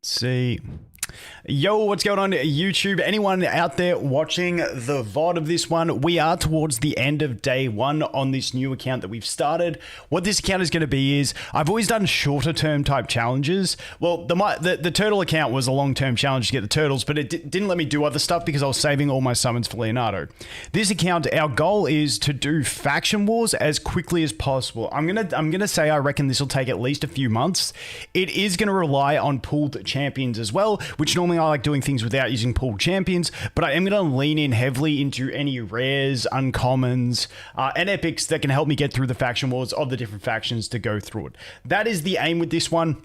See. Yo, what's going on YouTube? Anyone out there watching the VOD of this one? We are towards the end of day one on this new account that we've started. What this account is going to be is, I've always done shorter term type challenges. Well, the turtle account was a long term challenge to get the turtles, but it didn't let me do other stuff because I was saving all my summons for Leonardo. This account, our goal is to do faction wars as quickly as possible. I'm gonna say I reckon this will take at least a few months. It is going to rely on pooled champions as well, which normally I like doing things without using pooled champions, but I am going to lean in heavily into any rares, uncommons, and epics that can help me get through the faction wars of the different factions to go through it. That is the aim with this one.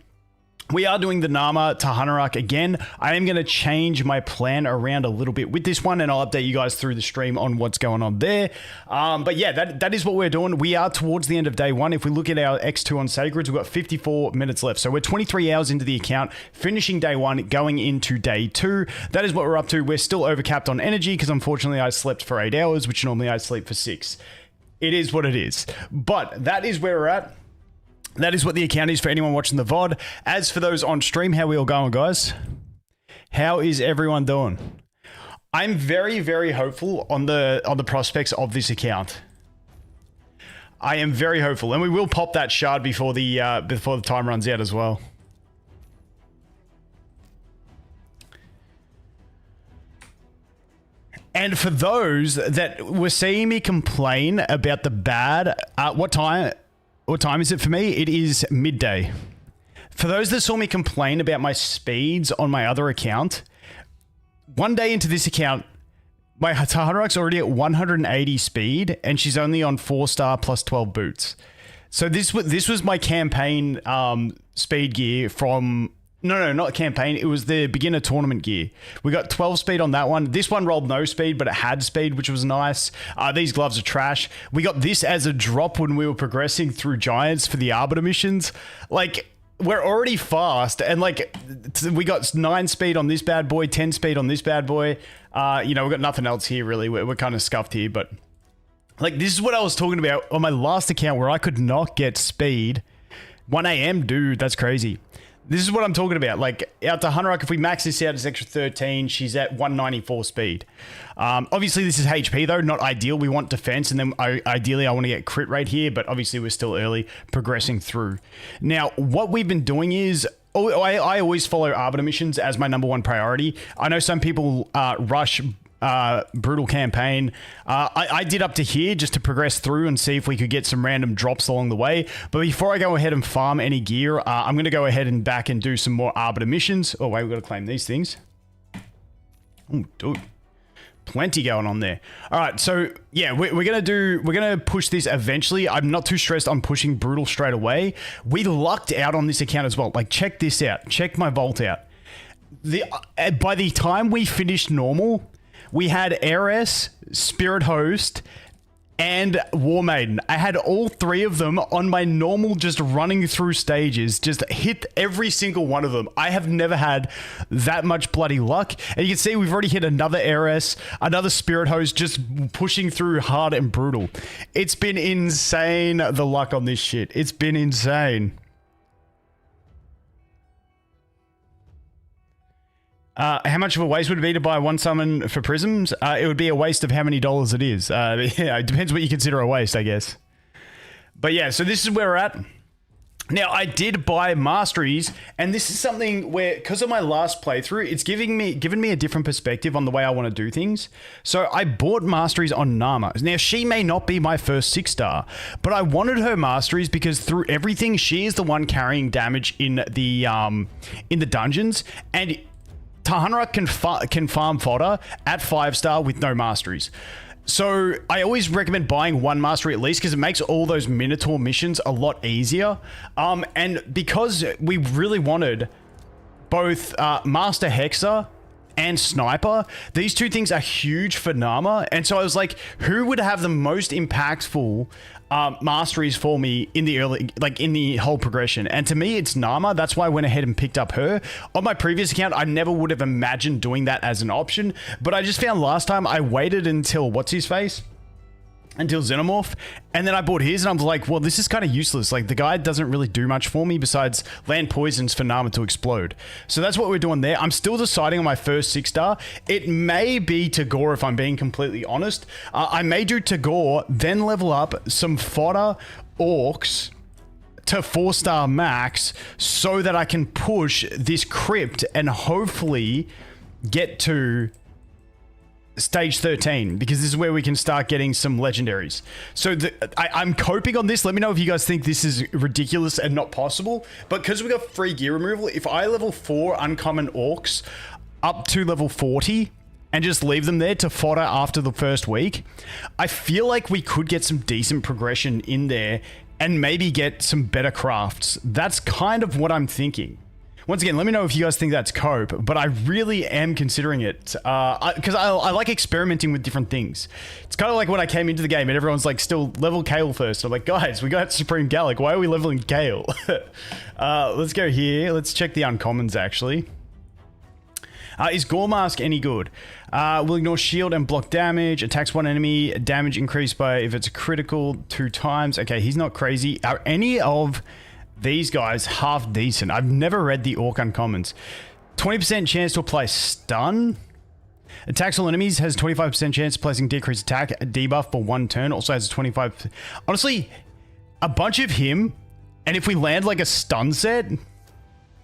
We are doing the Narma to Hunterak again. I am going to change my plan around a little bit with this one, and I'll update you guys through the stream on what's going on there. But yeah, that is what we're doing. We are towards the end of day one. If we look at our X2 on Sacreds, we've got 54 minutes left. So we're 23 hours into the account, finishing day one, going into day two. That is what we're up to. We're still overcapped on energy because unfortunately I slept for 8 hours, which normally I sleep for 6. It is what it is. But that is where we're at. That is what the account is for anyone watching the VOD. As for those on stream, how are we all going, guys? How is everyone doing? I'm very, very hopeful on the prospects of this account. I am very hopeful, and we will pop that shard before the time runs out as well. And for those that were seeing me complain about the bad, what time is it for me? It is midday. For those that saw me complain about my speeds on my other account, one day into this account, my Hunterak's already at 180 speed, and she's only on 4-star plus 12 boots. So this was my campaign speed gear from... No, not campaign. It was the beginner tournament gear. We got 12 speed on that one. This one rolled no speed, but it had speed, which was nice. These gloves are trash. We got this as a drop when we were progressing through Giants for the Arbiter missions. Like, we're already fast, and like, we got 9 speed on this bad boy, 10 speed on this bad boy. You know, we've got nothing else here, really. We're kind of scuffed here, but like, this is what I was talking about on my last account where I could not get speed. 1 AM, dude, that's crazy. This is what I'm talking about. Like, out to Hunterak, if we max this out, it's extra 13. She's at 194 speed. Obviously, this is HP, though, not ideal. We want defense, and then ideally, I want to get crit rate here, but obviously, we're still early progressing through. Now, what we've been doing is... I always follow Arbiter missions as my #1 priority. I know some people rush... brutal campaign. I did up to here just to progress through and see if we could get some random drops along the way. But before I go ahead and farm any gear, I'm going to go ahead and back and do some more Arbiter missions. Oh, wait, we've got to claim these things. Oh, dude. Plenty going on there. All right, so yeah, we're gonna push this eventually. I'm not too stressed on pushing brutal straight away. We lucked out on this account as well. Like, check this out. Check my vault out. By the time we finished normal, we had Heiress, Spirit Host, and War Maiden. I had all 3 of them on my normal, just running through stages, just hit every single one of them. I have never had that much bloody luck. And you can see we've already hit another Heiress, another Spirit Host, just pushing through hard and brutal. It's been insane, the luck on this shit. It's been insane. How much of a waste would it be to buy 1 summon for prisms? It would be a waste of how many dollars it is. Yeah, it depends what you consider a waste, I guess. But yeah, so this is where we're at. Now, I did buy masteries, and this is something where, because of my last playthrough, it's given me a different perspective on the way I want to do things. So I bought masteries on Narma. Now, she may not be my first 6-star, but I wanted her masteries because through everything, she is the one carrying damage in the dungeons, and Hunterak can farm fodder at 5-star with no masteries. So I always recommend buying 1 mastery at least because it makes all those Minotaur missions a lot easier. And because we really wanted both Master Hexer and Sniper, these 2 things are huge for Narma. And so I was like, who would have the most impactful masteries for me in the early, like in the whole progression? And to me, it's Narma. That's why I went ahead and picked up her. On my previous account, I never would have imagined doing that as an option, but I just found last time I waited until what's his face? until Xenomorph, and then I bought his, and I was like, well, this is kind of useless. Like, the guy doesn't really do much for me besides land poisons for Narma to explode. So that's what we're doing there. I'm still deciding on my first 6-star. It may be Tagoar, if I'm being completely honest. I may do Tagoar, then level up some Fodder Orcs to 4-star max so that I can push this crypt and hopefully get to stage 13, because this is where we can start getting some legendaries. So I'm coping on this. Let me know if you guys think this is ridiculous and not possible. But because we got free gear removal, if I level 4 uncommon orcs up to level 40 and just leave them there to fodder after the first week, I feel like we could get some decent progression in there and maybe get some better crafts. That's kind of what I'm thinking. Once again, let me know if you guys think that's cope, but I really am considering it because I like experimenting with different things. It's kind of like when I came into the game and everyone's like, still level Kale first. I'm like, guys, we got Supreme Gallic. Why are we leveling Kale? Let's go here. Let's check the uncommons, actually. Is Gore Mask any good? Will ignore shield and block damage. Attacks one enemy. Damage increased by, if it's a critical, 2 times. Okay, he's not crazy. Are any of these guys half decent? I've never read the Orc uncommons. 20% chance to apply stun. Attacks all enemies. Has 25% chance of placing decreased attack debuff for 1 turn. Also has a 25... Honestly, a bunch of him. And if we land like a stun set,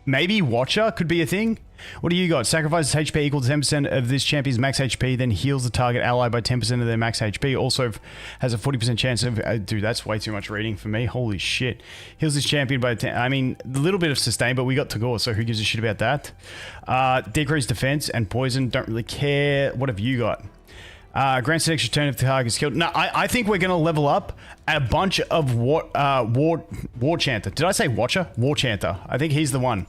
maybe Watcher could be a thing. What do you got? Sacrifices HP equal to 10% of this champion's max HP, then heals the target ally by 10% of their max HP. Also has a 40% chance of... dude, that's way too much reading for me. Holy shit. Heals this champion by 10... I mean, a little bit of sustain, but we got Tagoar, so who gives a shit about that? Decreased defense and poison. Don't really care. What have you got? Grants an extra turn if the target is killed. No, I think we're going to level up a bunch of War Chanter. Did I say Watcher? War Chanter. I think he's the one.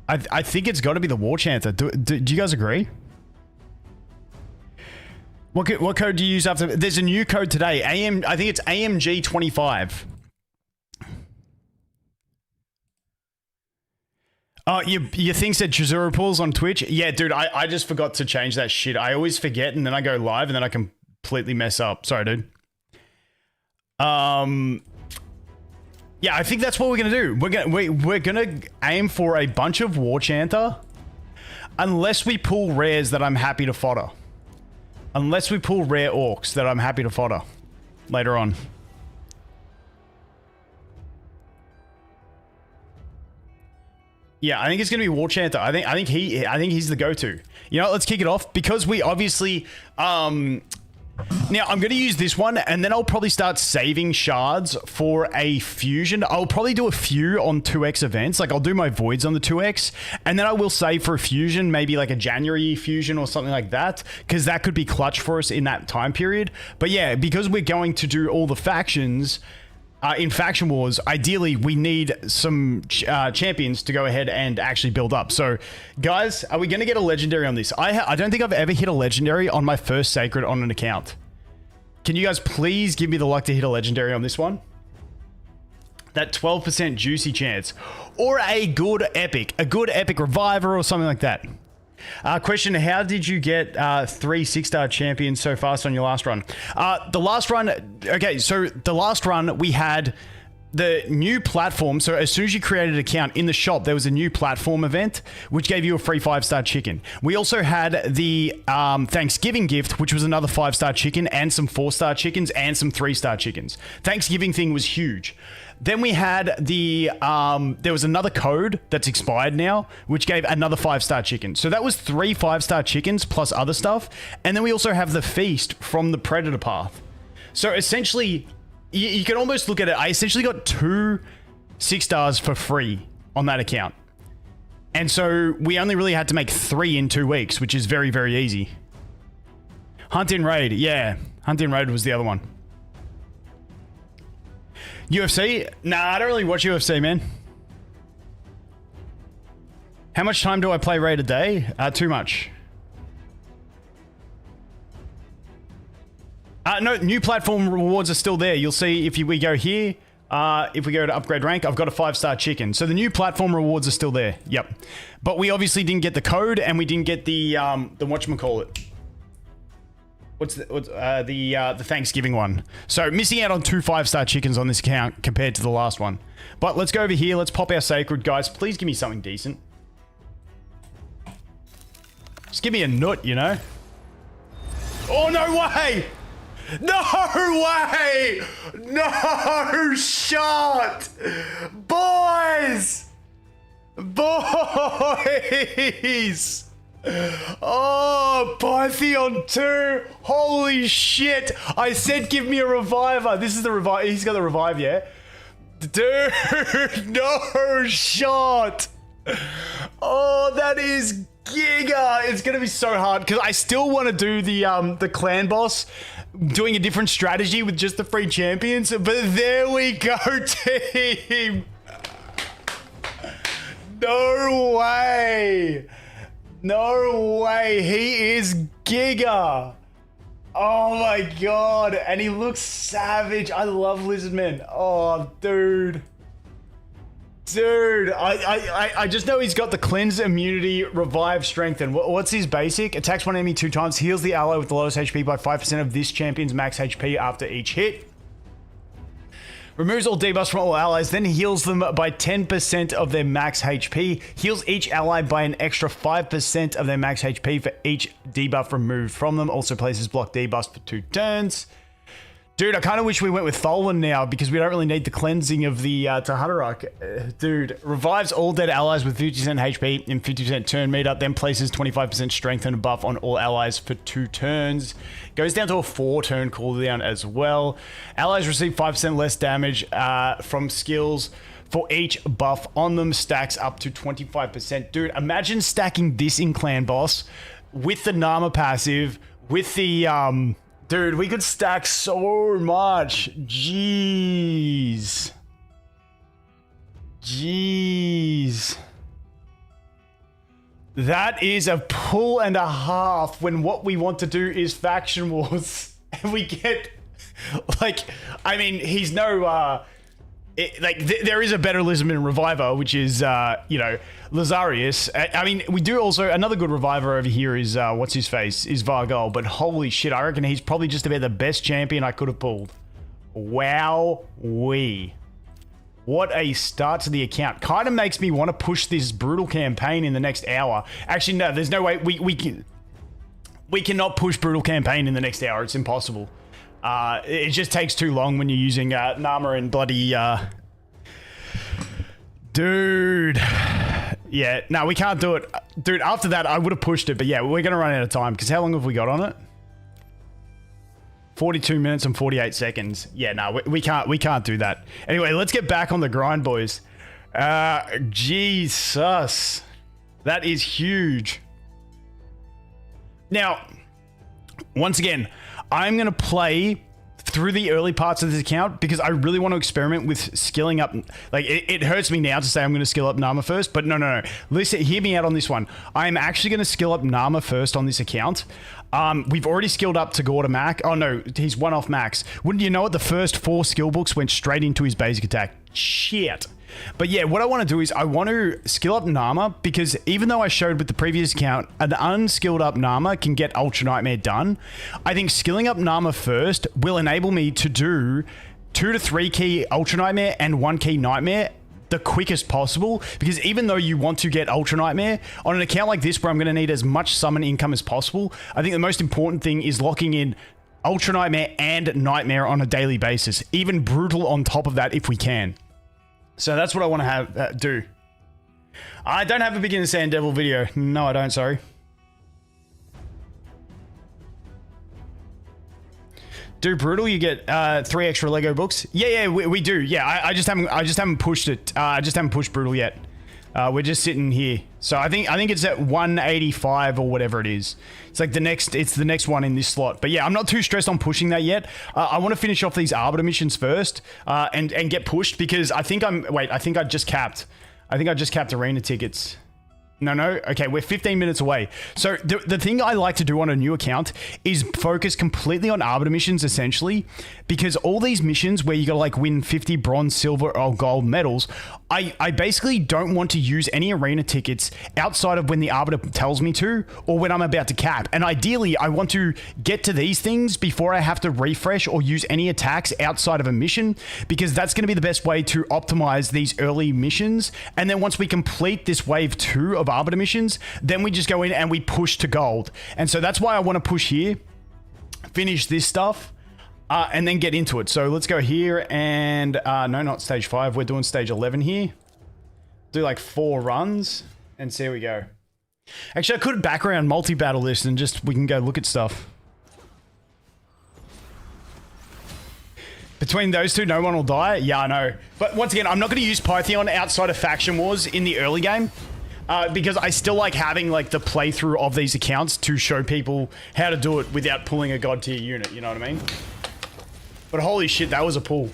I think it's got to be the War Chanter. Do you guys agree? What code do you use after? There's a new code today. I think it's AMG 25. Oh, your thing said Chizuru pulls on Twitch? Yeah, dude, I just forgot to change that shit. I always forget and then I go live and then I completely mess up. Sorry, dude. Yeah, I think that's what we're gonna do. We're gonna aim for a bunch of War Chanter, unless we pull rares that I'm happy to fodder. Unless we pull rare orcs that I'm happy to fodder later on. Yeah, I think it's gonna be War Chanter. I think he's the go-to. You know, let's kick it off because we obviously now, I'm going to use this one, and then I'll probably start saving shards for a fusion. I'll probably do a few on 2x events. Like, I'll do my voids on the 2x, and then I will save for a fusion, maybe like a January fusion or something like that, because that could be clutch for us in that time period. But yeah, because we're going to do all the factions... in Faction Wars, ideally, we need some champions to go ahead and actually build up. So, guys, are we going to get a legendary on this? I don't think I've ever hit a legendary on my first Sacred on an account. Can you guys please give me the luck to hit a legendary on this one? That 12% juicy chance. Or a good epic reviver or something like that. Question, how did you get 3 6-star champions so fast on your last run? The last run, okay, so the last run we had the new platform. So as soon as you created an account in the shop, there was a new platform event, which gave you a free 5-star chicken. We also had the Thanksgiving gift, which was another 5-star chicken and some 4-star chickens and some 3-star chickens. Thanksgiving thing was huge. Then we had the, there was another code that's expired now, which gave another 5-star chicken. So that was 3 5-star chickens plus other stuff. And then we also have the feast from the Predator Path. So essentially, you can almost look at it. I essentially got 2 6-stars for free on that account. And so we only really had to make 3 in 2 weeks, which is very, very easy. Hunt in Raid. Yeah, Hunt in Raid was the other one. UFC? Nah, I don't really watch UFC, man. How much time do I play Raid a day? Too much. No, new platform rewards are still there. You'll see if we go here, if we go to upgrade rank, I've got a 5-star chicken. So the new platform rewards are still there. Yep. But we obviously didn't get the code and we didn't get the whatchamacallit. what's the Thanksgiving one. So missing out on 2 5-star chickens on this account compared to the last one. But let's go over here. Let's pop our sacred, guys. Please give me something decent. Just give me a nut, you know? Oh, no way! No way! No shot! Boys! Boys! Oh, Pytheon 2! Holy shit! I said give me a reviver. This is the revive. He's got the revive, yeah? Dude, no shot! Oh, that is giga! It's gonna be so hard because I still want to do the clan boss, doing a different strategy with just the free champions. But there we go, team. No way! No way! He is giga! Oh my god! And he looks savage. I love Lizardmen. Oh, dude. Dude, I just know he's got the cleanse, immunity, revive, strengthen. What's his basic? Attacks one enemy 2 times, heals the ally with the lowest HP by 5% of this champion's max HP after each hit. Removes all debuffs from all allies, then heals them by 10% of their max HP. Heals each ally by an extra 5% of their max HP for each debuff removed from them. Also places block debuffs for 2 turns. Dude, I kind of wish we went with Tholin now because we don't really need the cleansing of the Tagoar. Dude, revives all dead allies with 50% HP and 50% turn meter, then places 25% strength and a buff on all allies for 2 turns. Goes down to a 4-turn cooldown as well. Allies receive 5% less damage from skills for each buff on them. Stacks up to 25%. Dude, imagine stacking this in Clan Boss with the Narma passive, with the... Dude, we could stack so much. Jeez. Jeez. That is a pull and a half when what we want to do is faction wars. And we get, like, I mean, he's no, there is a better Lizardman Reviver, which is, you know, Lazarius. I mean, we do also, another good Reviver over here is, what's his face, is Vargal. But holy shit, I reckon he's probably just about the best champion I could have pulled. Wow-wee. What a start to the account. Kind of makes me want to push this brutal campaign in the next hour. Actually, no, there's no way. We cannot push brutal campaign in the next hour. It's impossible. It just takes too long when you're using Narma and bloody... Dude. Yeah, no, we can't do it. Dude, after that, I would have pushed it. But yeah, we're going to run out of time. Because how long have we got on it? 42 minutes and 48 seconds. Yeah, no, we can't do that. Anyway, let's get back on the grind, boys. Jesus. That is huge. Now, once again, I'm going to play through the early parts of this account because I really want to experiment with skilling up. Like, it hurts me now to say I'm going to skill up Narma first, but no. Listen, hear me out on this one. I'm actually going to skill up Narma first on this account. We've already skilled up Tagoar to max. Oh no, he's 1 off max. Wouldn't you know it, the first 4 skill books went straight into his basic attack. Shit. But yeah, what I want to do is I want to skill up Narma because even though I showed with the previous account, an unskilled up Narma can get Ultra Nightmare done. I think skilling up Narma first will enable me to do 2 to 3 key Ultra Nightmare and 1 key Nightmare the quickest possible, because even though you want to get Ultra Nightmare on an account like this where I'm going to need as much summon income as possible, I think the most important thing is locking in Ultra Nightmare and Nightmare on a daily basis, even Brutal on top of that if we can. So that's what I want to have do. I don't have a Beginner Sand Devil video. No, I don't, sorry. Do Brutal, you get 3 extra Lego books. Yeah, we do. Yeah, I just haven't pushed it. I just haven't pushed Brutal yet. We're just sitting here. So I think it's at 185 or whatever it is. It's like the next one in this slot. But yeah, I'm not too stressed on pushing that yet. I want to finish off these Arbiter missions first and get pushed because I think I just capped arena tickets. No. Okay, we're 15 minutes away. So the thing I like to do on a new account is focus completely on Arbiter missions, essentially, because all these missions where you gotta like win 50 bronze, silver, or gold medals, I basically don't want to use any arena tickets outside of when the Arbiter tells me to or when I'm about to cap. And ideally, I want to get to these things before I have to refresh or use any attacks outside of a mission, because that's going to be the best way to optimize these early missions. And then once we complete this wave 2 of Arbiter missions, then we just go in and we push to gold. And so that's why I want to push here, finish this stuff, and then get into it. So let's go here and... no, not stage 5. We're doing stage 11 here. Do like 4 runs and see how we go. Actually, I could background multi-battle this and just... we can go look at stuff. Between those two, no one will die? Yeah, I know. But once again, I'm not going to use Pythion outside of Faction Wars in the early game. Because I still like having like the playthrough of these accounts to show people how to do it without pulling a god tier unit, you know what I mean? But holy shit, that was a pull.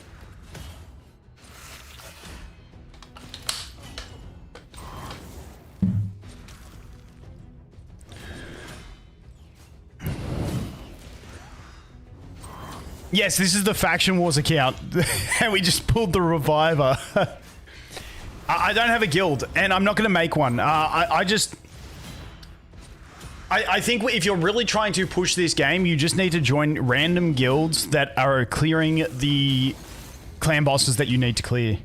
Yes, this is the Faction Wars account. And we just pulled the Reviver. I don't have a guild, and I'm not going to make one. I think if you're really trying to push this game, you just need to join random guilds that are clearing the clan bosses that you need to clear.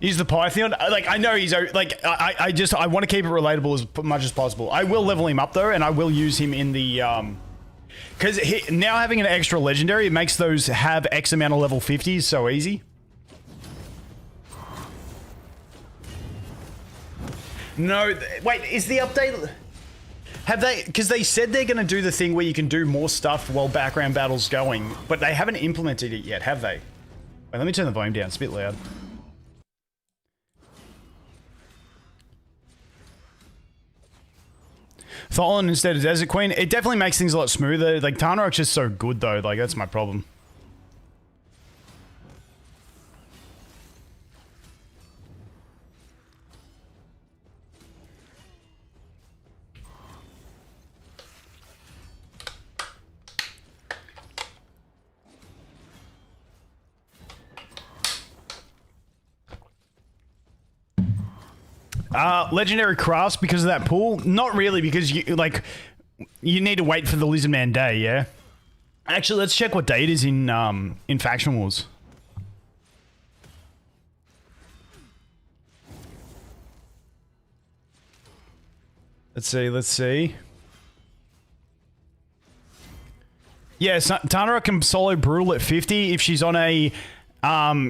Use the Pythion. Like, I know he's... like, I want to keep it relatable as much as possible. I will level him up, though, and I will use him in the... because now having an extra legendary, it makes those have X amount of level 50s so easy. No, wait, is the update... have they... because they said they're going to do the thing where you can do more stuff while background battle's going, but they haven't implemented it yet, have they? Wait, let me turn the volume down, it's a bit loud. Tholin instead of Desert Queen. It definitely makes things a lot smoother. Like, Tarnarok's just so good, though. Like, that's my problem. Legendary crafts because of that pool? Not really, because you need to wait for the Lizardman day, yeah? Actually, let's check what day it is in Faction Wars. Let's see. Yeah, Tanara can solo Brutal at 50 if she's on a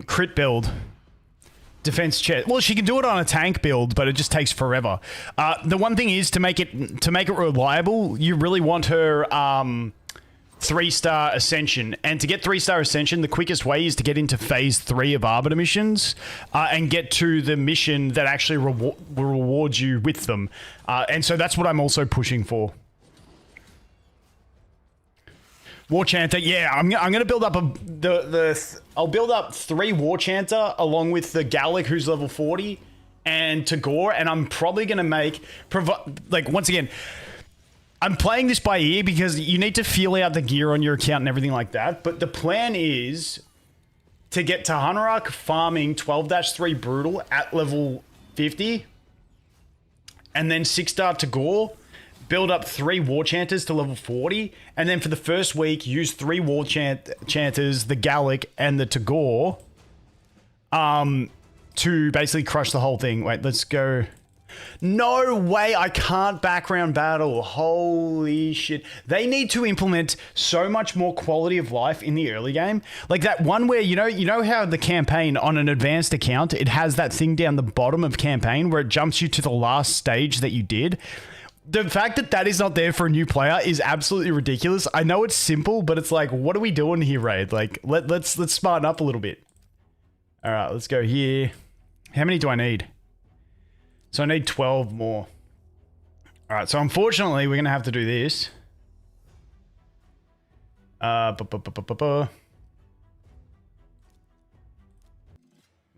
crit build. Defense chest. Well, she can do it on a tank build, but it just takes forever. The one thing is to make it reliable, you really want her 3-star ascension. And to get 3-star ascension, the quickest way is to get into phase 3 of Arbiter missions and get to the mission that actually rewards you with them. And so that's what I'm also pushing for. War Chanter, yeah, I'm gonna build up I'll build up 3 War Chanter along with the Gallic who's level 40 and Tagoar, and I'm probably gonna make like, once again, I'm playing this by ear because you need to feel out the gear on your account and everything like that. But the plan is to get to Hanorok farming 12-3 Brutal at level 50, and then 6-star Tagoar. Build up 3 War Chanters to level 40, and then for the first week, use 3 War Chanters, the Gallic and the Tagoar, to basically crush the whole thing. Wait, let's go. No way, I can't background battle. Holy shit. They need to implement so much more quality of life in the early game. Like that one where, you know how the campaign on an advanced account, it has that thing down the bottom of campaign where it jumps you to the last stage that you did? The fact that that is not there for a new player is absolutely ridiculous. I know it's simple, but it's like, what are we doing here, Raid? Like, let's smarten up a little bit. All right, let's go here. How many do I need? So I need 12 more. All right, so unfortunately, we're going to have to do this.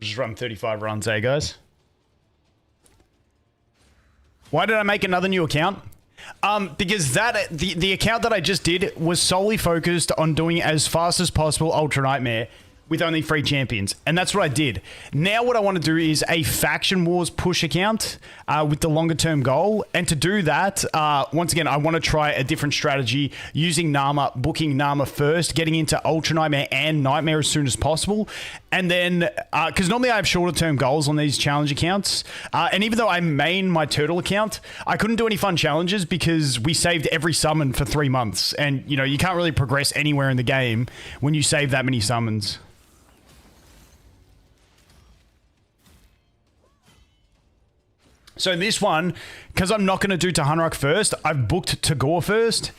Just run 35 runs, eh, guys? Why did I make another new account? Because the account that I just did was solely focused on doing as fast as possible Ultra Nightmare. with only 3 champions. And that's what I did. Now what I want to do is a Faction Wars push account with the longer term goal. And to do that, once again, I want to try a different strategy using Narma, booking Narma first, getting into Ultra Nightmare and Nightmare as soon as possible. And then, because normally I have shorter term goals on these challenge accounts. And even though I main my turtle account, I couldn't do any fun challenges because we saved every summon for 3 months. And, you know, you can't really progress anywhere in the game when you save that many summons. So in this one, because I'm not going to do Tahanrak first, I've booked Tagoar first.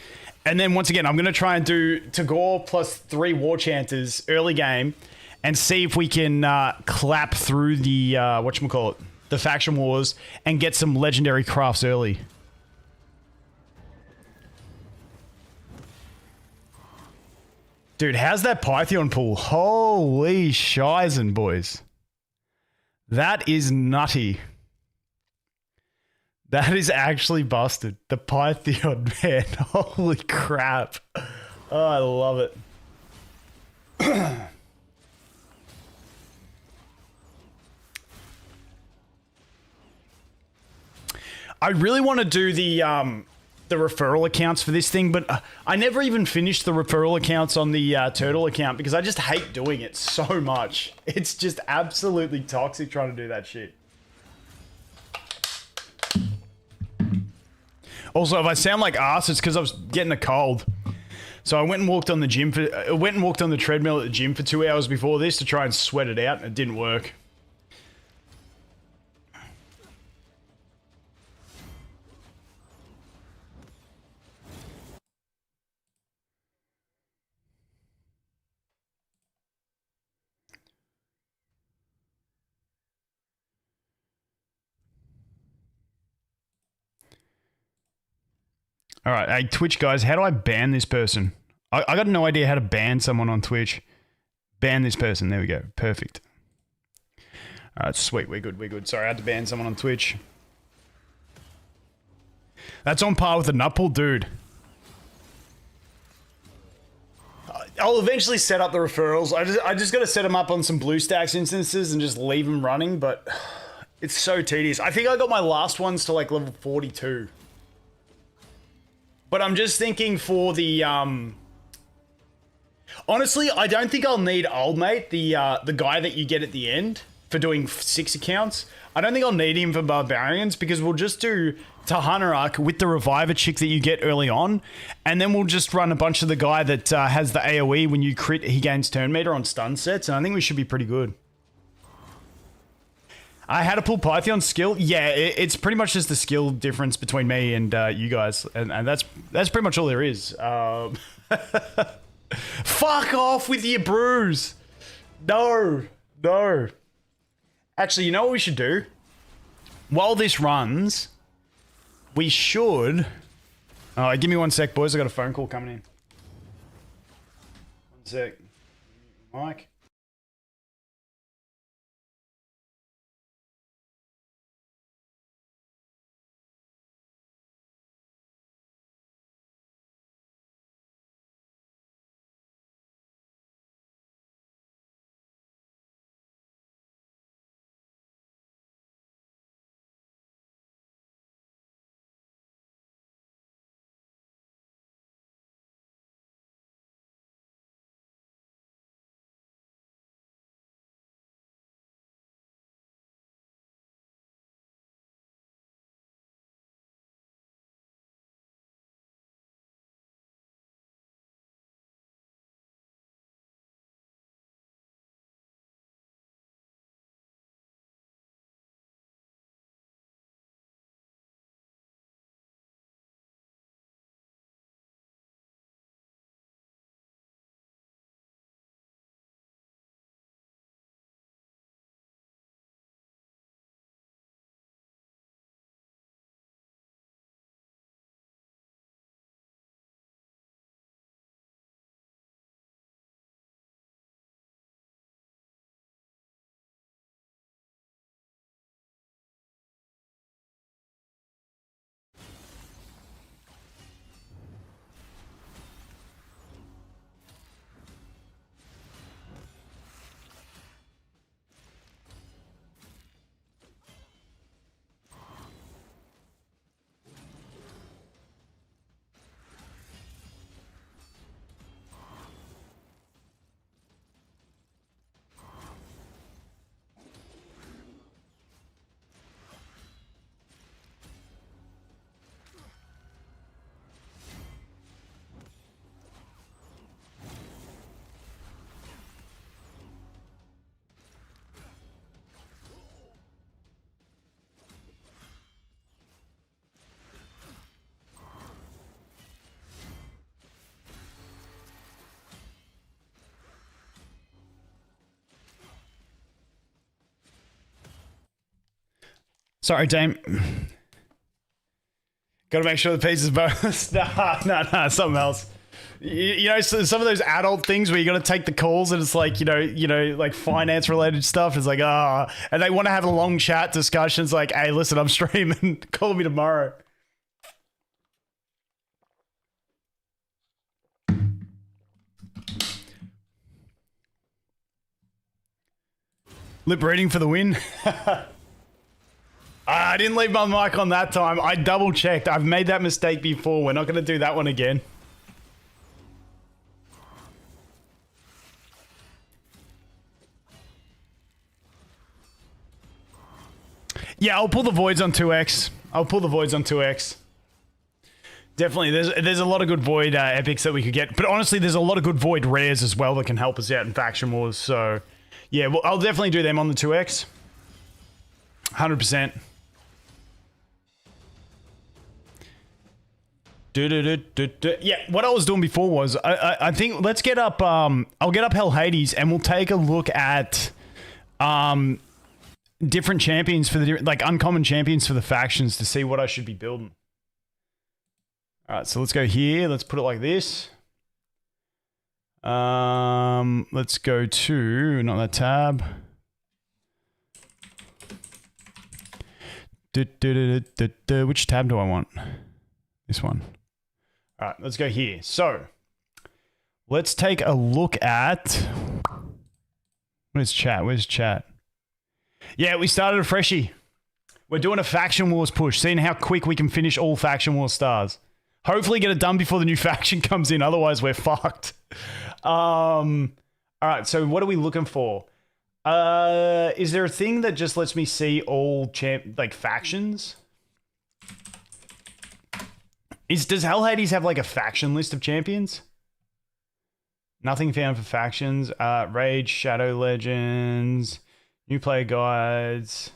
And then once again, I'm going to try and do Tagoar plus 3 War Chanters early game and see if we can clap through the, whatchamacallit, the Faction Wars and get some legendary crafts early. Dude, how's that Pythion pull? Holy shizen, boys. That is nutty. That is actually busted. The Pythion, man. Holy crap. Oh, I love it. I really want to do the referral accounts for this thing, but I never even finished the referral accounts on the turtle account because I just hate doing it so much. It's just absolutely toxic trying to do that shit. Also, if I sound like arse, it's because I was getting a cold. So I went and walked on the treadmill at the gym for 2 hours before this to try and sweat it out, and it didn't work. All right, hey, Twitch guys, how do I ban this person? I got no idea how to ban someone on Twitch. Ban this person. There we go. Perfect. All right, sweet. We're good. We're good. Sorry, I had to ban someone on Twitch. That's on par with the nutpool, dude. I'll eventually set up the referrals. I just got to set them up on some BlueStacks instances and just leave them running, but it's so tedious. I think I got my last ones to like level 42. But I'm just thinking for the, honestly, I don't think I'll need Old Mate, the guy that you get at the end for doing 6 accounts. I don't think I'll need him for Barbarians because we'll just do Tahanrak with the Reviver chick that you get early on. And then we'll just run a bunch of the guy that has the AoE when you crit, he gains turn meter on stun sets. And I think we should be pretty good. I had to pull Pythion's skill. Yeah, it's pretty much just the skill difference between me and you guys, and that's pretty much all there is. Fuck off with your brews. No. Actually, you know what we should do? While this runs, we should. Oh, give me 1 sec, boys. I got a phone call coming in. 1 sec, Mike. Sorry, Dame. Gotta make sure the piece is bonus. Nah, something else. You know, so some of those adult things where you got to take the calls and it's like, you know, like finance related stuff. It's like, and they want to have a long chat discussions like, hey, listen, I'm streaming. Call me tomorrow. Lip reading for the win. I didn't leave my mic on that time. I double checked. I've made that mistake before. We're not going to do that one again. Yeah, I'll pull the voids on 2x. I'll pull the voids on 2x. Definitely, there's a lot of good void epics that we could get. But honestly, there's a lot of good void rares as well that can help us out in faction wars. So, yeah, well, I'll definitely do them on the 2x. 100%. Yeah, what I was doing before was, I think, let's get up, I'll get up Hell Hades and we'll take a look at, different champions for the, like, uncommon champions for the factions to see what I should be building. Alright, so let's go here, let's put it like this. Let's go to, not that tab. Which tab do I want? This one. Alright, let's go here. So, let's take a look at... Where's chat? Where's chat? Yeah, we started a freshie. We're doing a Faction Wars push, seeing how quick we can finish all Faction Wars stars. Hopefully get it done before the new faction comes in, otherwise we're fucked. Alright, so what are we looking for? Is there a thing that just lets me see all factions? Does Hell Hades have like a faction list of champions? Nothing found for factions. Rage, Shadow Legends, new player guides,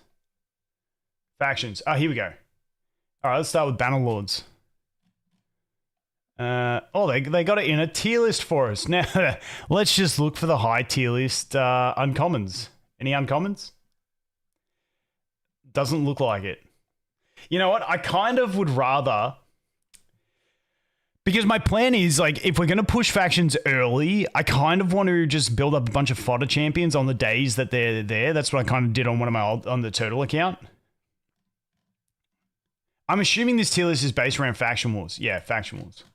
factions. Here we go. Alright, let's start with Bannerlords. They got it in a tier list for us. Now, let's just look for the high tier list uncommons. Any uncommons? Doesn't look like it. You know what? I kind of would rather... Because my plan is, like, if we're going to push factions early, I kind of want to just build up a bunch of fodder champions on the days that they're there. That's what I kind of did on on the Turtle account. I'm assuming this tier list is based around faction wars. Yeah, faction wars.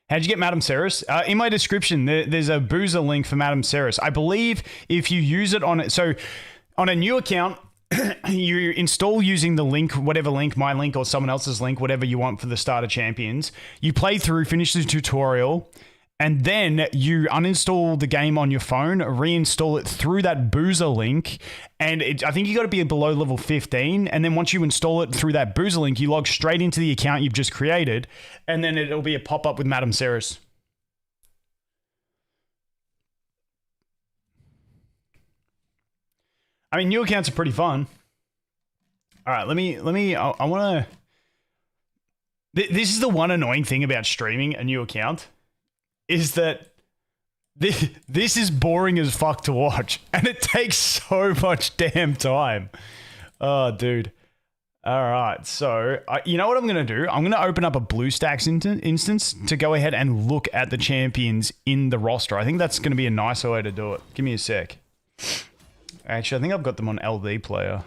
How'd you get Madam Serris? In my description, there's a boozer link for Madam Serris. I believe if you use it on it, so on a new account, you install using the link, whatever link, my link or someone else's link, whatever you want for the starter champions. You play through, finish the tutorial, and then you uninstall the game on your phone, reinstall it through that boozer link, and I think you got to be below level 15, and then once you install it through that boozer link, you log straight into the account you've just created, and then it'll be a pop-up with Madam Serris. I mean, new accounts are pretty fun. All right, I want to... This is the one annoying thing about streaming a new account, is that this is boring as fuck to watch, and it takes so much damn time. Oh, dude. All right, so you know what I'm going to do? I'm going to open up a BlueStacks instance to go ahead and look at the champions in the roster. I think that's going to be a nicer way to do it. Give me a sec. Actually, I think I've got them on LD player.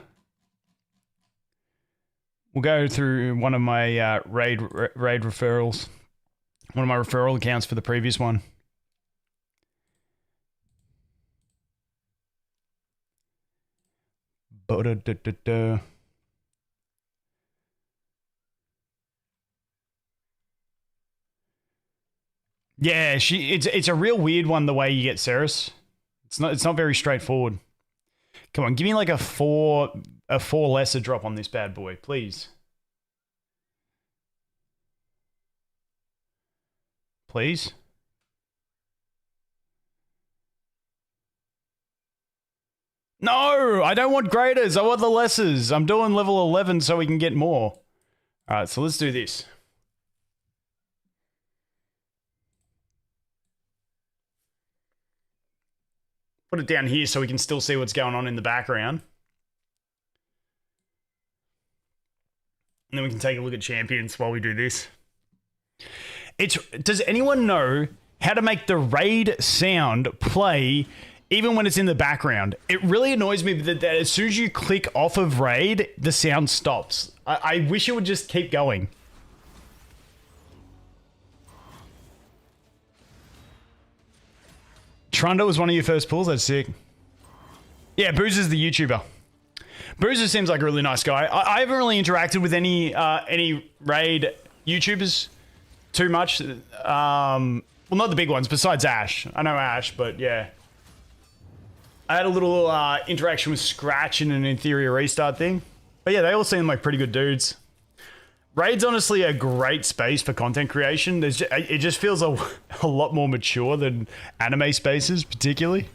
We'll go through one of my raid referrals. One of my referral accounts for the previous one. Yeah, it's a real weird one the way you get Serris. It's not very straightforward. Come on, give me like a four lesser drop on this bad boy, please. Please. No, I don't want graders. I want the lessers. I'm doing level 11 so we can get more. All right, so let's do this. put it down here so we can still see what's going on in the background. And then we can take a look at champions while we do this. Does anyone know how to make the raid sound play even when it's in the background? It really annoys me that as soon as you click off of raid, the sound stops. I wish it would just keep going. Trunda was one of your first pulls? That's sick. Yeah, Boozer's the YouTuber. Boozer seems like a really nice guy. I haven't really interacted with any raid YouTubers too much. Well, not the big ones, besides Ash. I know Ash, but yeah. I had a little interaction with Scratch in an Inferior Restart thing. But yeah, they all seem like pretty good dudes. Raid's honestly a great space for content creation. It just feels a lot more mature than anime spaces, particularly.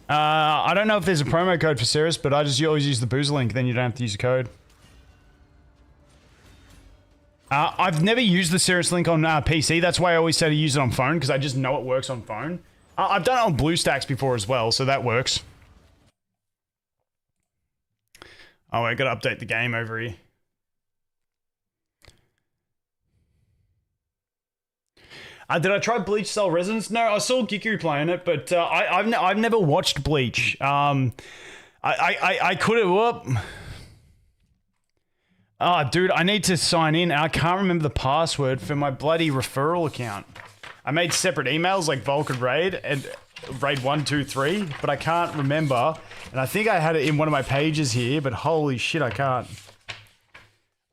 I don't know if there's a promo code for Serris, but you always use the Boozer link, then you don't have to use a code. I've never used the Serris link on PC. That's why I always say to use it on phone, because I just know it works on phone. I've done it on BlueStacks before as well, so that works. Oh, I gotta update the game over here. Did I try Bleach Soul Resonance? No, I saw Giku playing it, but I've never watched Bleach. I could have. Whoop. Oh, dude, I need to sign in. I can't remember the password for my bloody referral account. I made separate emails like Vulcan Raid and Raid 1, 2, 3, but I can't remember. And I think I had it in one of my pages here, but holy shit, I can't.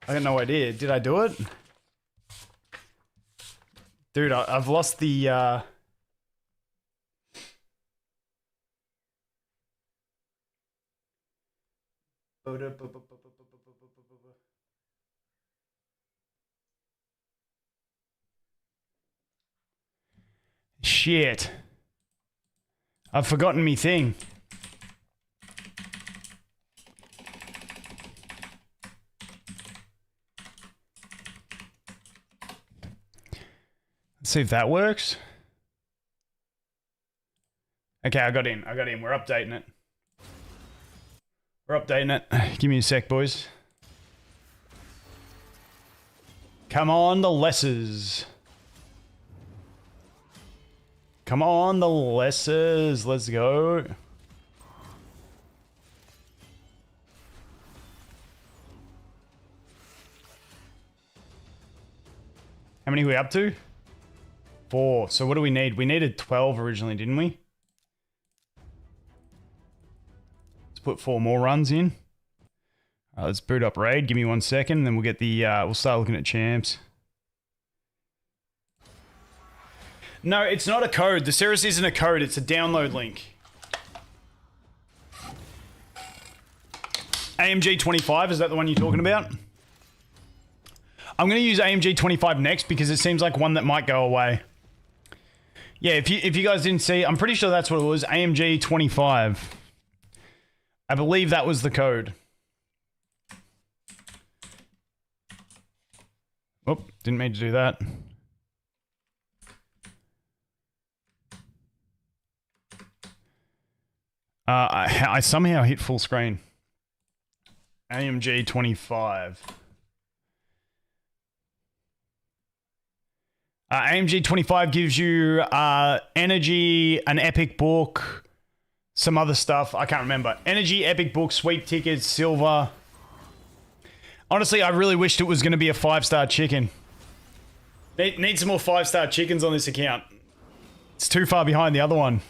I got no idea. Did I do it? Dude, I've lost the, Shit. I've forgotten me thing. Let's see if that works. Okay, I got in. We're updating it. Give me a sec, boys. Come on, the lessers. Come on, the lessers. Let's go. How many are we up to? 4. So what do we need? We needed 12 originally, didn't we? Let's put 4 more runs in. Let's boot up raid. Give me 1 second, then we'll get the. We'll start looking at champs. No, it's not a code. The Serris isn't a code. It's a download link. AMG 25, is that the one you're talking about? I'm going to use AMG 25 next because it seems like one that might go away. Yeah, if you guys didn't see, I'm pretty sure that's what it was. AMG 25. I believe that was the code. Oh, didn't mean to do that. I somehow hit full screen. AMG 25. AMG 25 gives you energy, an epic book, some other stuff. I can't remember. Energy, epic book, sweep tickets, silver. Honestly, I really wished it was going to be a 5-star chicken. Need some more 5-star chickens on this account. It's too far behind the other one.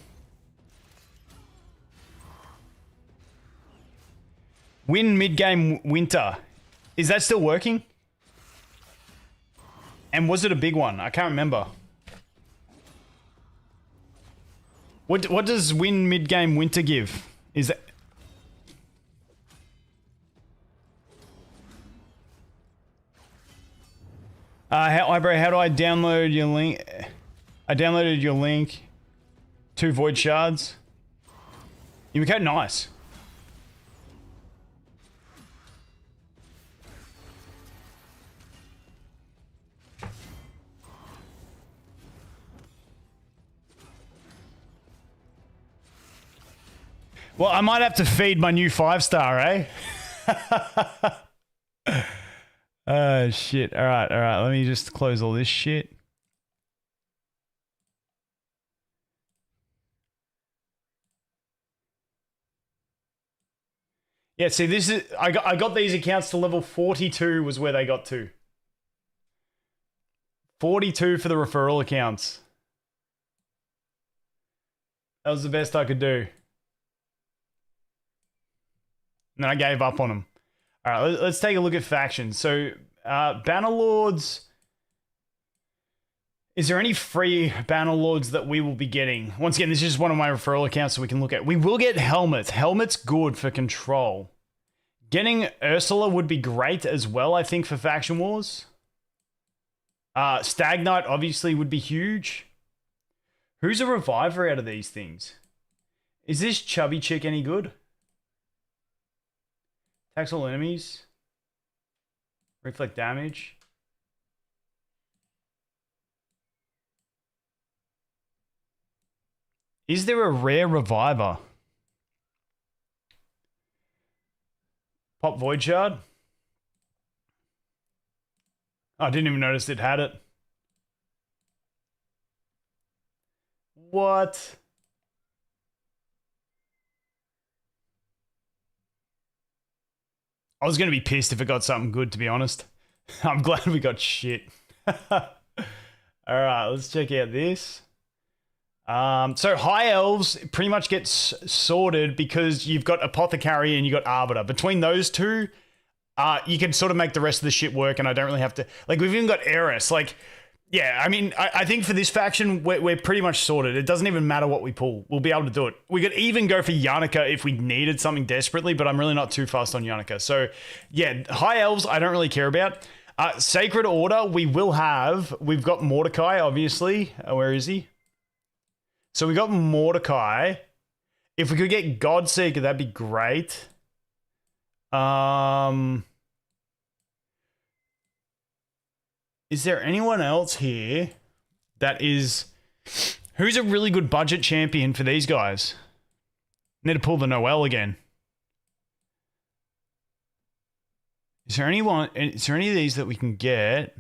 Win mid-game winter. Is that still working? And was it a big one? I can't remember. What does win mid-game winter give? Is that... Hi bro, how do I download your link? I downloaded your link. 2 void shards. You became nice. Well, I might have to feed my new 5-star, eh? Oh, shit. All right. Let me just close all this shit. Yeah, see, this is... I got these accounts to level 42 was where they got to. 42 for the referral accounts. That was the best I could do. And then I gave up on them. All right, let's take a look at factions. So, Bannerlords... Is there any free Bannerlords that we will be getting? Once again, this is just one of my referral accounts so we can look at. We will get helmets. Helmets good for control. Getting Ursula would be great as well, I think, for Faction Wars. Stag Knight obviously would be huge. Who's a reviver out of these things? Is this chubby chick any good? Attacks all enemies. Reflect damage. Is there a rare reviver? Pop Void Shard? I didn't even notice it had it. What? I was going to be pissed if it got something good, to be honest. I'm glad we got shit. Alright, let's check out this. So High Elves pretty much gets sorted because you've got Apothecary and you've got Arbiter. Between those two, you can sort of make the rest of the shit work and I don't really have to... Like, we've even got Eris. Like, yeah, I mean, I think for this faction, we're pretty much sorted. It doesn't even matter what we pull. We'll be able to do it. We could even go for Yannicka if we needed something desperately, but I'm really not too fast on Yannicka. So, yeah, High Elves, I don't really care about. Sacred Order, we will have. We've got Mordecai, obviously. Where is he? So we got Mordecai. If we could get Godseeker, that'd be great. Is there anyone else here that is... Who's a really good budget champion for these guys? Need to pull the Noel again. Is there any of these that we can get?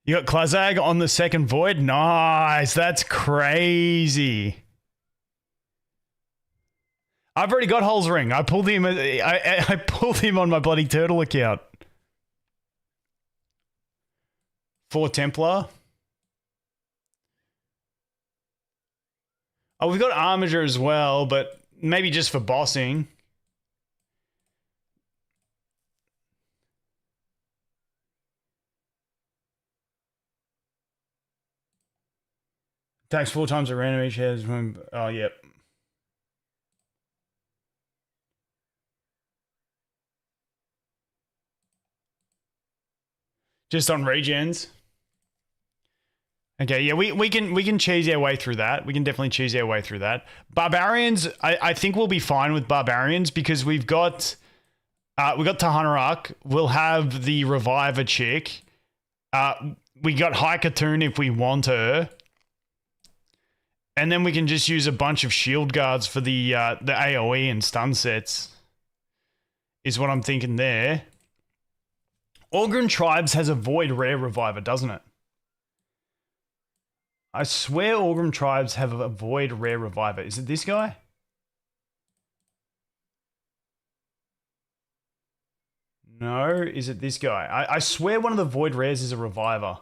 You got Klazag on the second void? Nice. That's crazy. I've already got Hull's Ring. I pulled him. I pulled him on my bloody turtle account. 4 Templar. Oh, we've got Armiger as well, but maybe just for bossing. Attacks 4 times a random each has. Oh, yep. Just on regens. Okay, yeah, we can cheese our way through that. We can definitely cheese our way through that. Barbarians, I think we'll be fine with Barbarians because we've got Tahanarok. We'll have the Reviver chick. We got Haikatoon if we want her. And then we can just use a bunch of shield guards for the AoE and stun sets. Is what I'm thinking there. Orgrim Tribes has a Void Rare Reviver, doesn't it? I swear Orgrim Tribes have a Void Rare Reviver. Is it this guy? No, is it this guy? I swear one of the Void Rares is a Reviver.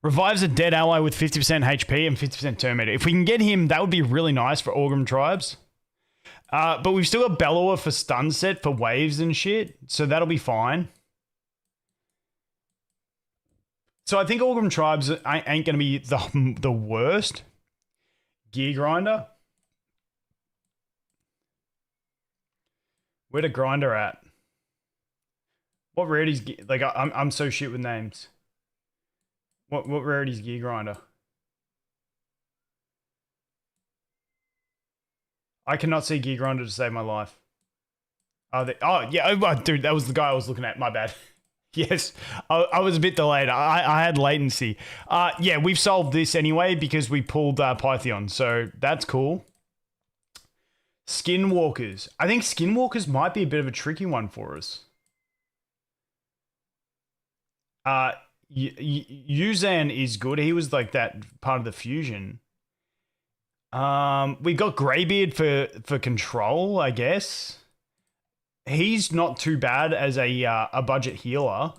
Revives a dead ally with 50% HP and 50% turn meter. If we can get him, that would be really nice for Orgrim Tribes. But we've still got Bellower for stun set for waves and shit, so that'll be fine. So I think Orgrim Tribes ain't going to be the worst. Gear Grinder. Where the Grinder at? What rarities? Like I'm so shit with names. What rarities Gear Grinder? I cannot see Gear Grinder to save my life. Oh yeah, oh, dude, that was the guy I was looking at. My bad. Yes, I was a bit delayed. I had latency. Yeah, we've solved this anyway because we pulled Pythion, so that's cool. Skinwalkers. I think Skinwalkers might be a bit of a tricky one for us. Yuzan is good. He was like that part of the fusion. We got Greybeard for control, I guess. He's not too bad as a budget healer.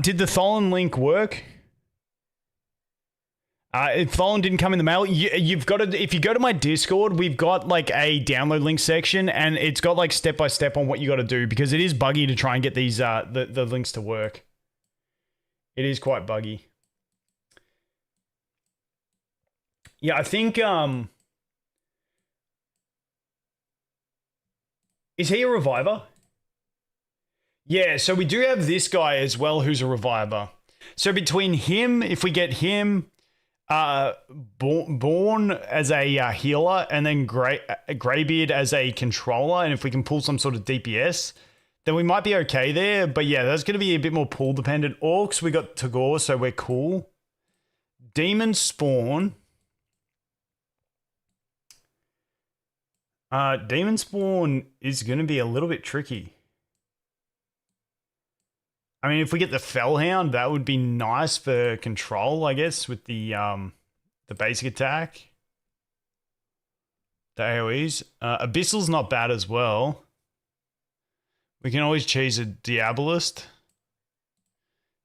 Did the Tholin link work? If Tholin didn't come in the mail, you've got to. If you go to my Discord, we've got like a download link section, and it's got like step by step on what you got to do because it is buggy to try and get these the links to work. It is quite buggy. Yeah, I think is he a reviver? Yeah, so we do have this guy as well who's a reviver. So between him, if we get him, Born as a healer, and then Greybeard as a controller, and if we can pull some sort of DPS, then we might be okay there. But yeah, that's going to be a bit more pool dependent. Orcs, we got Tagoar, so we're cool. Demon Spawn. Demon Spawn is going to be a little bit tricky. I mean, if we get the Fellhound, that would be nice for control, I guess, with the basic attack. The AoEs. Abyssal's not bad as well. We can always choose a Diabolist.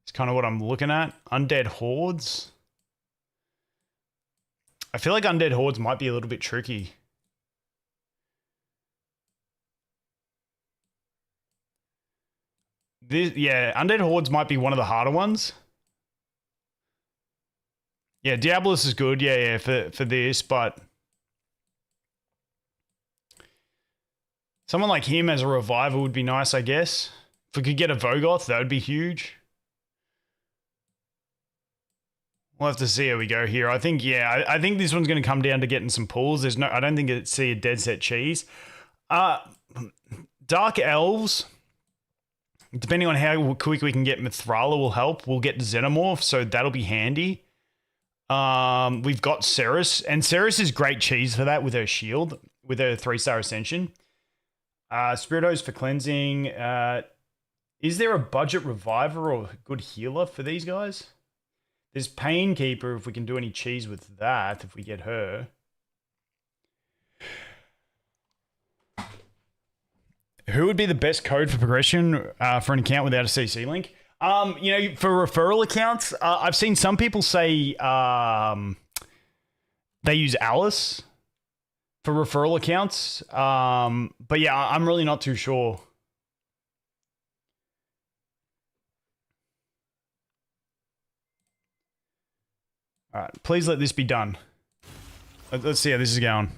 It's kind of what I'm looking at. Undead Hordes. I feel like Undead Hordes might be a little bit tricky. Yeah, Undead Hordes might be one of the harder ones. Yeah, Diabolus is good. Yeah, for this, but someone like him as a reviver would be nice, I guess. If we could get a Vogoth, that would be huge. We'll have to see how we go here. I think, yeah, I think this one's going to come down to getting some pulls. I don't think it's a dead set cheese. Dark Elves. Depending on how quick we can get Mithrala will help. We'll get Xenomorph, so that'll be handy. We've got Serris, and Serris is great cheese for that with her shield, with her 3-star ascension. Spiritos for cleansing. Is there a budget reviver or good healer for these guys? There's Painkeeper if we can do any cheese with that, if we get her. Who would be the best code for progression for an account without a CC link? You know, for referral accounts, I've seen some people say they use Alice for referral accounts. But yeah, I'm really not too sure. All right, please let this be done. Let's see how this is going.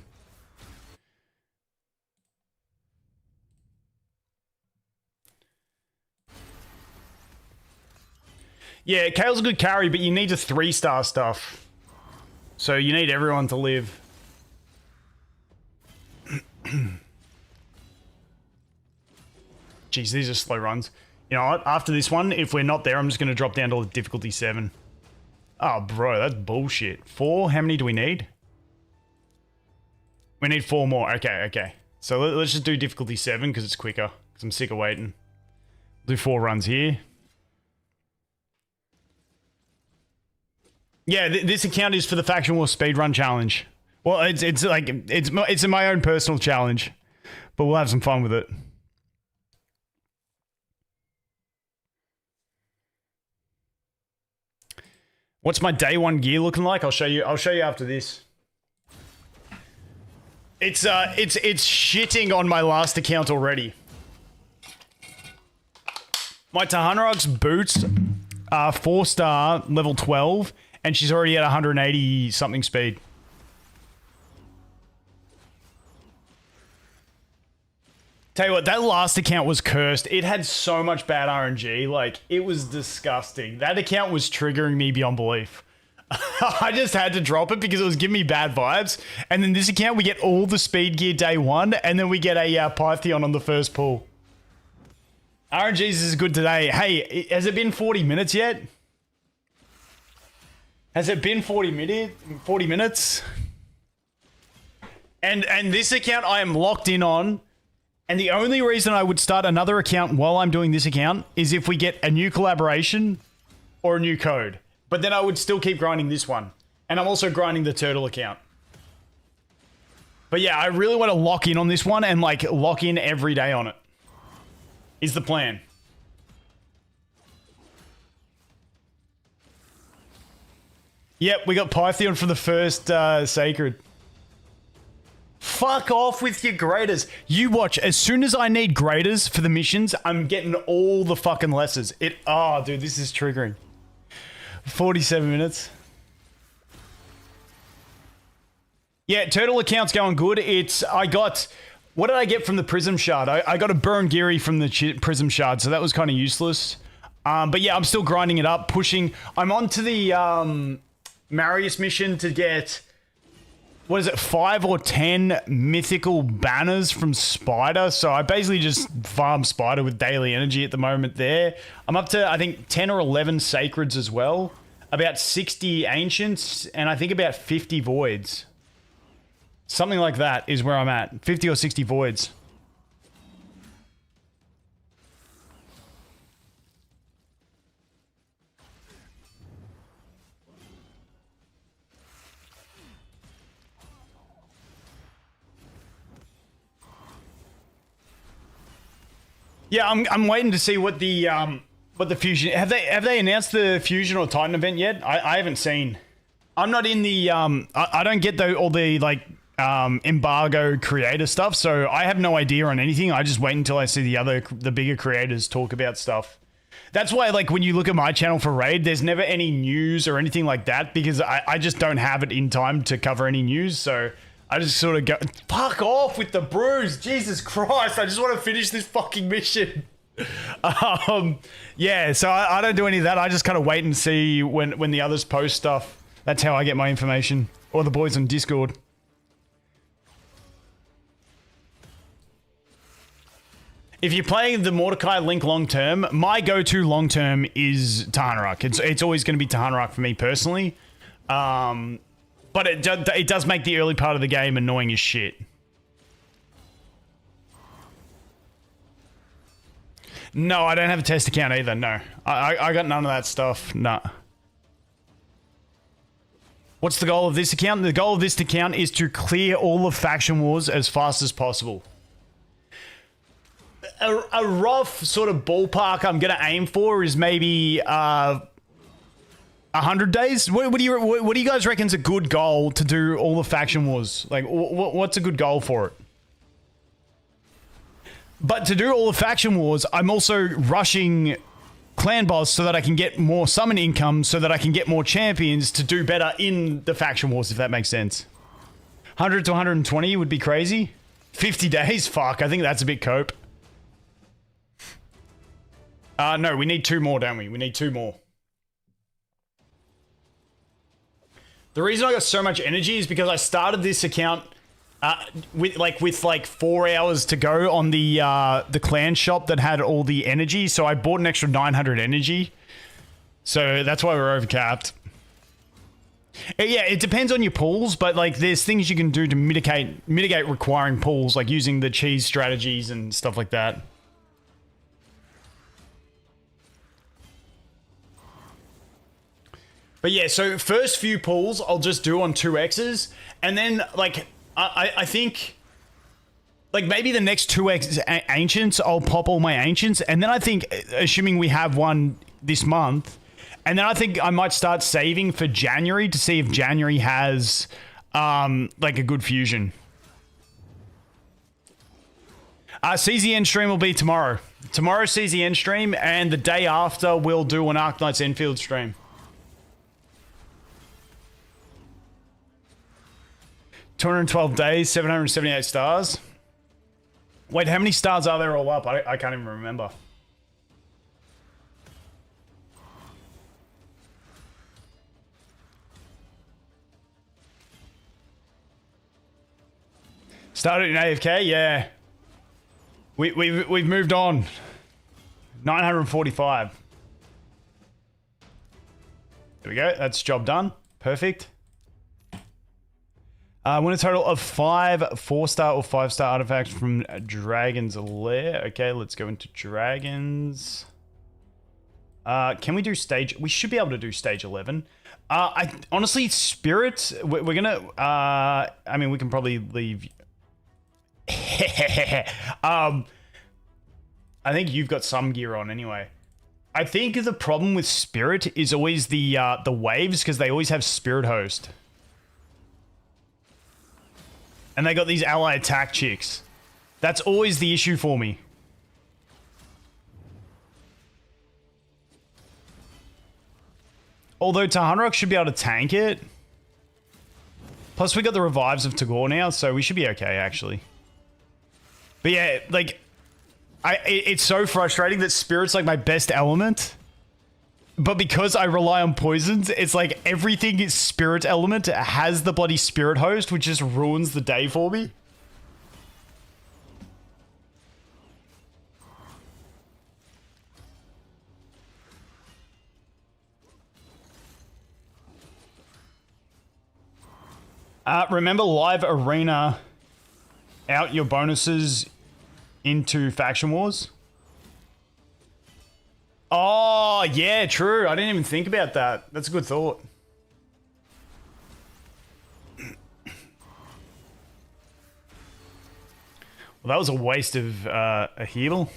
Yeah, Kale's a good carry, but you need the 3-star stuff. So you need everyone to live. Jeez, these are slow runs. You know what? After this one, if we're not there, I'm just going to drop down to difficulty 7. Oh, bro, that's bullshit. 4? How many do we need? We need 4 more. Okay. So let's just do difficulty 7 because it's quicker. Because I'm sick of waiting. Do 4 runs here. Yeah, this account is for the Faction War Speedrun Challenge. Well, it's my own personal challenge, but we'll have some fun with it. What's my day 1 gear looking like? I'll show you after this. It's shitting on my last account already. My Tahanarok's boots are 4-star level 12. And she's already at 180 something speed. Tell you what, that last account was cursed. It had so much bad RNG. Like, it was disgusting. That account was triggering me beyond belief. I just had to drop it because it was giving me bad vibes. And then this account, we get all the speed gear day 1. And then we get a Pythion on the first pull. RNGs is good today. Hey, has it been 40 minutes yet? Has it been 40 minutes? And this account I am locked in on. And the only reason I would start another account while I'm doing this account is if we get a new collaboration or a new code. But then I would still keep grinding this one. And I'm also grinding the turtle account. But yeah, I really want to lock in on this one and like lock in every day on it. Is the plan. Yep, we got Pythion for the first Sacred. Fuck off with your graders. You watch, as soon as I need graders for the missions, I'm getting all the fucking lessers. Oh, dude, this is triggering. 47 minutes. Yeah, turtle account's going good. What did I get from the Prism Shard? I got a Burn Geary from the Prism Shard, so that was kind of useless. But yeah, I'm still grinding it up, pushing. I'm on to the Marius mission to get... What is it, 5 or 10 mythical banners from Spider? So I basically just farm Spider with daily energy at the moment there. I'm up to, I think, 10 or 11 Sacreds as well. About 60 Ancients, and I think about 50 Voids. Something like that is where I'm at. 50 or 60 Voids. Yeah, I'm waiting to see what the fusion have they announced the fusion or Titan event yet? I haven't seen. I'm not in the I don't get all the like embargo creator stuff, so I have no idea on anything. I just wait until I see the bigger creators talk about stuff. That's why, like, when you look at my channel for Raid, there's never any news or anything like that because I just don't have it in time to cover any news, so I just sort of go, fuck off with the bruise. Jesus Christ, I just want to finish this fucking mission. Yeah, so I don't do any of that. I just kind of wait and see when the others post stuff. That's how I get my information. Or the boys on Discord. If you're playing the Mordecai Link long term, my go-to long term is Tahanarok. It's always going to be Tahanarok for me personally. But it does make the early part of the game annoying as shit. No, I don't have a test account either, no. I got none of that stuff, nah. What's the goal of this account? The goal of this account is to clear all of Faction Wars as fast as possible. A rough sort of ballpark I'm going to aim for is maybe 100 days? What do you guys reckon is a good goal to do all the Faction Wars? Like, what's a good goal for it? But to do all the Faction Wars, I'm also rushing Clan Boss so that I can get more summon income, so that I can get more champions to do better in the Faction Wars, if that makes sense. 100 to 120 would be crazy. 50 days? Fuck, I think that's a bit cope. No, we need 2 more, don't we? We need 2 more. The reason I got so much energy is because I started this account with 4 hours to go on the clan shop that had all the energy. So I bought an extra 900 energy. So that's why we're overcapped. Yeah, it depends on your pools, but like there's things you can do to mitigate requiring pools, like using the cheese strategies and stuff like that. But yeah, so first few pulls I'll just do on 2Xs, and then like I think like maybe the next 2X ancients I'll pop all my ancients, and then I think, assuming we have one this month, and then I think I might start saving for January to see if January has like a good fusion. CZN stream will be tomorrow. Tomorrow CZN stream, and the day after we'll do an Arknights Enfield stream. $212 days, 778 stars. Wait, how many stars are there all up? I can't even remember. Started in AFK? Yeah. We've moved on. 945. There we go. That's job done. Perfect. Win a total of 5 4-star or 5-star artifacts from Dragon's Lair. Okay, let's go into Dragons. Can we do stage? We should be able to do stage 11. I honestly, Spirit, we're gonna. I mean, we can probably leave. I think you've got some gear on anyway. I think the problem with Spirit is always the waves, because they always have Spirit Host. And they got these ally attack chicks. That's always the issue for me. Although Tahanrok should be able to tank it. Plus we got the revives of Tagoar now, so we should be okay actually. But yeah, like, it's so frustrating that Spirit's like my best element. But because I rely on poisons, it's like everything is Spirit element has the bloody Spirit Host, which just ruins the day for me. Remember live arena out your bonuses into Faction Wars? Oh, yeah, true. I didn't even think about that. That's a good thought. Well, that was a waste of a heal.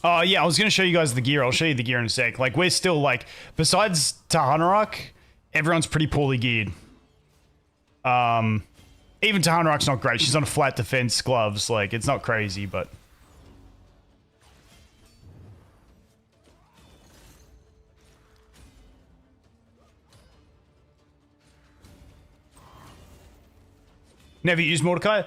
Oh, yeah, I was going to show you guys the gear. I'll show you the gear in a sec. Like, we're still, like, besides Tahanrok, everyone's pretty poorly geared. Even Tahanrok's not great. She's on a flat defense gloves. Like, it's not crazy, but... Never used Mordecai.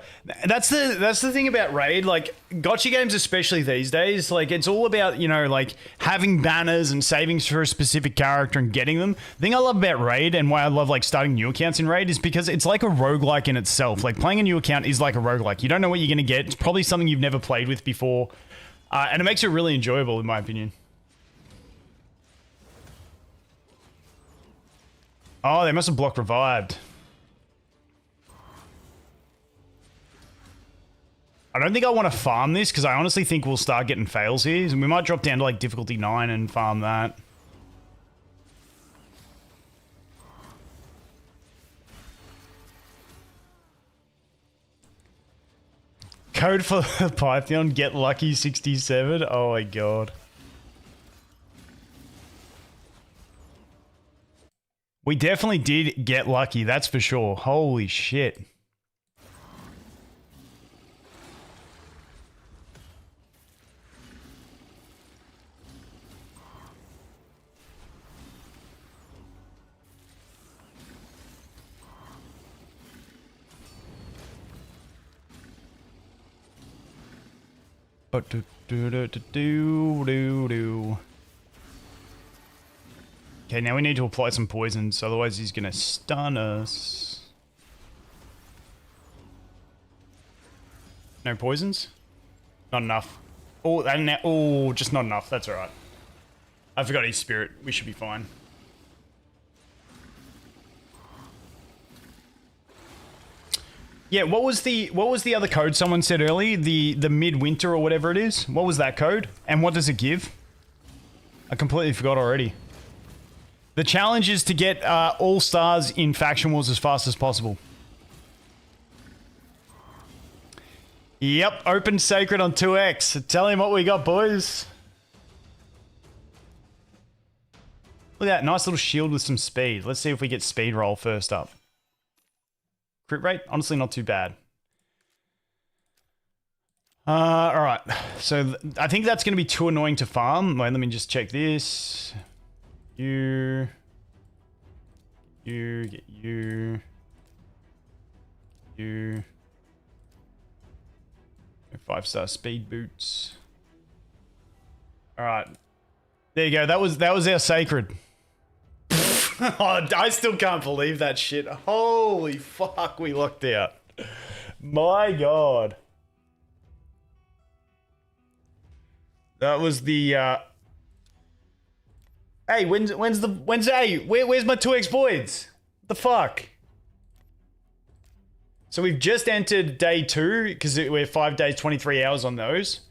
That's the thing about Raid. Like, gotcha games, especially these days, like, it's all about, you know, like, having banners and savings for a specific character and getting them. The thing I love about Raid, and why I love, like, starting new accounts in Raid, is because it's like a roguelike in itself. Like, playing a new account is like a roguelike. You don't know what you're going to get. It's probably something you've never played with before. And it makes it really enjoyable, in my opinion. Oh, they must have blocked revived. I don't think I want to farm this, because I honestly think we'll start getting fails here. And we might drop down to, like, difficulty 9 and farm that. Code for Python, get lucky 67. Oh my god. We definitely did get lucky, that's for sure. Holy shit. Okay, now we need to apply some poisons, otherwise he's gonna stun us. No poisons? Not enough. Oh, oh, just not enough. That's alright. I forgot his spirit. We should be fine. Yeah, what was the other code someone said earlier? The midwinter or whatever it is? What was that code? And what does it give? I completely forgot already. The challenge is to get all stars in Faction Wars as fast as possible. Yep, open Sacred on 2x. Tell him what we got, boys. Look at that, nice little shield with some speed. Let's see if we get speed roll first up. Crit rate, honestly not too bad. Alright, so I think that's going to be too annoying to farm. Wait, let me just check this. Get you. 5-star speed boots. All right. There you go. That was our sacred. Oh, I still can't believe that shit. Holy fuck, we lucked out. My God. That was the Hey, when's hey, where's my 2x voids? The fuck? So we've just entered day 2 because we're 5 days, 23 hours on those.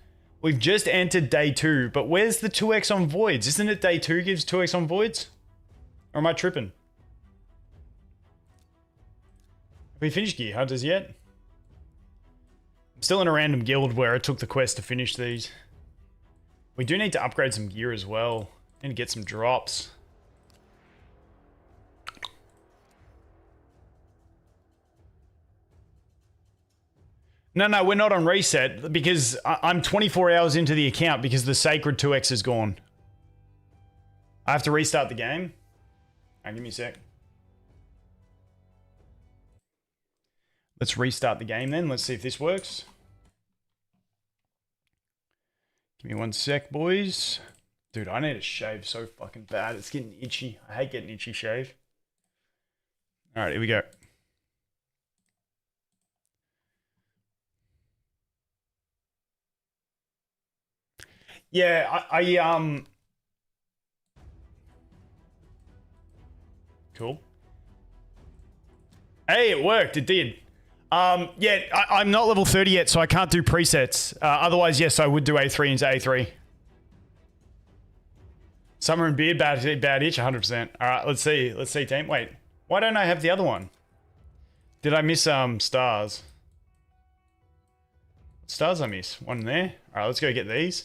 We've just entered day 2, but where's the 2x on voids? Isn't it day 2 gives 2x on voids? Or am I tripping? Have we finished Gear Hunters yet? I'm still in a random guild where I took the quest to finish these. We do need to upgrade some gear as well. And get some drops. No, we're not on reset because I'm 24 hours into the account because the Sacred 2x is gone. I have to restart the game. Alright, give me a sec. Let's restart the game then. Let's see if this works. Give me 1 sec, boys. Dude, I need a shave so fucking bad. It's getting itchy. I hate getting itchy shave. Alright, here we go. Yeah, Cool. Hey, it worked. It did. Yeah, I'm not level 30 yet, so I can't do presets. Otherwise, yes, I would do A3 into A3. Summer and beard, bad itch, 100%. All right, let's see. Let's see, team. Wait, why don't I have the other one? Did I miss stars? What stars I miss? One there. All right, let's go get these.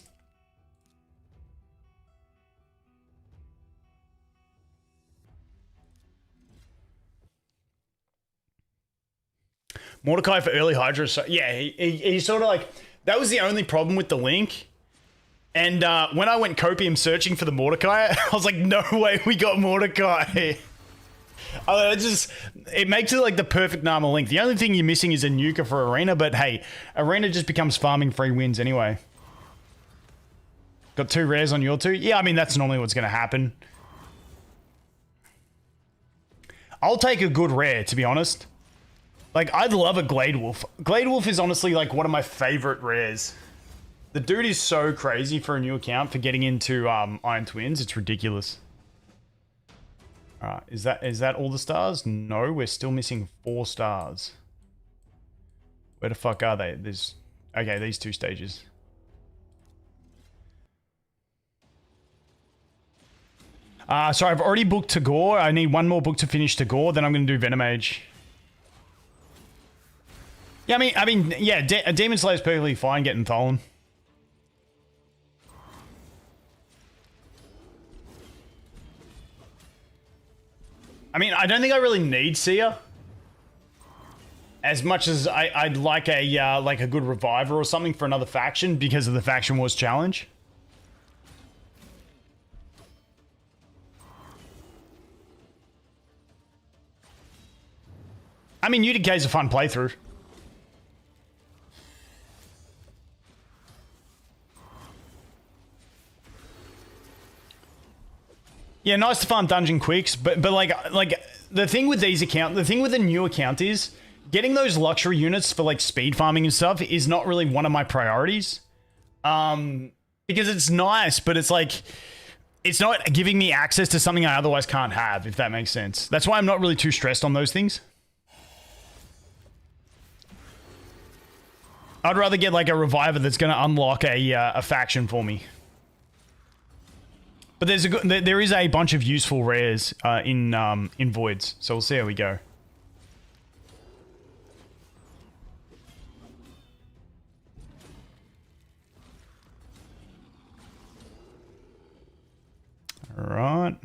Mordecai for early Hydra. So yeah, he sort of like, that was the only problem with the link. And when I went copium searching for the Mordecai, I was like, no way we got Mordecai. It makes it like the perfect Narma link. The only thing you're missing is a nuker for Arena, but hey, Arena just becomes farming free wins anyway. Got 2 rares on your 2? Yeah, I mean, that's normally what's going to happen. I'll take a good rare, to be honest. Like, I'd love a Glade Wolf. Glade Wolf is honestly like one of my favorite rares. The dude is so crazy for a new account for getting into Iron Twins. It's ridiculous. Alright, is that all the stars? No, we're still missing 4 stars. Where the fuck are they? There's... Okay, these 2 stages. So I've already booked Tagoar. I need 1 more book to finish Tagoar, then I'm going to do Venomage. Yeah, I mean, yeah, Demon Slayer's perfectly fine getting Tholin. I mean, I don't think I really need Seer. As much as I'd like a good reviver or something for another faction because of the Faction Wars challenge. I mean, UDK is a fun playthrough. Yeah, nice to farm dungeon quicks, but like the thing with these the thing with a new account is getting those luxury units for like speed farming and stuff is not really one of my priorities. Because it's nice, but it's like it's not giving me access to something I otherwise can't have, if that makes sense. That's why I'm not really too stressed on those things. I'd rather get like a reviver that's going to unlock a faction for me. But there is a bunch of useful rares in Voids, so we'll see how we go. All right.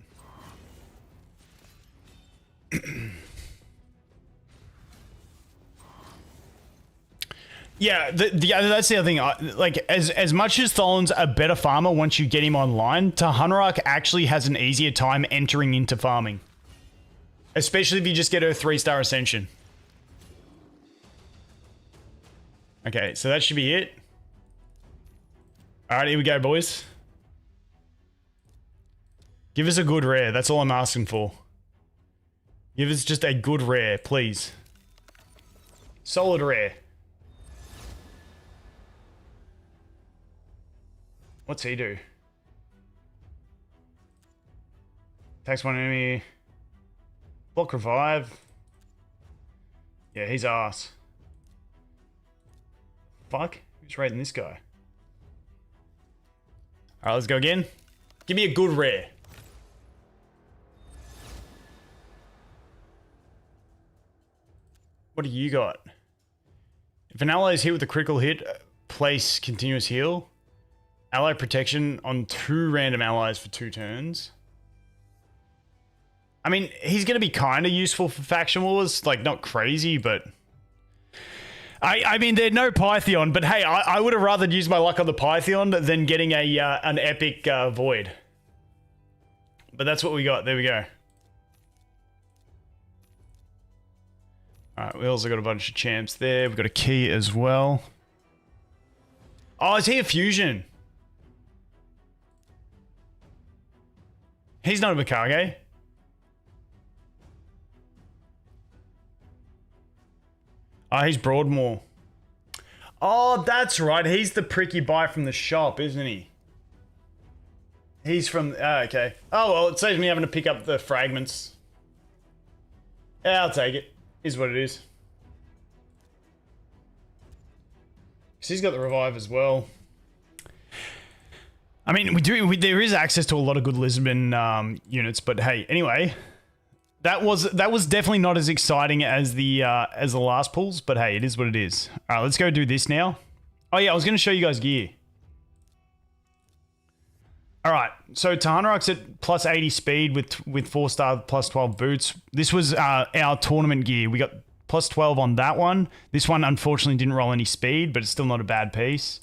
Yeah, that's the other thing. Like, as much as Tholin's a better farmer once you get him online, Tahanarach actually has an easier time entering into farming. Especially if you just get her 3-star Ascension. Okay, so that should be it. Alright, here we go, boys. Give us a good rare. That's all I'm asking for. Give us just a good rare, please. Solid rare. What's he do? Attacks one enemy. Block revive. Yeah, he's ass. Fuck? Who's raiding this guy? Alright, let's go again. Give me a good rare. What do you got? If an ally is hit with a critical hit, place continuous heal. Ally protection on 2 random allies for 2 turns. I mean, he's going to be kind of useful for faction wars. Like, not crazy, but... I mean, they're no Pythion, but hey, I would have rather used my luck on the Pythion than getting a an epic Void. But that's what we got. There we go. Alright, we also got a bunch of champs there. We've got a key as well. Oh, is he a fusion? He's not a Mikage. Oh, he's Broadmoor. Oh, that's right. He's the prick you buy from the shop, isn't he? He's from... okay. Oh, well, it saves me having to pick up the fragments. Yeah, I'll take it. Is what it is. Because he's got the revive as well. I mean, there is access to a lot of good Lisbon units, but hey, anyway... That was definitely not as exciting as the last pulls, but hey, it is what it is. All right, let's go do this now. Oh yeah, I was going to show you guys gear. All right, so Tahanarok's at plus 80 speed with 4-star plus 12 boots. This was our tournament gear. We got plus 12 on that one. This one unfortunately didn't roll any speed, but it's still not a bad piece.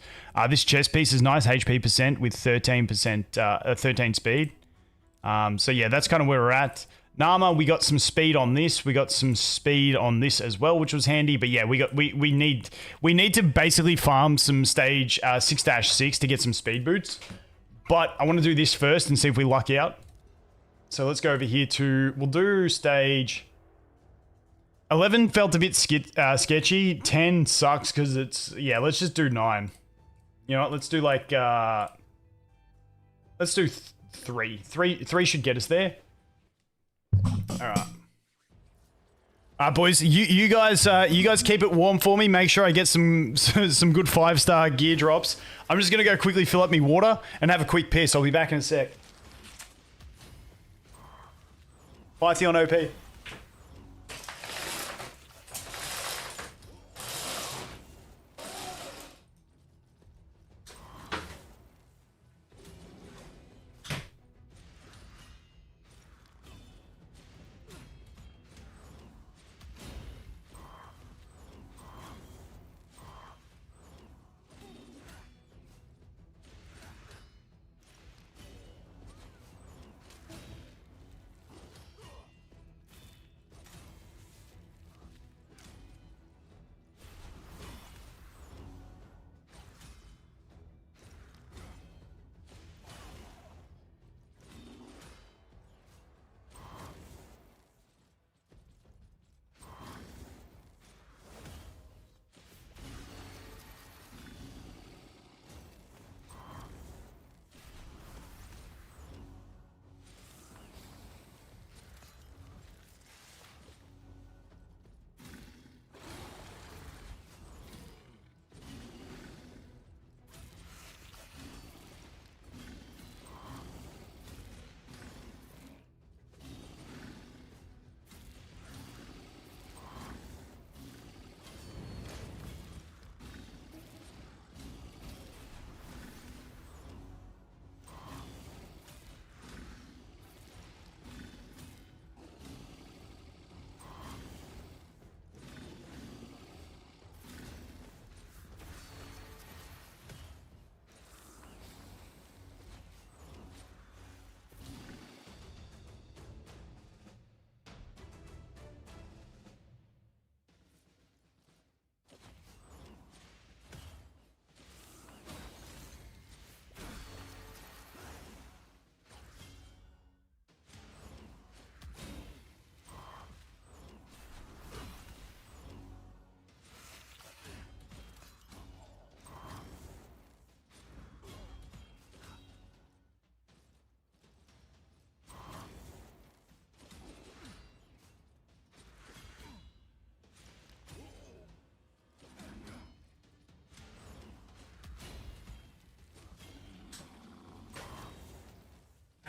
This chest piece is nice, HP percent with 13%, 13 speed. So yeah, that's kind of where we're at. Narma, we got some speed on this. We got some speed on this as well, which was handy. But yeah, we need to basically farm some stage 6-6 to get some speed boots. But I want to do this first and see if we luck out. So let's go over here to... We'll do stage... 11 felt a bit sketchy. 10 sucks because it's... Yeah, let's just do 9. You know what? Let's do like... let's do 3. 3 should get us there. Alright, boys, you guys keep it warm for me. Make sure I get some good 5-star gear drops. I'm just gonna go quickly fill up me water and have a quick piss. I'll be back in a sec. Pythion OP.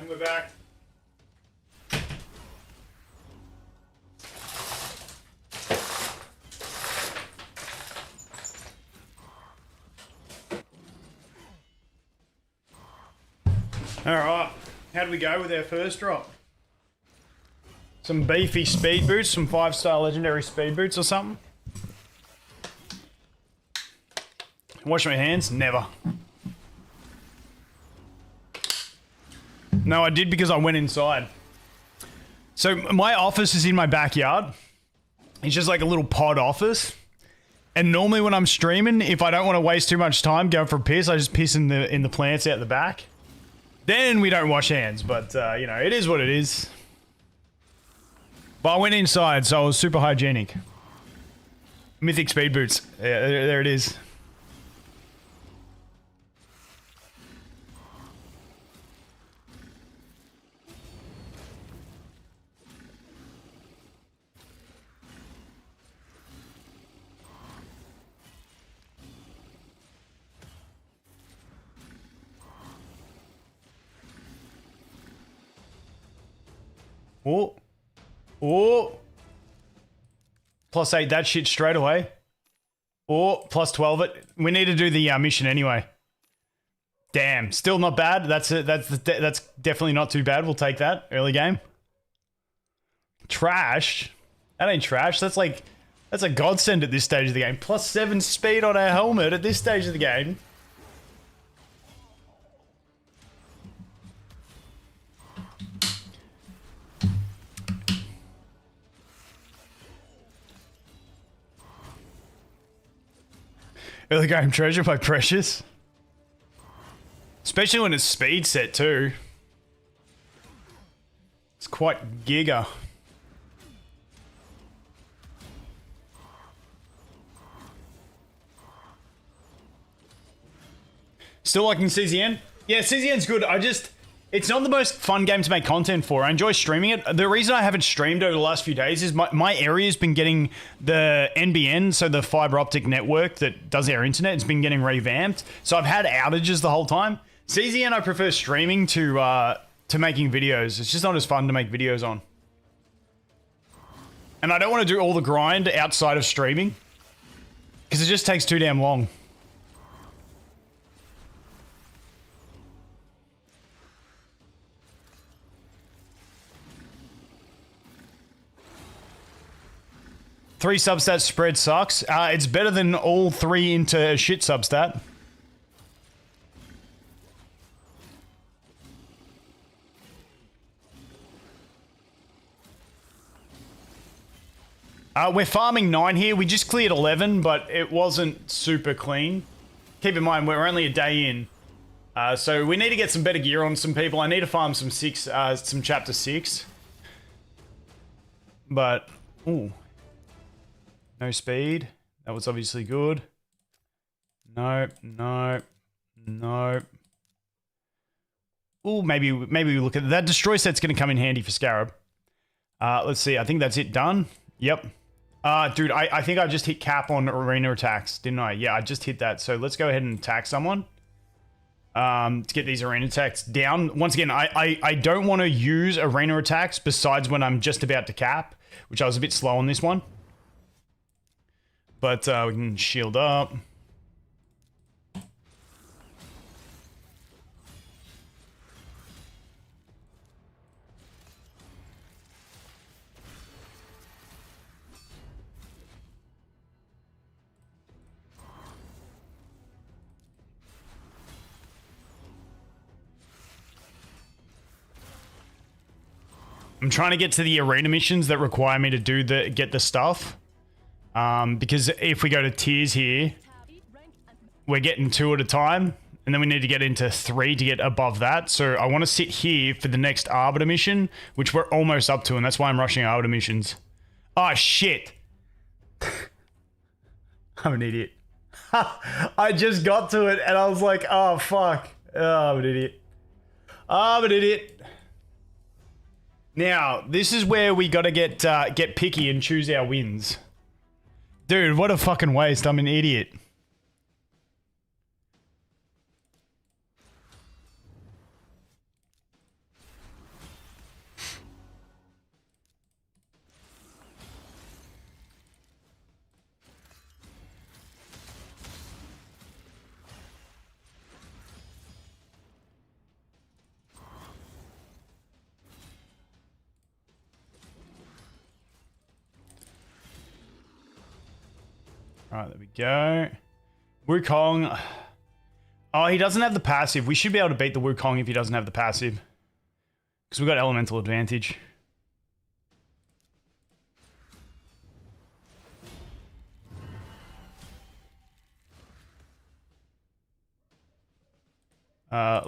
And we're back. Alright, how did we go with our first drop? Some beefy speed boots, some 5-star legendary speed boots or something? Wash my hands? Never. No, I did because I went inside. So my office is in my backyard. It's just like a little pod office. And normally when I'm streaming, if I don't want to waste too much time going for a piss, I just piss in the plants out the back. Then we don't wash hands, but you know, it is what it is. But I went inside, so I was super hygienic. Mythic speed boots. Yeah, there it is. Oh. Oh. +8 that shit straight away. Oh, +12 it. We need to do the mission anyway. Damn, still not bad. That's definitely not too bad. We'll take that early game. Trash. That ain't trash. That's a godsend at this stage of the game. +7 speed on our helmet at this stage of the game. Early game treasure by Precious. Especially when it's speed set too. It's quite giga. Still liking CZN? Yeah, CZN's good. It's not the most fun game to make content for. I enjoy streaming it. The reason I haven't streamed over the last few days is my area's been getting the NBN, so the fiber optic network that does our internet, it's been getting revamped. So I've had outages the whole time. CZN I prefer streaming to making videos. It's just not as fun to make videos on. And I don't want to do all the grind outside of streaming because it just takes too damn long. Three substat spread sucks. It's better than all three into shit substat. We're farming 9 here. We just cleared 11, but it wasn't super clean. Keep in mind, we're only a day in. So we need to get some better gear on some people. I need to farm some chapter 6. But, ooh. No speed. That was obviously good. Nope, nope, nope. Ooh, maybe we look at that. Destroy set's going to come in handy for Scarab. Let's see. I think that's it done. Yep. Dude, I think I just hit cap on arena attacks, didn't I? Yeah, I just hit that. So let's go ahead and attack someone. To get these arena attacks down. Once again, I don't want to use arena attacks besides when I'm just about to cap, which I was a bit slow on this one. But we can shield up. I'm trying to get to the arena missions that require me to get the stuff. Because if we go to tiers here, we're getting 2 at a time, and then we need to get into 3 to get above that. So I want to sit here for the next Arbiter mission, which we're almost up to, and that's why I'm rushing Arbiter missions. Oh, shit. I'm an idiot. I just got to it, and I was like, oh, fuck. Oh, I'm an idiot. I'm an idiot. Now, this is where we got to get picky and choose our wins. Dude, what a fucking waste. I'm an idiot. Alright, there we go. Wukong. Oh, he doesn't have the passive. We should be able to beat the Wukong if he doesn't have the passive. Because we've got elemental advantage.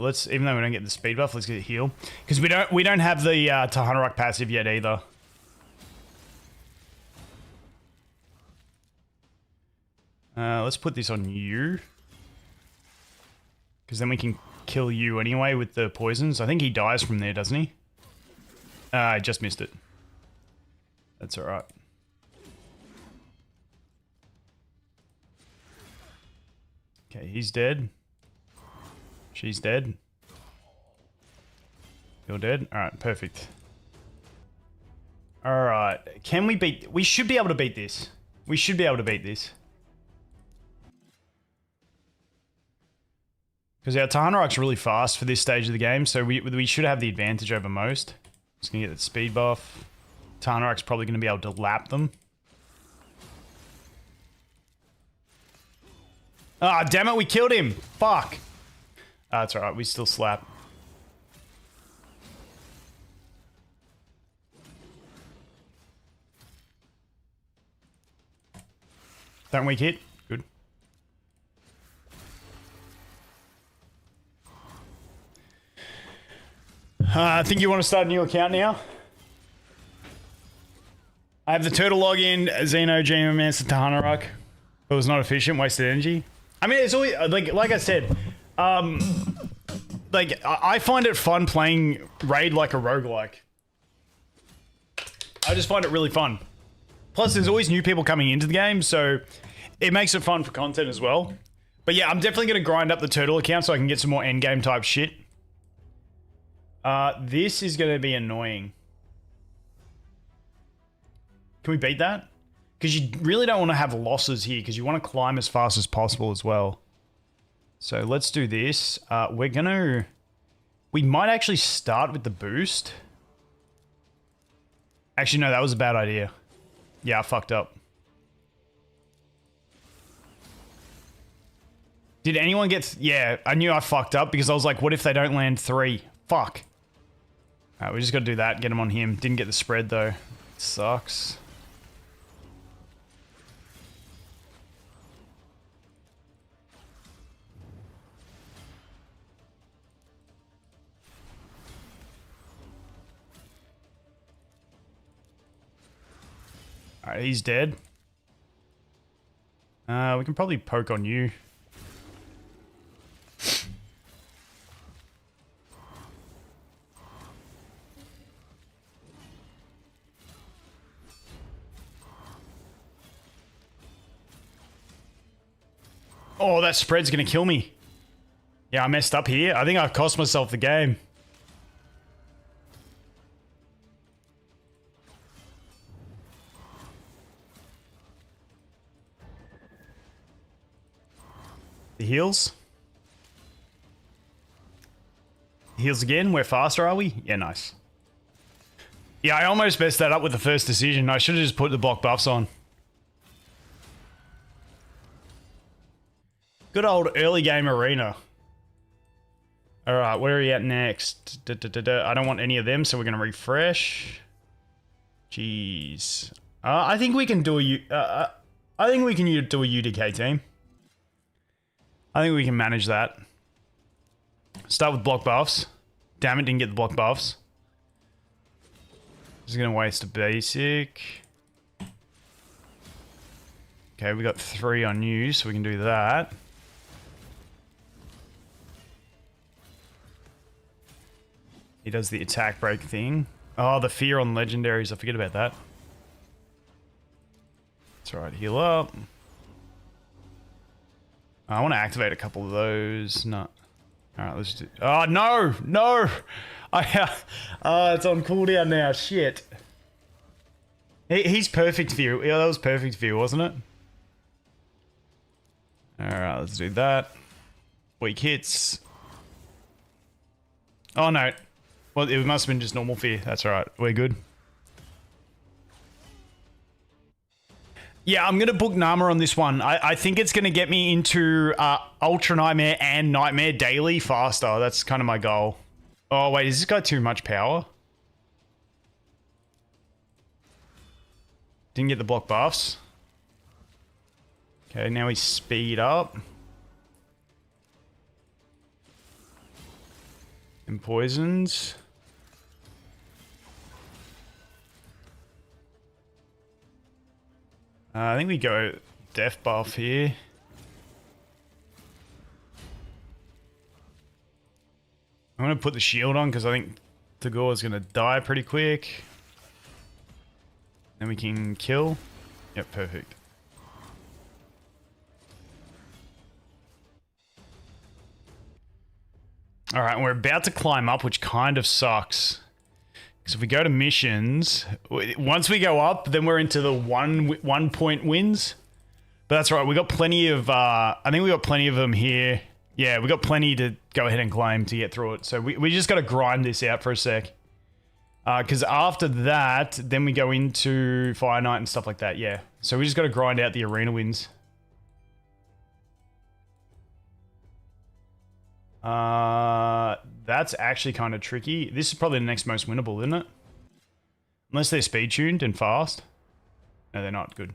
Let's, even though we don't get the speed buff, let's get a heal. Because we don't have the Tahanarok passive yet either. Let's put this on you. Because then we can kill you anyway with the poisons. I think he dies from there, doesn't he? I just missed it. That's alright. Okay, he's dead. She's dead. You're dead? Alright, perfect. Alright, can we beat... We should be able to beat this. We should be able to beat this. Because our Tahanarok's really fast for this stage of the game, so we should have the advantage over most. Just gonna get that speed buff. Tahanarok's probably gonna be able to lap them. Ah, damn it, we killed him! Fuck! That's alright, we still slap. Don't weak hit. Good. I think you want to start a new account now. I have the turtle login, Xeno, Geomancer, Tahanarok. It was not efficient, wasted energy. I mean, it's always, like I said, like, I find it fun playing Raid like a roguelike. I just find it really fun. Plus, there's always new people coming into the game, so it makes it fun for content as well. But yeah, I'm definitely going to grind up the turtle account so I can get some more endgame type shit. This is going to be annoying. Can we beat that? Because you really don't want to have losses here, because you want to climb as fast as possible as well. So let's do this. We're going to... We might actually start with the boost. Actually, no, that was a bad idea. Yeah, I fucked up. Did anyone get... Yeah, I knew I fucked up because I was like, what if they don't land 3? Fuck. Alright, we just got to do that. Get him on him. Didn't get the spread, though. It sucks. Alright, he's dead. We can probably poke on you. Oh, that spread's gonna kill me. Yeah, I messed up here. I think I've cost myself the game. The heals. Heals again. We're faster, are we? Yeah, nice. Yeah, I almost messed that up with the first decision. I should have just put the block buffs on. Good old early game arena. Alright, where are we at next? I don't want any of them, so we're going to refresh. Jeez. I think we can do a... I think we can do a UDK team. I think we can manage that. Start with block buffs. Damn it, didn't get the block buffs. Just going to waste a basic. Okay, we got 3 on you, so we can do that. He does the attack break thing. Oh, the fear on legendaries. I forget about that. That's alright, heal up. I want to activate a couple of those. No. Alright, let's do... Oh, no! No! It's on cooldown now. Shit. He's perfect for you. Yeah, that was perfect for you, wasn't it? Alright, let's do that. Weak hits. Oh, no. Well, it must have been just normal fear. That's alright. We're good. Yeah, I'm going to book Narma on this one. I think it's going to get me into Ultra Nightmare and Nightmare daily faster. That's kind of my goal. Oh, wait, is this guy too much power? Didn't get the block buffs. Okay, now he's speed up. And poisons. I think we go death buff here. I'm going to put the shield on because I think Tagoar is going to die pretty quick. Then we can kill. Yep, perfect. Alright, we're about to climb up, which kind of sucks. Because if we go to missions, once we go up, then we're into the one point wins. But that's right, we got plenty of, I think we got plenty of them here. Yeah, we got plenty to go ahead and claim to get through it. So we just got to grind this out for a sec. Because after that, then we go into Fire Knight and stuff like that, yeah. So we just got to grind out the arena wins. That's actually kind of tricky. This is probably the next most winnable, isn't it? Unless they're speed tuned and fast. No, they're not. Good.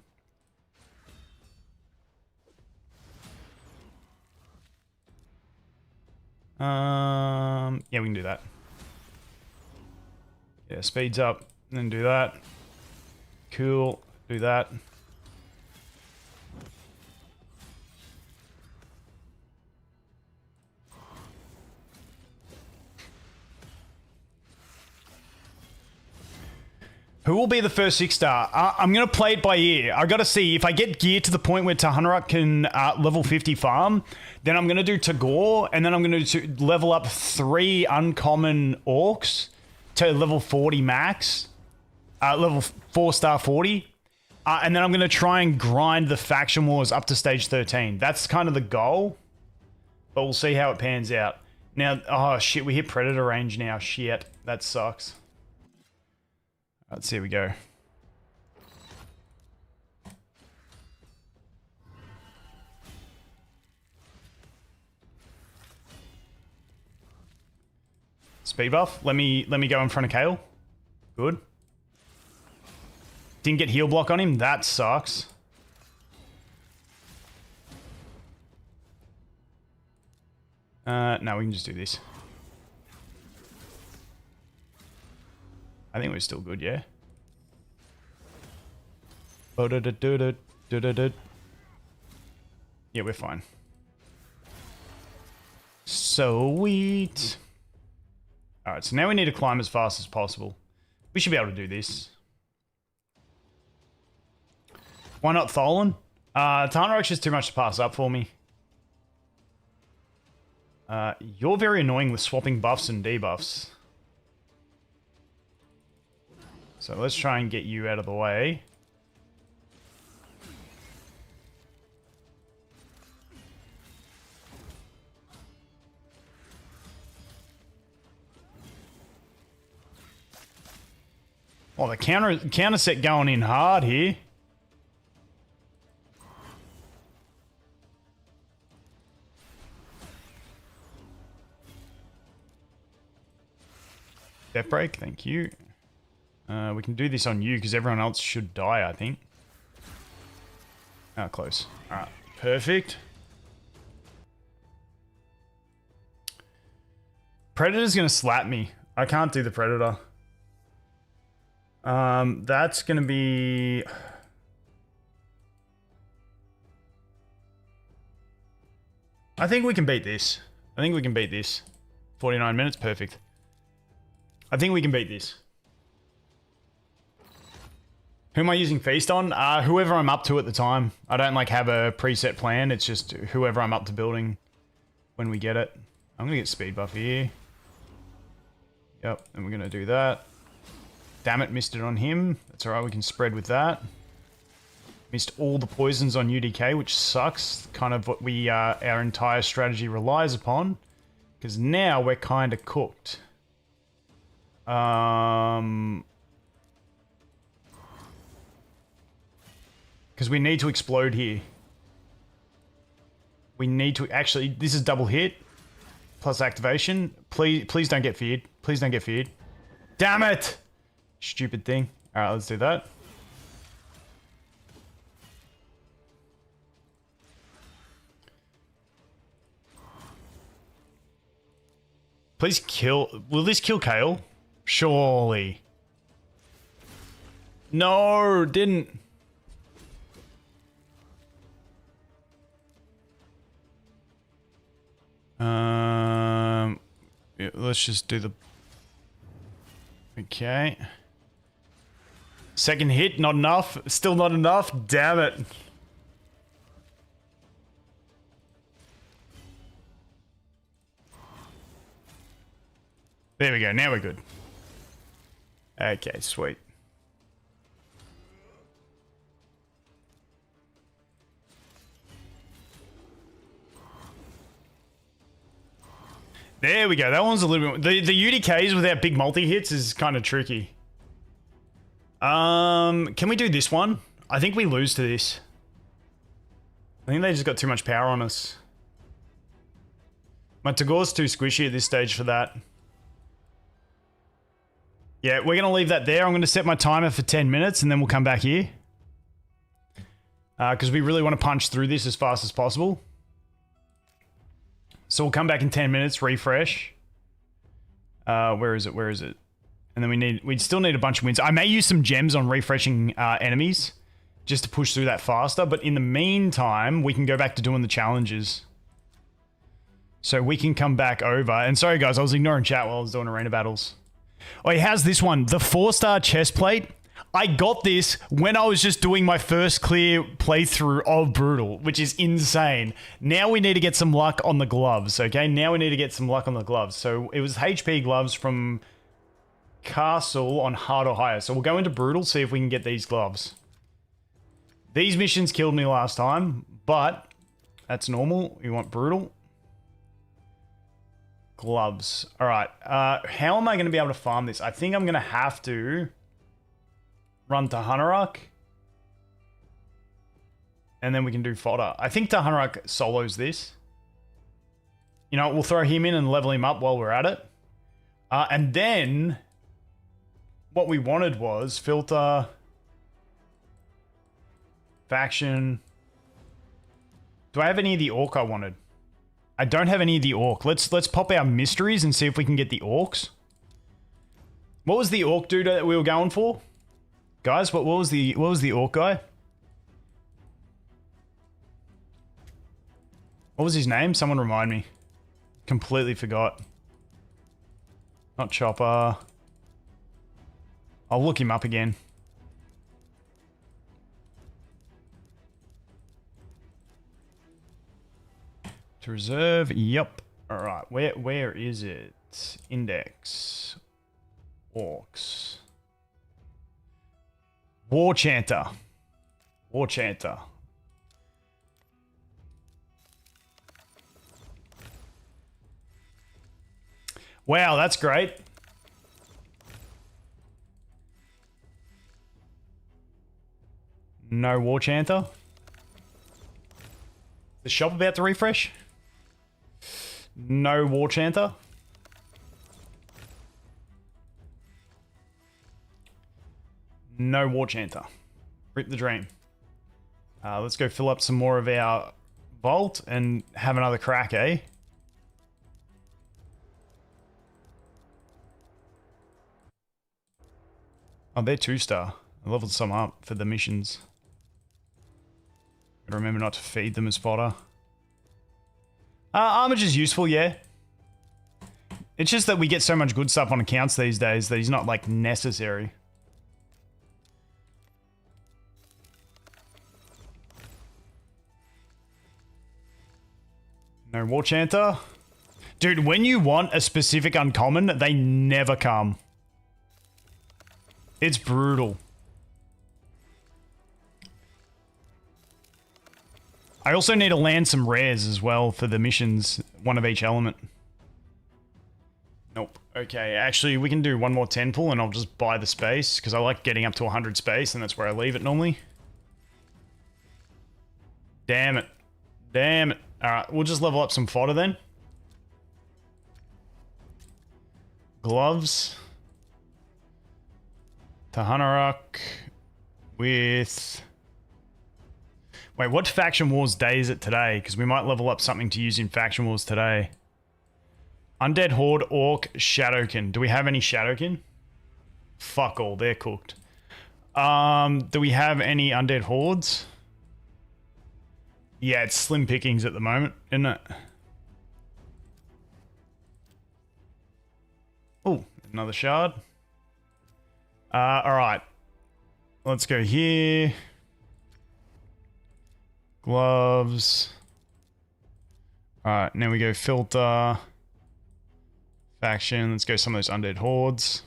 Yeah, we can do that. Yeah, speeds up, and then do that. Cool. Do that. Who will be the first 6-star? I'm going to play it by ear. I got to see if I get gear to the point where Tahanaruk can level 50 farm, then I'm going to do Tagoar, and then I'm going to level up 3 uncommon orcs to level 40 max, level 4-star 40, and then I'm going to try and grind the faction wars up to stage 13. That's kind of the goal, but we'll see how it pans out. Now, oh shit, we hit Predator range now. Shit, that sucks. Let's see, here we go. Speed buff. Let me go in front of Kale. Good. Didn't get heal block on him. That sucks. No, we can just do this. I think we're still good, yeah? Yeah, we're fine. Sweet. Alright, so now we need to climb as fast as possible. We should be able to do this. Why not Tholin? Tahanaruk's just too much to pass up for me. You're very annoying with swapping buffs and debuffs. So let's try and get you out of the way. Oh, the counter set going in hard here. Death break, thank you. We can do this on you because everyone else should die, I think. Oh, close. Alright, perfect. Predator's gonna slap me. I can't do the Predator. That's gonna be... I think we can beat this. 49 minutes, perfect. I think we can beat this. Who am I using Feast on? Whoever I'm up to at the time. I don't like have a preset plan. It's just whoever I'm up to building when we get it. I'm gonna get speed buff here. Yep, and we're gonna do that. Damn it, missed it on him. That's alright, we can spread with that. Missed all the poisons on UDK, which sucks. Kind of what we our entire strategy relies upon. Because now we're kind of cooked. Because we need to explode here. We need to... Actually, this is double hit. Plus activation. Please don't get feared. Please don't get feared. Damn it! Stupid thing. Alright, let's do that. Please kill... Will this kill Kale? Surely. No, didn't. Yeah, let's just do the... Okay. Second hit, not enough. Still not enough. Damn it. There we go. Now we're good. Okay, sweet. There we go. That one's a little bit... The UDKs without big multi-hits is kind of tricky. Can we do this one? I think we lose to this. I think they just got too much power on us. My Tagoar's too squishy at this stage for that. Yeah, we're going to leave that there. I'm going to set my timer for 10 minutes and then we'll come back here. Because we really want to punch through this as fast as possible. So we'll come back in 10 minutes, refresh. Where is it? Where is it? And then we still need a bunch of wins. I may use some gems on refreshing enemies just to push through that faster. But in the meantime, we can go back to doing the challenges. So we can come back over. And sorry guys, I was ignoring chat while I was doing arena battles. Oh, he has this one. The 4-star chest plate. I got this when I was just doing my first clear playthrough of Brutal, which is insane. Now we need to get some luck on the gloves, okay? Now we need to get some luck on the gloves. So it was HP gloves from Castle on hard or higher. So we'll go into Brutal, see if we can get these gloves. These missions killed me last time, but that's normal. We want Brutal. Gloves. All right. How am I going to be able to farm this? I think I'm going to have to run Tahanarok. And then we can do Fodder. I think Tahanarok solos this. You know, we'll throw him in and level him up while we're at it. And then what we wanted was filter, faction. Do I have any of the orc I wanted? I don't have any of the orc. Let's pop our mysteries and see if we can get the orcs. What was the orc dude that we were going for? Guys, what was the orc guy? What was his name? Someone remind me. Completely forgot. Not Chopper. I'll look him up again. To reserve, yep. Alright, where is it? Index. Orcs. War Chanter. War Chanter. Wow, that's great. No War Chanter. The shop about to refresh? No War Chanter. No War Chanter. Rip the dream. Let's go fill up some more of our vault and have another crack, eh? Oh, they're 2-star. I leveled some up for the missions. Gotta remember not to feed them as fodder. Armage is useful, yeah. It's just that we get so much good stuff on accounts these days that he's not, like, necessary. No War Chanter. Dude, when you want a specific uncommon, they never come. It's brutal. I also need to land some rares as well for the missions, one of each element. Nope. Okay, actually, we can do one more 10 pull and I'll just buy the space, because I like getting up to 100 space, and that's where I leave it normally. Damn it. Damn it. Alright, we'll just level up some fodder then. Gloves. Tahanarok with... Wait, what Faction Wars day is it today? Because we might level up something to use in Faction Wars today. Undead Horde, Orc, Shadowkin. Do we have any Shadowkin? Fuck all, they're cooked. Do we have any Undead Hordes? Yeah, it's slim pickings at the moment, isn't it? Oh, another shard. Alright. Let's go here. Gloves. Alright, now we go filter. Faction. Let's go some of those Undead Hordes.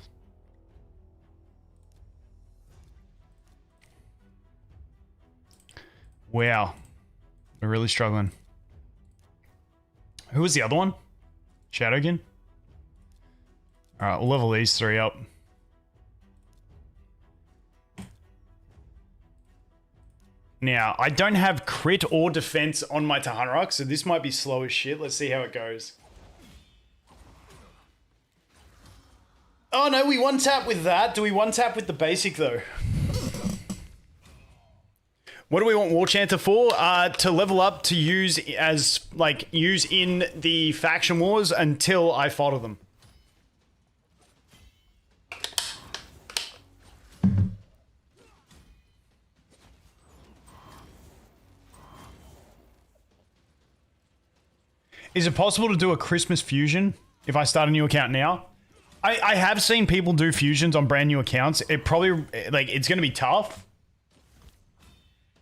Wow. We're really struggling. Who was the other one? Shadowkin? Alright, we'll level these three up. Now, I don't have crit or defense on my Tahanarok, so this might be slow as shit. Let's see how it goes. Oh no, we one-tap with that. Do we one-tap with the basic though? What do we want War Chanter for? To level up to use as, like, use in the Faction Wars until I fodder them. Is it possible to do a Christmas fusion if I start a new account now? I have seen people do fusions on brand new accounts. It probably, like, it's going to be tough.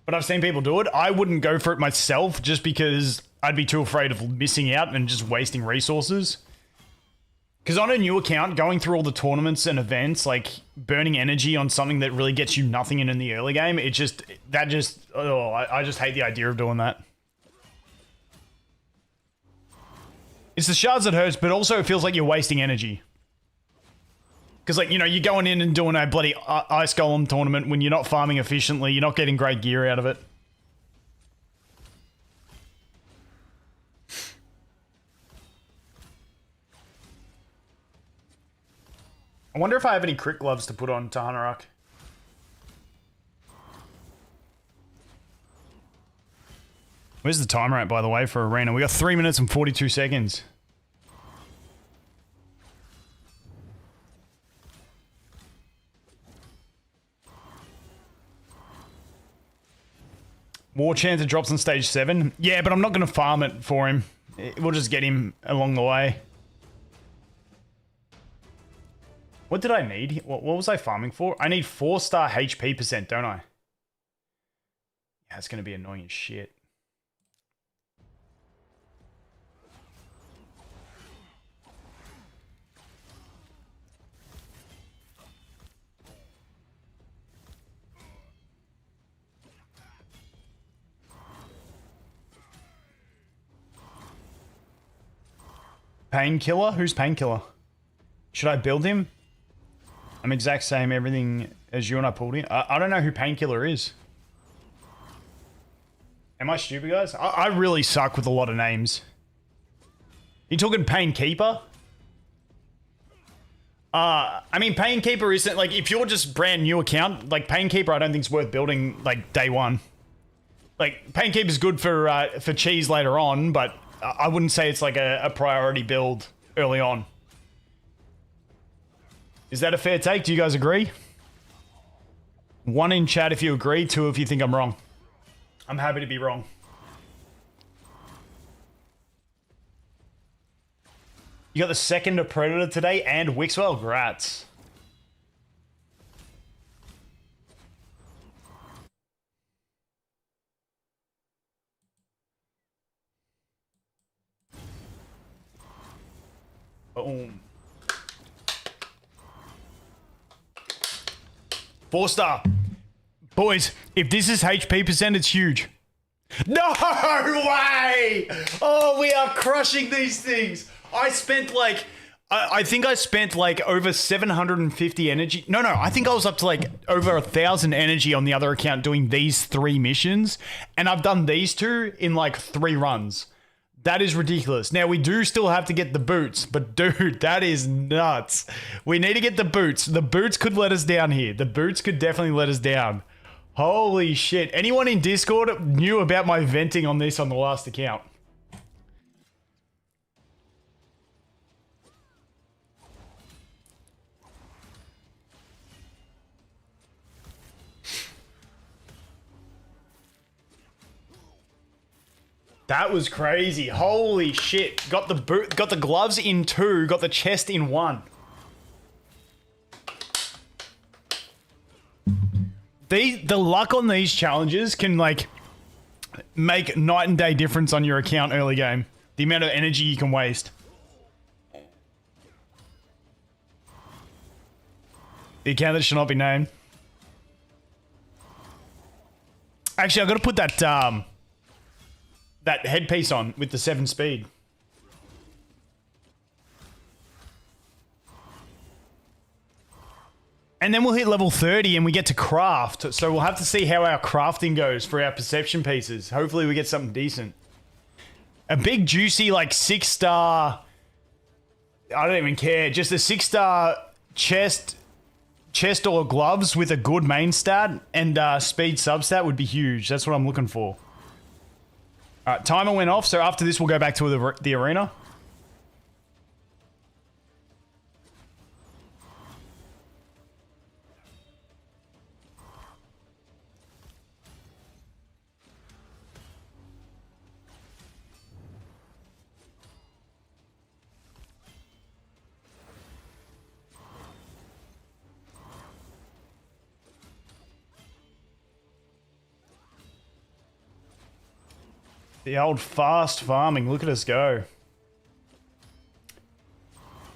But I've seen people do it. I wouldn't go for it myself just because I'd be too afraid of missing out and just wasting resources. Because on a new account, going through all the tournaments and events, like burning energy on something that really gets you nothing in the early game, it just, I just hate the idea of doing that. It's the shards that hurts, but also it feels like you're wasting energy. Because, like, you know, you're going in and doing a bloody Ice Golem tournament when you're not farming efficiently, you're not getting great gear out of it. I wonder if I have any crit gloves to put on Tahanarok. Where's the timer at, by the way, for Arena? We got 3 minutes and 42 seconds. War Chanter drops on stage 7. Yeah, but I'm not going to farm it for him. We'll just get him along the way. What did I need? What was I farming for? I need 4-star HP percent, don't I? Yeah, it's going to be annoying as shit. Painkiller? Who's Painkiller? Should I build him? I'm exact same everything as you and I pulled in. I don't know who Painkiller is. Am I stupid, guys? I really suck with a lot of names. You talking Painkeeper? I mean, Painkeeper isn't, like, if you're just brand new account, like, Painkeeper I don't think is worth building, like, day one. Like, Painkeeper's good for cheese later on, but I wouldn't say it's like a priority build early on. Is that a fair take? Do you guys agree? 1 in chat if you agree, 2 if you think I'm wrong. I'm happy to be wrong. You got the second of Predator today and Wixwell? Grats. Boom. 4-star. Boys, if this is HP percent, it's huge. No way! Oh, we are crushing these things. I spent like I think I spent like over 750 energy. No, I think I was up to like over 1,000 energy on the other account doing these 3 missions. And I've done these 2 in like 3 runs. That is ridiculous. Now, we do still have to get the boots, but dude, that is nuts. We need to get the boots. The boots could let us down here. The boots could definitely let us down. Holy shit. Anyone in Discord knew about my venting on this on the last account? That was crazy. Holy shit. Got the boot, got the gloves in 2, got the chest in 1. The luck on these challenges can like make night and day difference on your account early game. The amount of energy you can waste. The account that should not be named. Actually, I've got to put that that headpiece on with the 7 speed. And then we'll hit level 30 and we get to craft. So we'll have to see how our crafting goes for our perception pieces. Hopefully we get something decent. A big juicy like 6-star... I don't even care. Just a 6-star chest or gloves with a good main stat and speed substat would be huge. That's what I'm looking for. Alright, timer went off, so after this we'll go back to the arena. The old fast farming. Look at us go.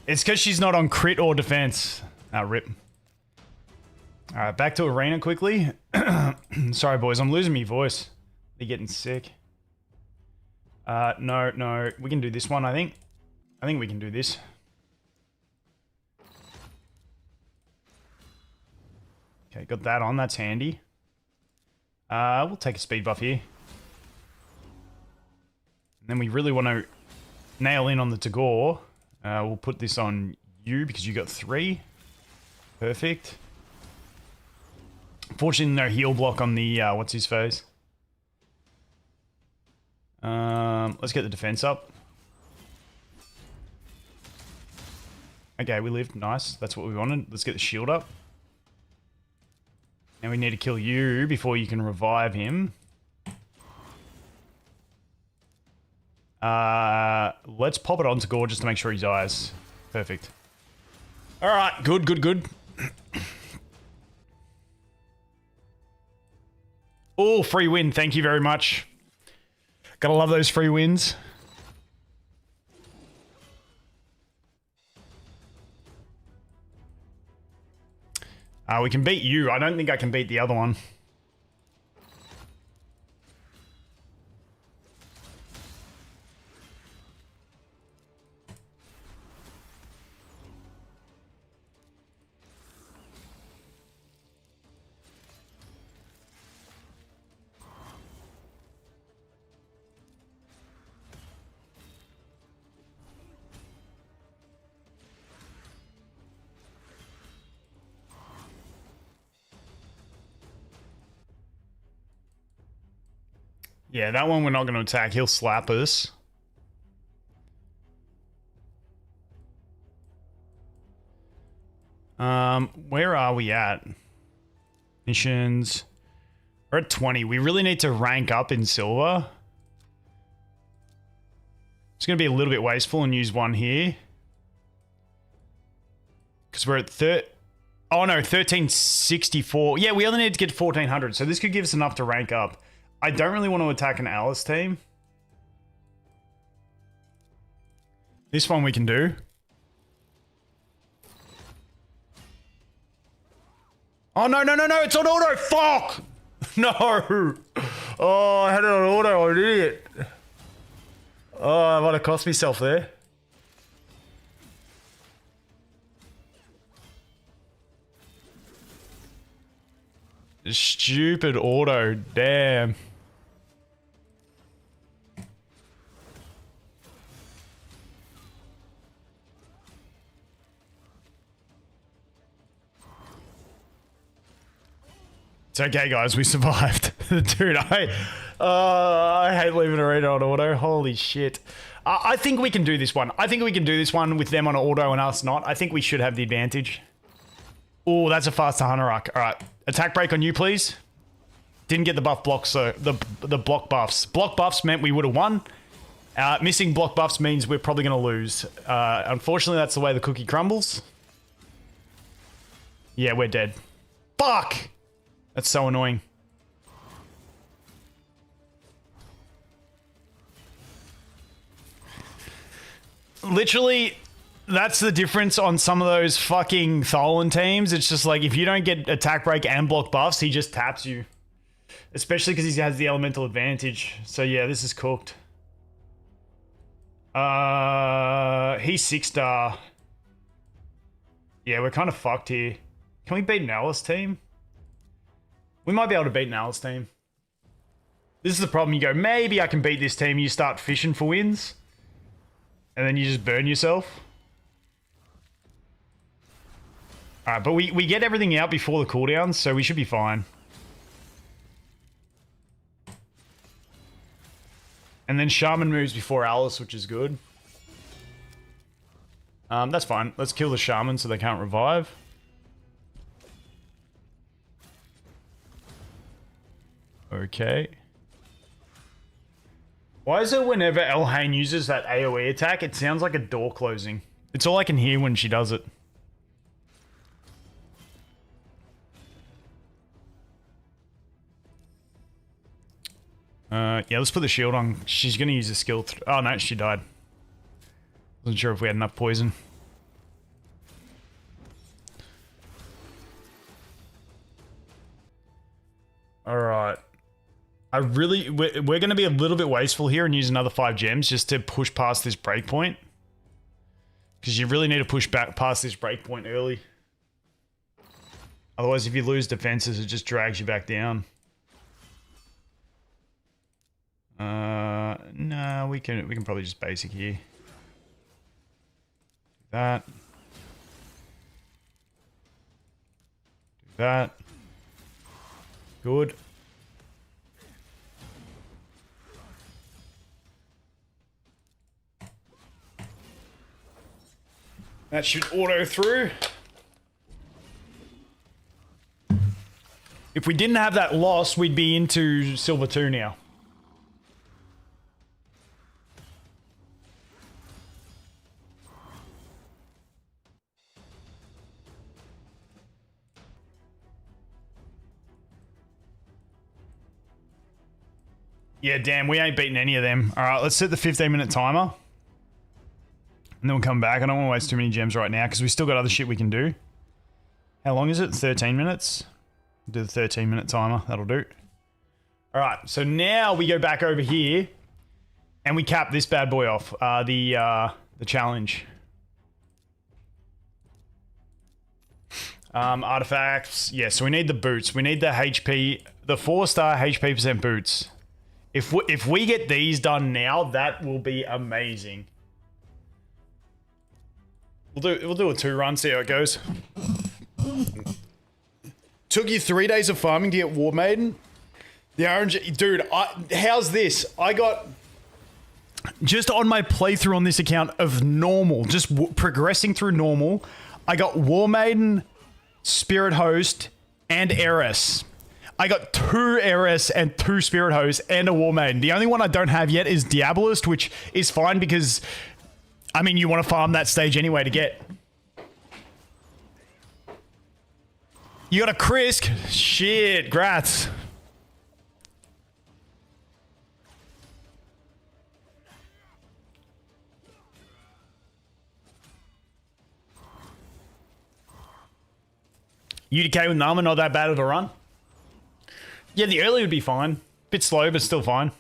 It's because she's not on crit or defense. Ah, rip. Alright, back to arena quickly. Sorry, boys. I'm losing my voice. They're getting sick. No. We can do this one, I think. I think we can do this. Okay, got that on. That's handy. We'll take a speed buff here. Then we really want to nail in on the Tagoar. We'll put this on you because you got 3. Perfect. Fortunately, no heal block on the, what's his face? Let's get the defense up. Okay, we lived. Nice. That's what we wanted. Let's get the shield up. Now we need to kill you before you can revive him. Let's pop it on Tagoar just to make sure he dies. Perfect. Alright, good. Oh, free win. Thank you very much. Gotta love those free wins. We can beat you. I don't think I can beat the other one. Yeah, that one we're not going to attack. He'll slap us. Where are we at? Missions. We're at 20. We really need to rank up in silver. It's going to be a little bit wasteful and use one here. Because we're at 1364. Yeah, we only need to get 1400. So this could give us enough to rank up. I don't really want to attack an Alice team. This one we can do. Oh, no. It's on auto. Fuck. No. Oh, I had it on auto. I'm an idiot. Oh, I might have cost myself there. Stupid auto. Damn. It's okay, guys. We survived. Dude, I hate leaving arena on auto. Holy shit. I think we can do this one. I think we can do this one with them on auto and us not. I think we should have the advantage. Oh, that's a faster hunter arc. All right. Attack break on you, please. Didn't get the buff blocks, so the block buffs. Block buffs meant we would have won. Missing block buffs means we're probably going to lose. Unfortunately, that's the way the cookie crumbles. Yeah, we're dead. Fuck! That's so annoying. Literally, that's the difference on some of those fucking Tholin teams. It's just like, if you don't get attack break and block buffs, he just taps you. Especially because he has the elemental advantage. So yeah, this is cooked. He's 6-star. Yeah, we're kind of fucked here. Can we beat an Alice team? We might be able to beat an Alice team. This is the problem. You go, maybe I can beat this team. You start fishing for wins. And then you just burn yourself. Alright, but we get everything out before the cooldowns, so we should be fine. And then Shaman moves before Alice, which is good. That's fine. Let's kill the Shaman so they can't revive. Okay. Why is it whenever Elhain uses that AoE attack, it sounds like a door closing? It's all I can hear when she does it. Yeah, let's put the shield on. She's going to use a skill. Oh, no, she died. Wasn't sure if we had enough poison. Alright. We're going to be a little bit wasteful here and use another 5 gems just to push past this breakpoint. Because you really need to push back past this breakpoint early. Otherwise, if you lose defenses, it just drags you back down. No, we can probably just basic here. Do that. Do that. Good. That should auto through. If we didn't have that loss, we'd be into Silver 2 now. Yeah, damn, we ain't beating any of them. All right, let's set the 15-minute timer. And then we'll come back. I don't want to waste too many gems right now because we still got other shit we can do. How long is it? 13 minutes? Do the 13-minute timer. That'll do. All right, so now we go back over here and we cap this bad boy off. The challenge. Artifacts. Yeah, so we need the boots. We need the HP, the 4-star HP percent boots. If we get these done now, that will be amazing. We'll do a 2 run, see how it goes. Took you 3 days of farming to get War Maiden? The RNG... Dude, how's this? I got... Just on my playthrough on this account of normal, just progressing through normal, I got War Maiden, Spirit Host, and Heiress. I got 2 Heiress and 2 Spirit Hosts and a War Maiden. The only one I don't have yet is Diabolist, which is fine because... I mean, you want to farm that stage anyway to get. You got a Krisk? Shit, grats. UDK with Narma, not that bad of a run. Yeah, the early would be fine. Bit slow, but still fine.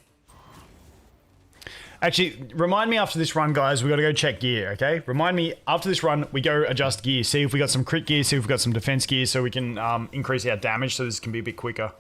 Actually, remind me after this run, guys. We got to go check gear, okay? Remind me after this run, we go adjust gear. See if we got some crit gear, see if we got some defense gear so we can increase our damage so this can be a bit quicker.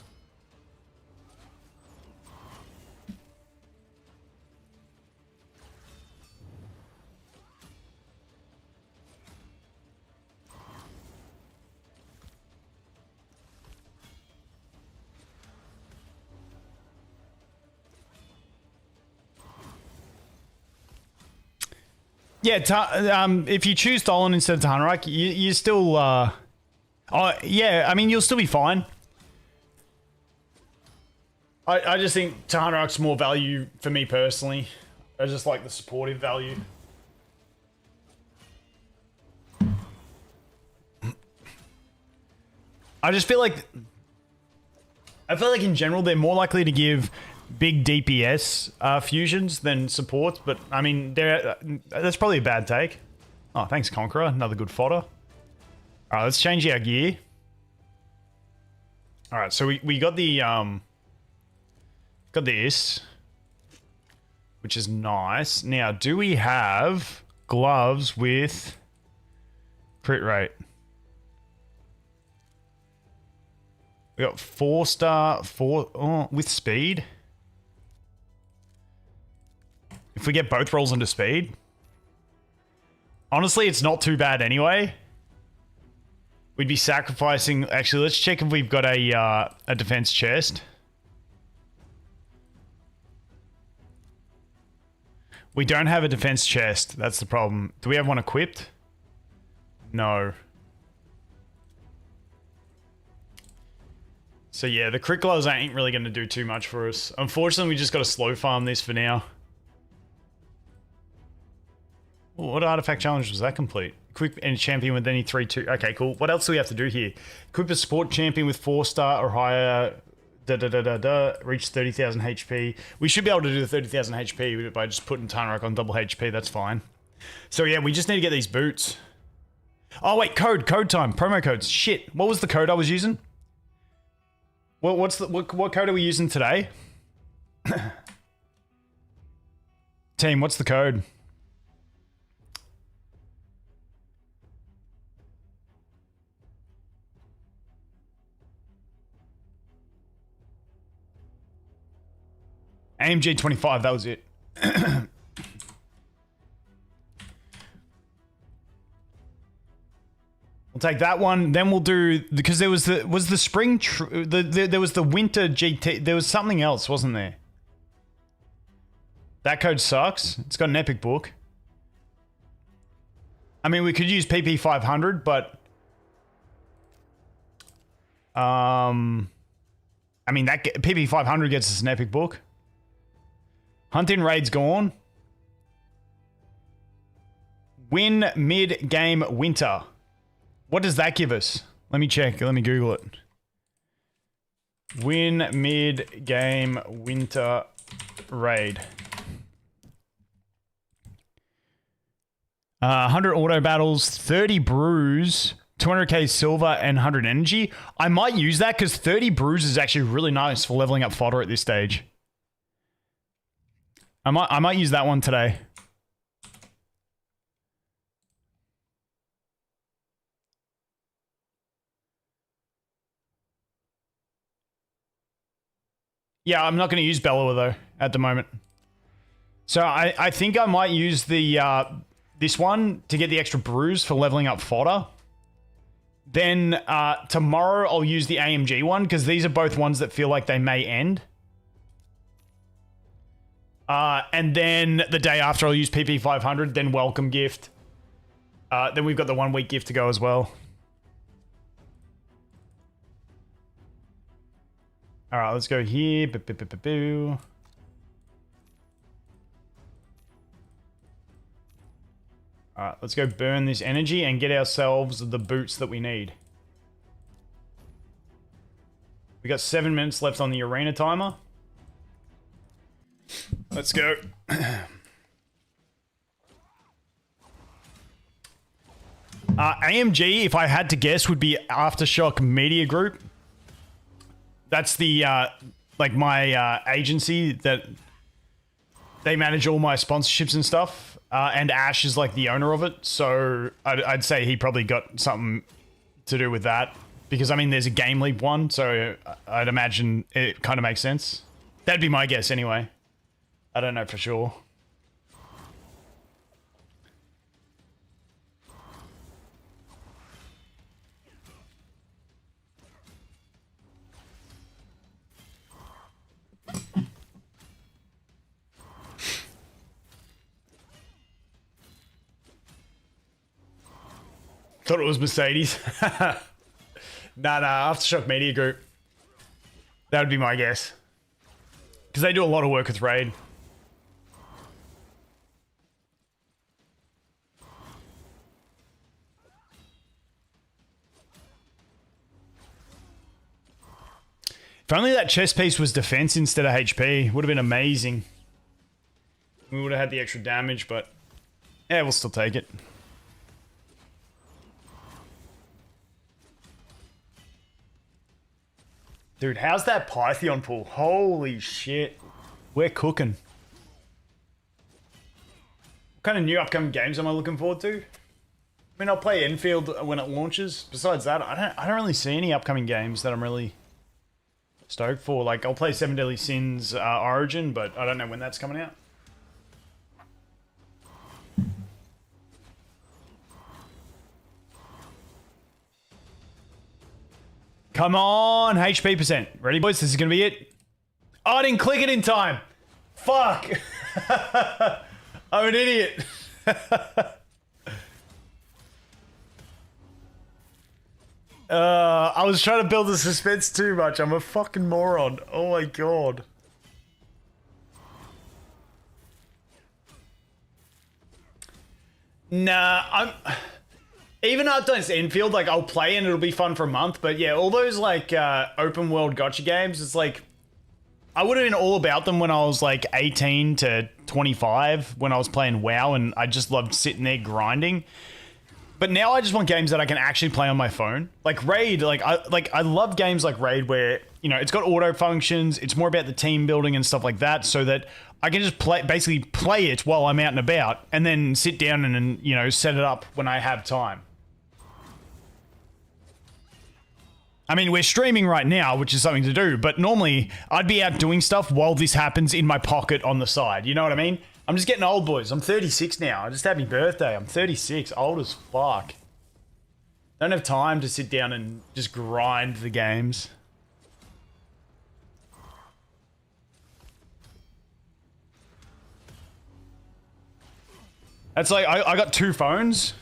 Yeah, if you choose Tholen instead of Tahanarok, you still, oh, yeah, I mean, you'll still be fine. I just think Tahanarok's more value for me personally. I just like the supportive value. I just feel like, in general, they're more likely to give big DPS fusions than supports, but I mean, that's probably a bad take. Oh, thanks, Conqueror. Another good fodder. Alright, let's change our gear. Alright, so we got the, got this, which is nice. Now, do we have gloves with crit rate? We got 4-star, with speed. If we get both rolls into speed. Honestly, it's not too bad anyway. We'd be sacrificing... Actually, let's check if we've got a defense chest. We don't have a defense chest. That's the problem. Do we have one equipped? No. So yeah, the crit gloves ain't really going to do too much for us. Unfortunately, we just got to slow farm this for now. What artifact challenge was that complete? Equip any champion with any 3-2. Okay, cool. What else do we have to do here? Equip a support champion with 4-star or higher. Reach 30,000 HP. We should be able to do the 30,000 HP by just putting Tahanarok on double HP. That's fine. So yeah, we just need to get these boots. Oh wait, code time. Promo codes. Shit. What was the code I was using? What code are we using today? Team, what's the code? AMG 25, that was it. We'll take that one. Then we'll do, because there was the spring, there was the winter GT. There was something else, wasn't there? That code sucks. It's got an epic book. I mean, we could use PP 500, but I mean that PP 500 gets us an epic book. Hunt-in raid's gone. Win mid-game winter. What does that give us? Let me check. Let me Google it. Win mid-game winter raid. 100 auto battles, 30 brews, 200k silver, and 100 energy. I might use that because 30 brews is actually really nice for leveling up fodder at this stage. I might use that one today. Yeah, I'm not going to use Bellower though at the moment. So I think I might use the this one to get the extra brews for leveling up fodder. Then tomorrow I'll use the AMG one because these are both ones that feel like they may end. And then the day after I'll use PP 500, then welcome gift. Then we've got the 1 week gift to go as well. All right, let's go here. All right, let's go burn this energy and get ourselves the boots that we need. We got 7 minutes left on the arena timer. Let's go. AMG, if I had to guess, would be Aftershock Media Group. That's the, like my agency that they manage all my sponsorships and stuff, and Ash is like the owner of it, so I'd say he probably got something to do with that. Because I mean, there's a Game Leap one, so I'd imagine it kind of makes sense. That'd be my guess anyway. I don't know for sure. Thought it was Mercedes. Nah, Aftershock Media Group. That would be my guess. Because they do a lot of work with Raid. If only that chest piece was defense instead of HP, would have been amazing. We would have had the extra damage, but yeah, we'll still take it. Dude, how's that Python pool? Holy shit. We're cooking. What kind of new upcoming games am I looking forward to? I mean, I'll play Enfield when it launches. Besides that, I don't really see any upcoming games that I'm really stoked for. Like, I'll play Seven Deadly Sins Origin, but I don't know when that's coming out. Come on, HP percent. Ready, boys? This is going to be it. Oh, I didn't click it in time. Fuck. I'm an idiot. I was trying to build the suspense too much. I'm a fucking moron. Oh my god. Nah, even though I've done this Enfield, like, I'll play and it'll be fun for a month. But yeah, all those, like, open world gotcha games, it's like, I would have been all about them when I was, like, 18 to 25, when I was playing WoW, and I just loved sitting there grinding. But now I just want games that I can actually play on my phone. Like Raid, I love games like Raid where, you know, it's got auto functions, it's more about the team building and stuff like that, so that I can just basically play it while I'm out and about, and then sit down and, you know, set it up when I have time. I mean, we're streaming right now, which is something to do, but normally I'd be out doing stuff while this happens in my pocket on the side. You know what I mean? I'm just getting old, boys. I'm 36 now. I just had my birthday. I'm 36, old as fuck. Don't have time to sit down and just grind the games. That's like, I got two phones.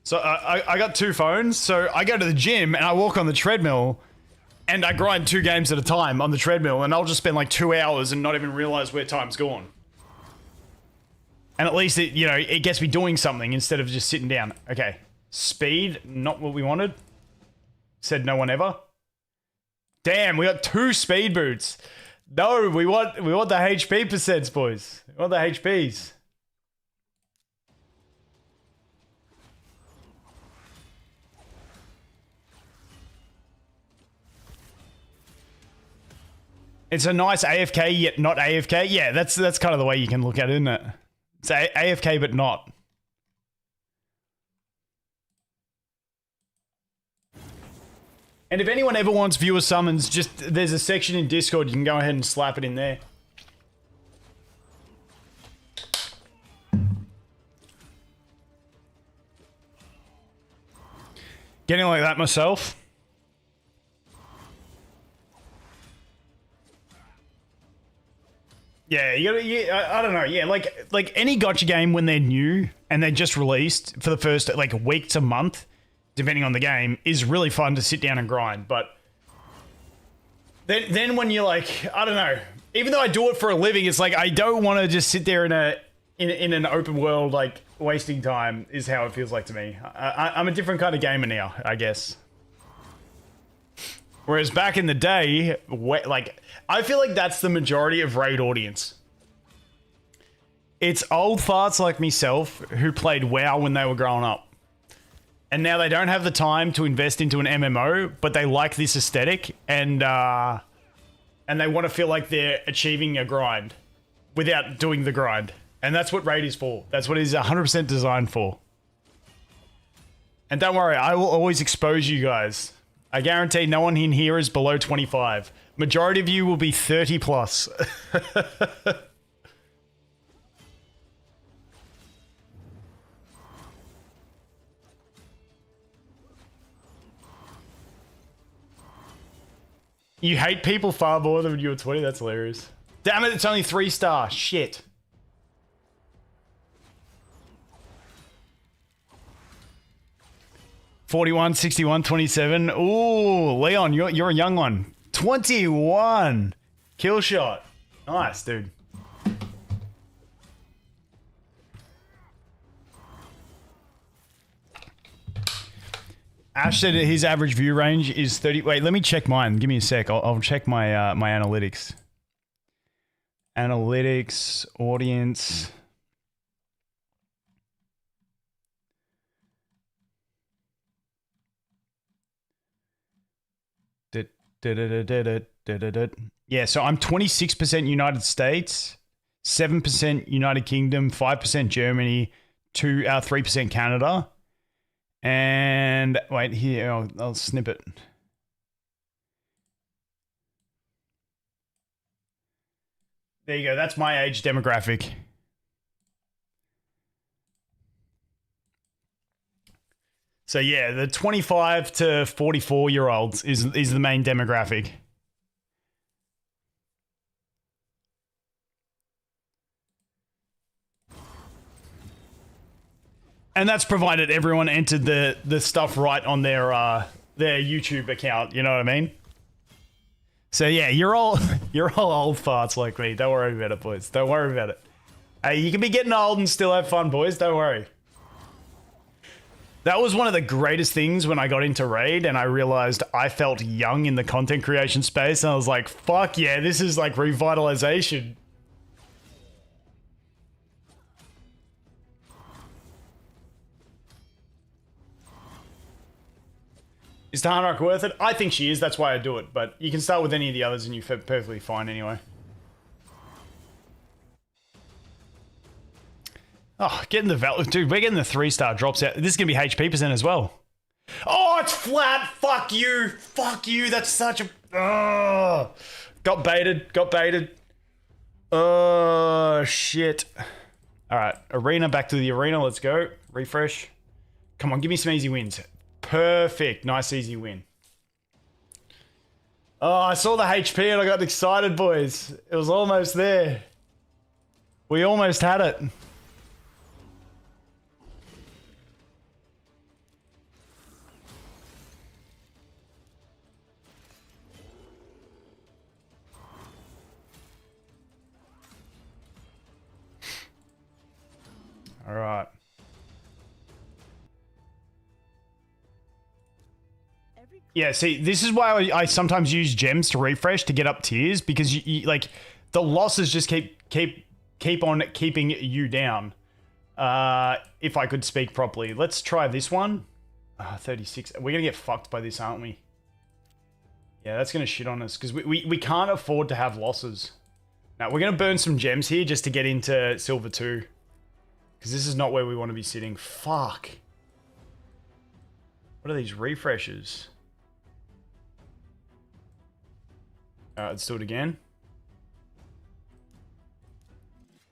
So I got two phones, so I go to the gym and I walk on the treadmill and I grind 2 games at a time on the treadmill, and I'll just spend like 2 hours and not even realize where time's gone. And at least it, you know, it gets me doing something instead of just sitting down. Okay, speed, not what we wanted. Said no one ever. Damn, we got 2 speed boots. No, we want the HP percents, boys. We want the HPs. It's a nice AFK, yet not AFK. Yeah, that's kind of the way you can look at it, isn't it? It's AFK, but not. And if anyone ever wants viewer summons, just there's a section in Discord. You can go ahead and slap it in there. Getting like that myself. Yeah, you gotta. Yeah, I don't know. Yeah, like any gotcha game when they're new and they're just released for the first like week to month, depending on the game, is really fun to sit down and grind. But then when you're like, I don't know. Even though I do it for a living, it's like I don't want to just sit there in an open world like wasting time. Is how it feels like to me. I'm a different kind of gamer now, I guess. Whereas back in the day, like, I feel like that's the majority of Raid audience. It's old farts like myself who played WoW when they were growing up. And now they don't have the time to invest into an MMO, but they like this aesthetic and they want to feel like they're achieving a grind. without doing the grind. And that's what raid is for. That's what it is 100% designed for. And don't worry, I will always expose you guys. I guarantee no one in here is below 25. Majority of you will be 30 plus. You hate people far more than when you were 20? That's hilarious. Damn it, it's only 3-star. Shit. $41, $61, $27. Ooh, Leon, you're a young one. 21. Kill shot. Nice, dude. Ash said that his average view range is 30. Wait, let me check mine. Give me a sec. I'll check my my analytics. Analytics, audience. Yeah, so I'm 26% United States, 7% United Kingdom, 5% Germany, 3% Canada. And wait here, I'll snip it. There you go. That's my age demographic. So yeah, the 25 to 44 year olds is the main demographic. And that's provided everyone entered the stuff right on their YouTube account, you know what I mean? So yeah, you're all old farts like me. Don't worry about it, boys. Don't worry about it. Hey, you can be getting old and still have fun, boys. Don't worry. That was one of the greatest things when I got into Raid and I realized I felt young in the content creation space and I was like, fuck yeah, this is like revitalization. Is Tahanark worth it? I think she is, that's why I do it, but you can start with any of the others and you're perfectly fine anyway. Oh, getting the value. Dude, we're getting the 3-star drops out. This is going to be HP percent as well. Oh, it's flat. Fuck you. Fuck you. That's such a... Oh. Got baited. Got baited. Oh, shit. All right. Arena. Back to the arena. Let's go. Refresh. Come on. Give me some easy wins. Perfect. Nice easy win. Oh, I saw the HP and I got excited, boys. It was almost there. We almost had it. All right. Yeah, see, this is why I sometimes use gems to refresh to get up tiers because you like the losses just keep on keeping you down. If I could speak properly, let's try this one. 36. We're gonna get fucked by this, aren't we? Yeah, that's gonna shit on us because we can't afford to have losses. Now we're gonna burn some gems here just to get into Silver 2. Because this is not where we want to be sitting. Fuck. What are these refreshes? Alright, let's do it again.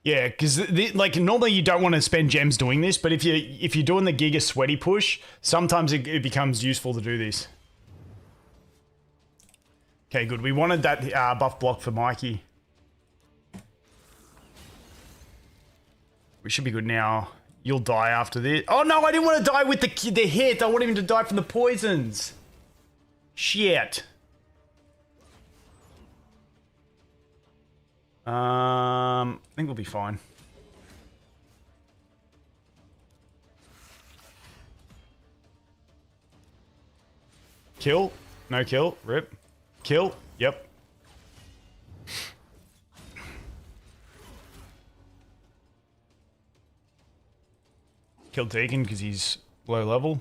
Yeah, because like normally you don't want to spend gems doing this, but if you're doing the Giga Sweaty push, sometimes it becomes useful to do this. Okay, good. We wanted that buff block for Mikey. We should be good now. You'll die after this. Oh no, I didn't want to die with the hit. I wanted him to die from the poisons. Shit. I think we'll be fine. Kill. No kill. Rip. Kill. Yep. Killed Deacon because he's low level.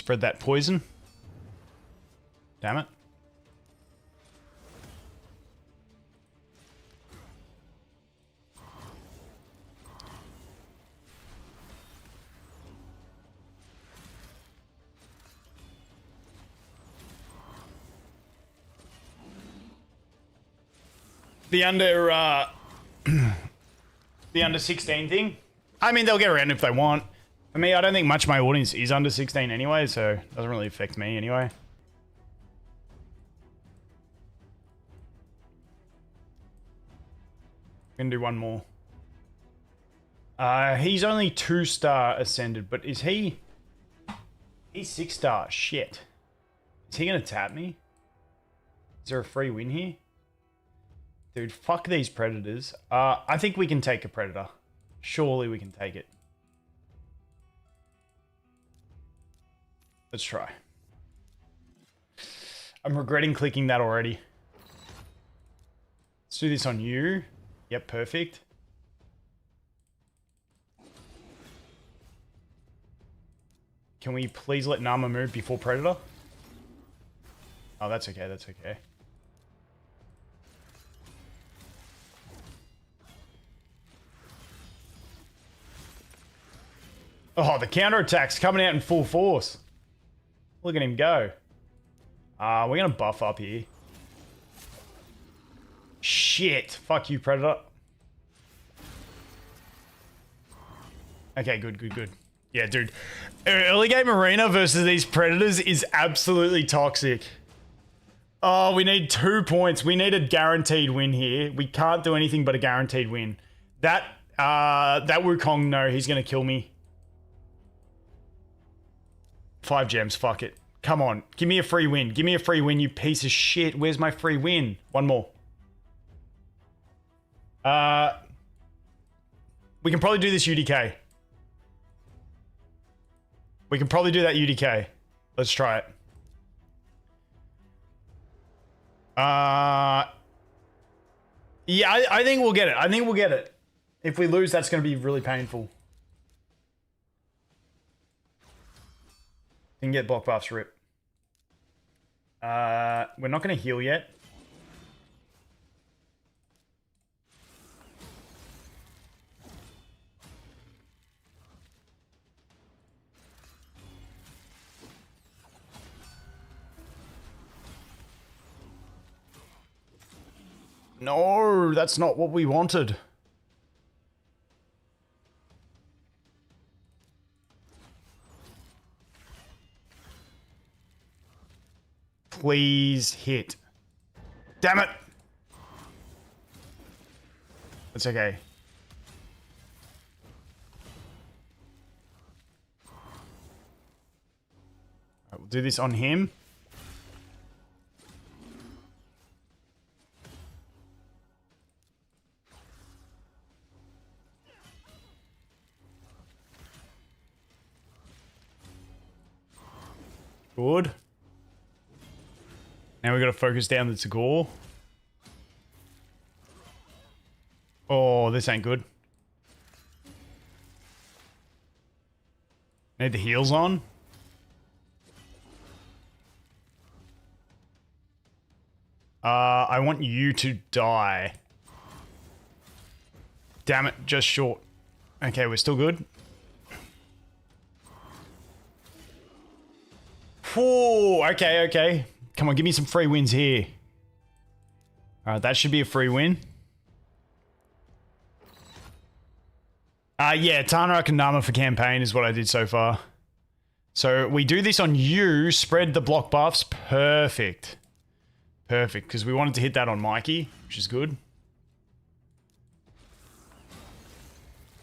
Spread that poison. Damn it. The under the under 16 thing. I mean, they'll get around if they want. For me, I don't think much of my audience is under 16 anyway, so it doesn't really affect me anyway. I'm gonna do one more. He's only 2-star ascended, but is he? He's 6-star. Shit. Is he gonna tap me? Is there a free win here? Dude, fuck these predators. I think we can take a predator. Surely we can take it. Let's try. I'm regretting clicking that already. Let's do this on you. Yep, perfect. Can we please let Narma move before Predator? Oh, that's okay, that's okay. Oh, the counterattack's coming out in full force. Look at him go. We're going to buff up here. Shit. Fuck you, Predator. Okay, good, good, good. Yeah, dude. Early game arena versus these Predators is absolutely toxic. Oh, we need 2 points. We need a guaranteed win here. We can't do anything but a guaranteed win. That Wukong, no, he's going to kill me. 5 gems, fuck it. Come on, give me a free win. Give me a free win, you piece of shit. Where's my free win? One more. We can probably do this UDK. We can probably do that UDK. Let's try it. Yeah, I think we'll get it. I think we'll get it. If we lose, that's going to be really painful. Didn't get block buffs, rip. We're not going to heal yet. No, that's not what we wanted. Please hit. Damn it. That's okay. Right, we'll do this on him. Good. Now we got to focus down the Tagoar. Oh, this ain't good. Need the heals on. I want you to die. Damn it, just short. Okay, we're still good. Whoa, okay, okay. Come on, give me some free wins here. Alright, that should be a free win. Yeah, Tanaruk and Narma for campaign is what I did so far. So we do this on you, spread the block buffs. Perfect. Perfect, because we wanted to hit that on Mikey, which is good.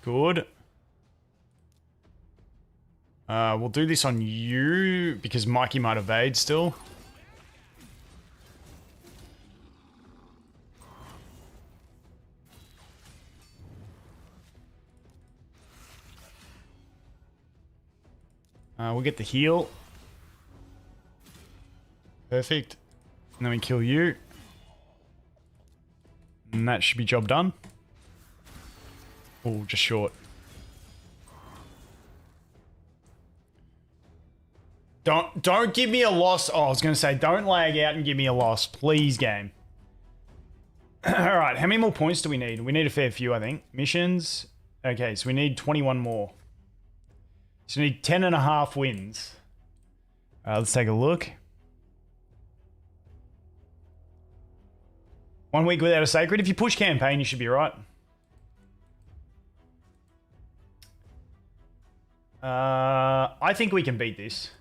Good. We'll do this on you, because Mikey might evade still. We'll get the heal. Perfect. And then we kill you. And that should be job done. Oh, just short. Don't give me a loss. Oh, I was going to say, don't lag out and give me a loss. Please, game. All right, how many more points do we need? We need a fair few, I think. Missions. Okay, so we need 21 more. So we need 10.5 wins. Let's take a look. 1 week without a sacred. If you push campaign, you should be right. I think we can beat this.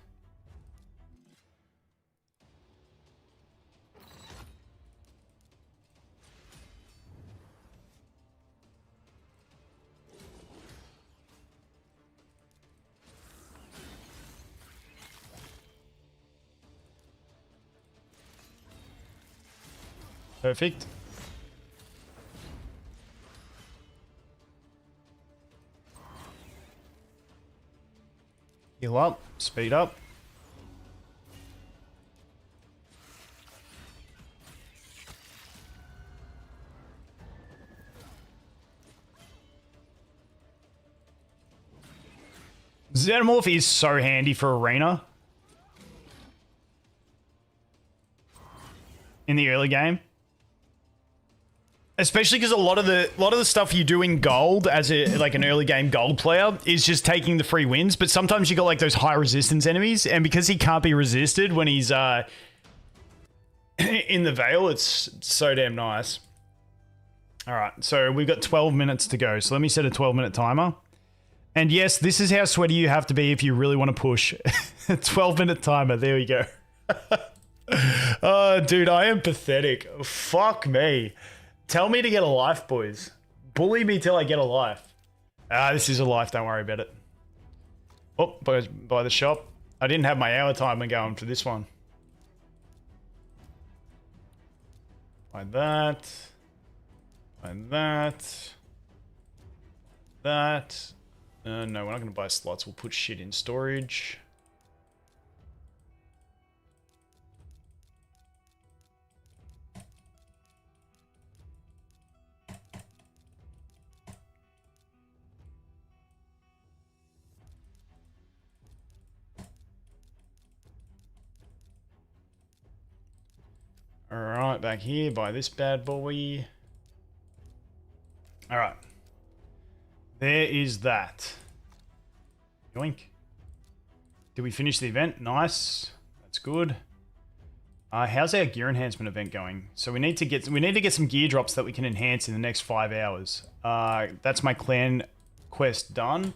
Perfect. Heal up, speed up. Xenomorph is so handy for arena in the early game. Especially because a lot of the stuff you do in gold as like an early game gold player is just taking the free wins, but sometimes you got like those high resistance enemies, and because he can't be resisted when he's in the Veil, it's so damn nice. All right, so we've got 12 minutes to go, so let me set a 12-minute timer. And yes, this is how sweaty you have to be if you really want to push. 12-minute timer, there we go. Oh, dude, I am pathetic. Fuck me. Tell me to get a life, boys. Bully me till I get a life. This is a life, don't worry about it. Oh, by the shop. I didn't have my hour timer going for this one. Like that. Like that. That. No, we're not going to buy slots. We'll put shit in storage. Alright, back here, buy this bad boy. Alright. There is that. Yoink. Did we finish the event? Nice. That's good. How's our gear enhancement event going? So we need to get some gear drops that we can enhance in the next 5 hours. That's my clan quest done.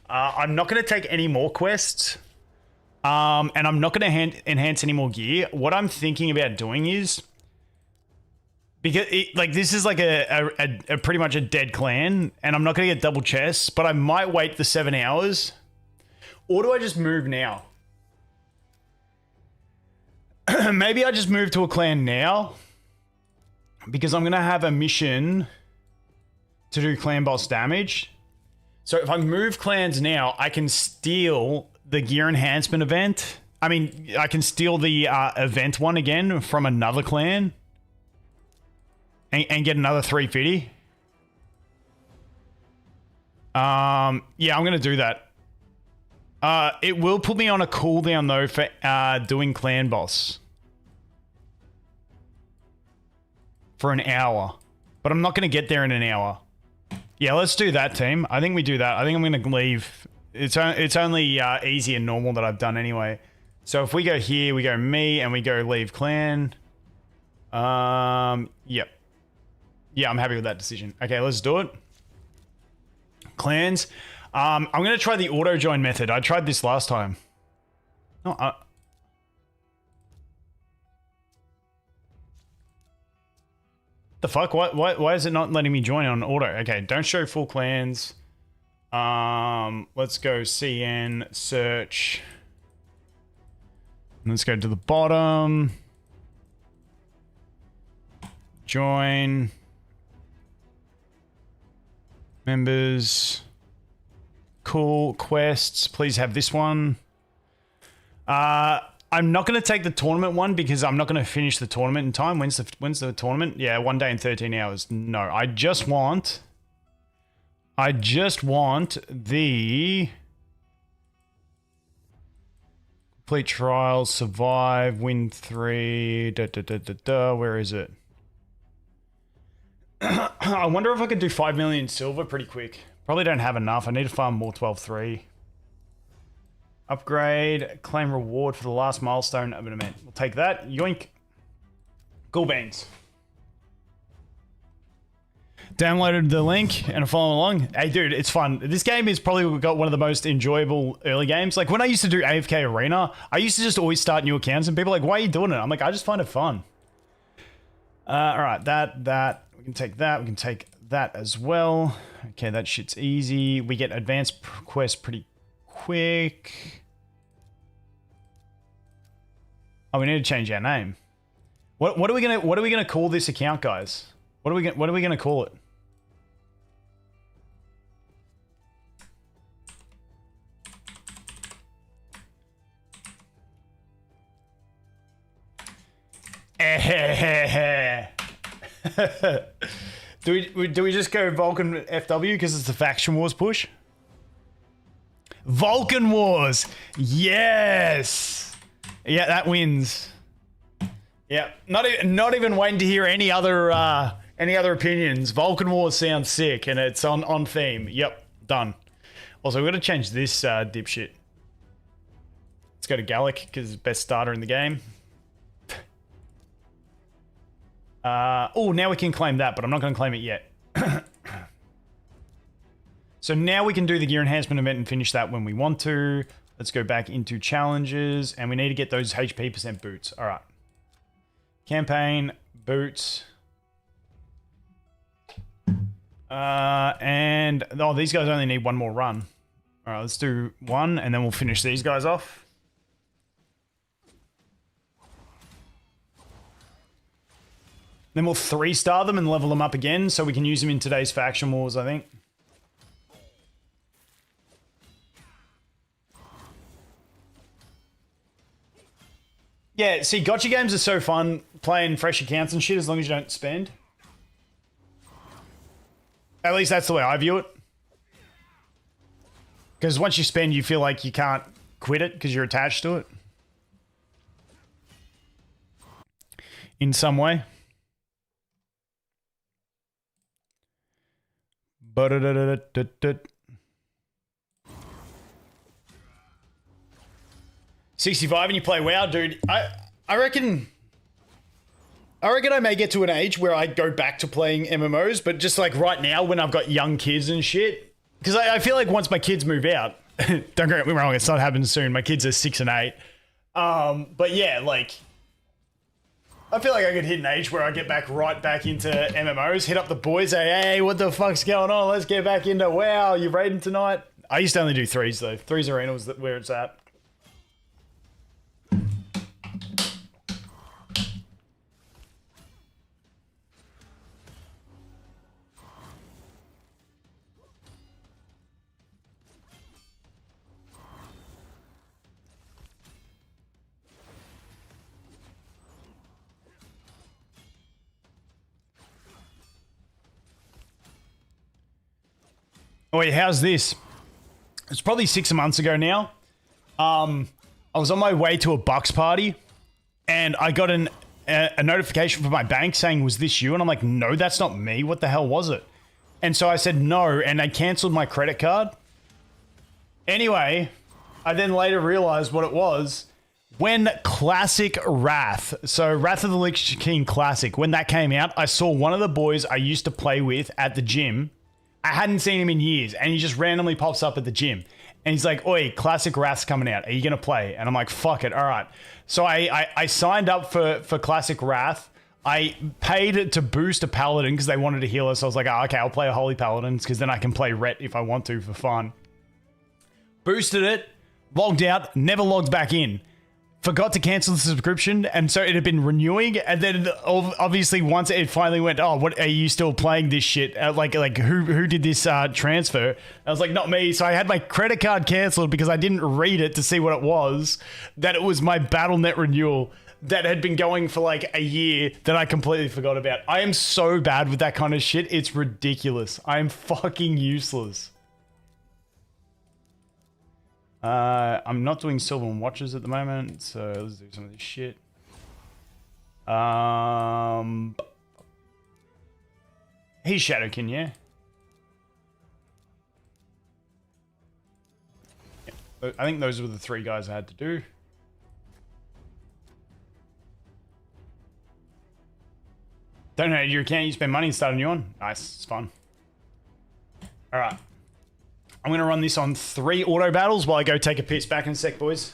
I'm not going to take any more quests. And I'm not going to enhance any more gear. What I'm thinking about doing is, because this is like a pretty much a dead clan, and I'm not going to get double chests, but I might wait the 7 hours, or do I just move now? Maybe I just move to a clan now, because I'm going to have a mission to do clan boss damage. So if I move clans now, I can steal the gear enhancement event. I mean, I can steal the event one again from another clan and get another 350. Yeah, I'm going to do that. It will put me on a cooldown though for doing clan boss for an hour, but I'm not going to get there in an hour. Yeah, let's do that, team. I think we do that. I think I'm going to leave. It's only easy and normal that I've done anyway. So if we go here, we go me, and we go leave clan. Yep. Yeah, I'm happy with that decision. Okay, let's do it. Clans. I'm going to try the auto join method. I tried this last time. No, the fuck? Why is it not letting me join on auto? Okay, don't show full clans. Let's go CN search. Let's go to the bottom. Join. Members. Cool. Quests. Please have this one. I'm not going to take the tournament one because I'm not going to finish the tournament in time. When's the tournament? Yeah, 1 day and 13 hours. No, I just want the Complete trials, survive, win 3, where is it? I wonder if I could do 5 million silver pretty quick. Probably don't have enough. I need to farm more 12-3. Upgrade, claim reward for the last milestone of an event. We'll take that. Yoink. Cool beans. Downloaded the link and I'm following along. Hey, dude, it's fun. This game is probably got one of the most enjoyable early games. Like, when I used to do AFK Arena, I used to just always start new accounts and people are like, why are you doing it? I'm like, I just find it fun. All right, that. We can take that. We can take that as well. Okay, that shit's easy. We get advanced quests pretty quick. Oh, we need to change our name. What are we gonna call this account, guys? What are we gonna call it? Do we just go Vulcan FW because it's the Faction Wars push? Vulcan Wars, yes, yeah, that wins. Yeah, not even waiting to hear any other opinions. Vulcan Wars sounds sick and it's on theme. Yep, done. Also, we're gonna change this dipshit. Let's go to Gallic because it's the best starter in the game. Oh, now we can claim that, but I'm not going to claim it yet. So now we can do the gear enhancement event and finish that when we want to. Let's go back into challenges, and we need to get those HP % boots. All right. Campaign, boots. And, oh, these guys only need one more run. All right, let's do one, and then we'll finish these guys off. Then we'll 3-star them and level them up again so we can use them in today's Faction Wars, I think. Yeah, see, gotcha games are so fun playing fresh accounts and shit as long as you don't spend. At least that's the way I view it. Because once you spend, you feel like you can't quit it because you're attached to it. In some way. 65 and you play WoW, dude. I reckon I may get to an age where I go back to playing MMOs, but just like right now when I've got young kids and shit. Because I feel like once my kids move out, don't get me wrong, it's not happening soon. My kids are 6 and 8. But yeah, like, I feel like I could hit an age where I get right back into MMOs, hit up the boys, say, hey, what the fuck's going on? Let's get back into WoW. You raiding tonight? I used to only do 3s though. 3s arena was where it's at. Oh, wait, how's this? It's probably 6 months ago now. I was on my way to a Bucks party, and I got a notification from my bank saying, was this you? And I'm like, no, that's not me. What the hell was it? And so I said no, and they cancelled my credit card. Anyway, I then later realized what it was. When Classic Wrath, so Wrath of the Lich King Classic, when that came out, I saw one of the boys I used to play with at the gym. I hadn't seen him in years, and he just randomly pops up at the gym. And he's like, oi, Classic Wrath's coming out. Are you going to play? And I'm like, fuck it. All right. So I signed up for Classic Wrath. I paid to boost a Paladin because they wanted to heal us. So I was like, oh, okay, I'll play a Holy Paladin because then I can play Ret if I want to for fun. Boosted it, logged out, never logged back in. Forgot to cancel the subscription, and so it had been renewing, and then obviously once it finally went, oh, what are you still playing this shit? Like who did this transfer? I was like, not me. So I had my credit card cancelled because I didn't read it to see what it was. That it was my BattleNet renewal that had been going for like a year that I completely forgot about. I am so bad with that kind of shit. It's ridiculous. I am fucking useless. I'm not doing Sylvan Watches at the moment, so let's do some of this shit. He's Shadowkin, yeah? I think those were the 3 guys I had to do. Donate your account, you spend money and start a new one. Nice, it's fun. Alright. I'm going to run this on 3 auto battles while I go take a piss. Back in a sec, boys.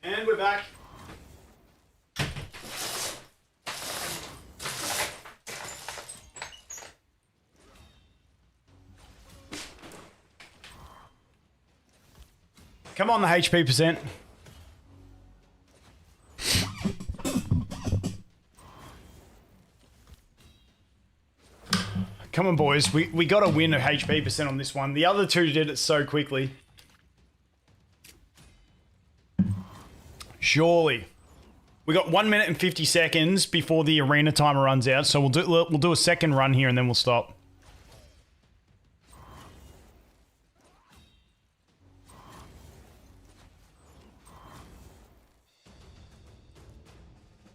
And we're back. Come on, the HP percent. Come on, boys. We got to win a HP percent on this one. The other 2 did it so quickly. Surely. We got 1 minute and 50 seconds before the arena timer runs out, so we'll do a second run here and then we'll stop.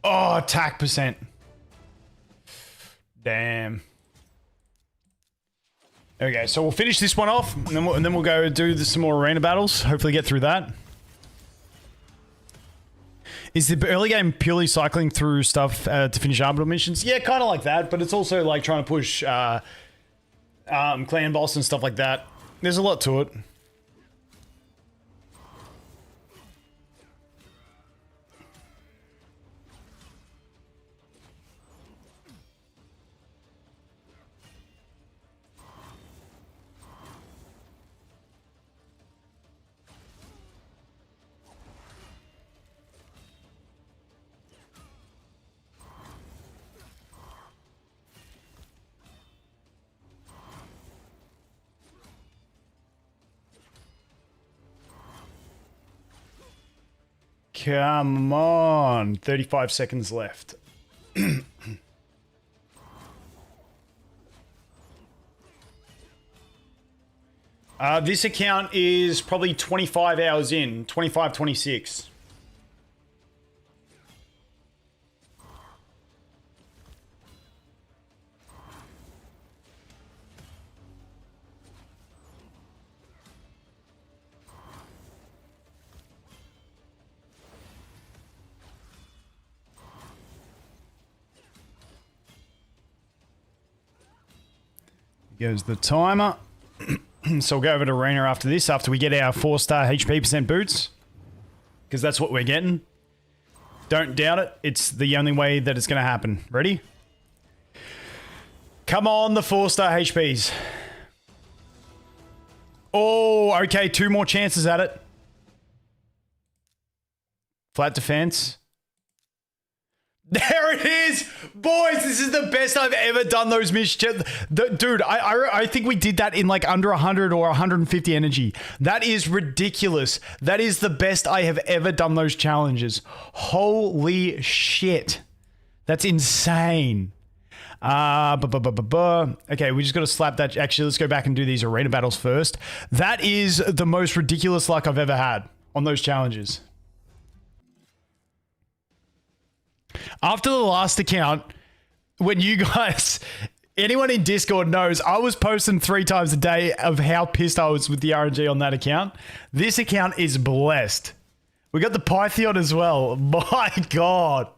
Oh, attack percent. Damn. Okay, so we'll finish this one off, and then we'll go do some more arena battles. Hopefully get through that. Is the early game purely cycling through stuff to finish arbiter missions? Yeah, kind of like that, but it's also like trying to push clan boss and stuff like that. There's a lot to it. Come on. 35 seconds left. This account is probably 25 hours in. 25, 26. Goes the timer. So we'll go over to arena after this, after we get our 4-star HP percent boots. Because that's what we're getting. Don't doubt it. It's the only way that it's going to happen. Ready? Come on, the 4-star HPs. Oh, okay. 2 more chances at it. Flat defense. There it is! Boys, this is the best I've ever done those missions. Dude, I think we did that in like under 100 or 150 energy. That is ridiculous. That is the best I have ever done those challenges. Holy shit. That's insane. Okay, we just got to slap that. Actually, let's go back and do these arena battles first. That is the most ridiculous luck I've ever had on those challenges. After the last account, when you guys, anyone in Discord knows, I was posting 3 times a day of how pissed I was with the RNG on that account. This account is blessed. We got the Python as well. My God.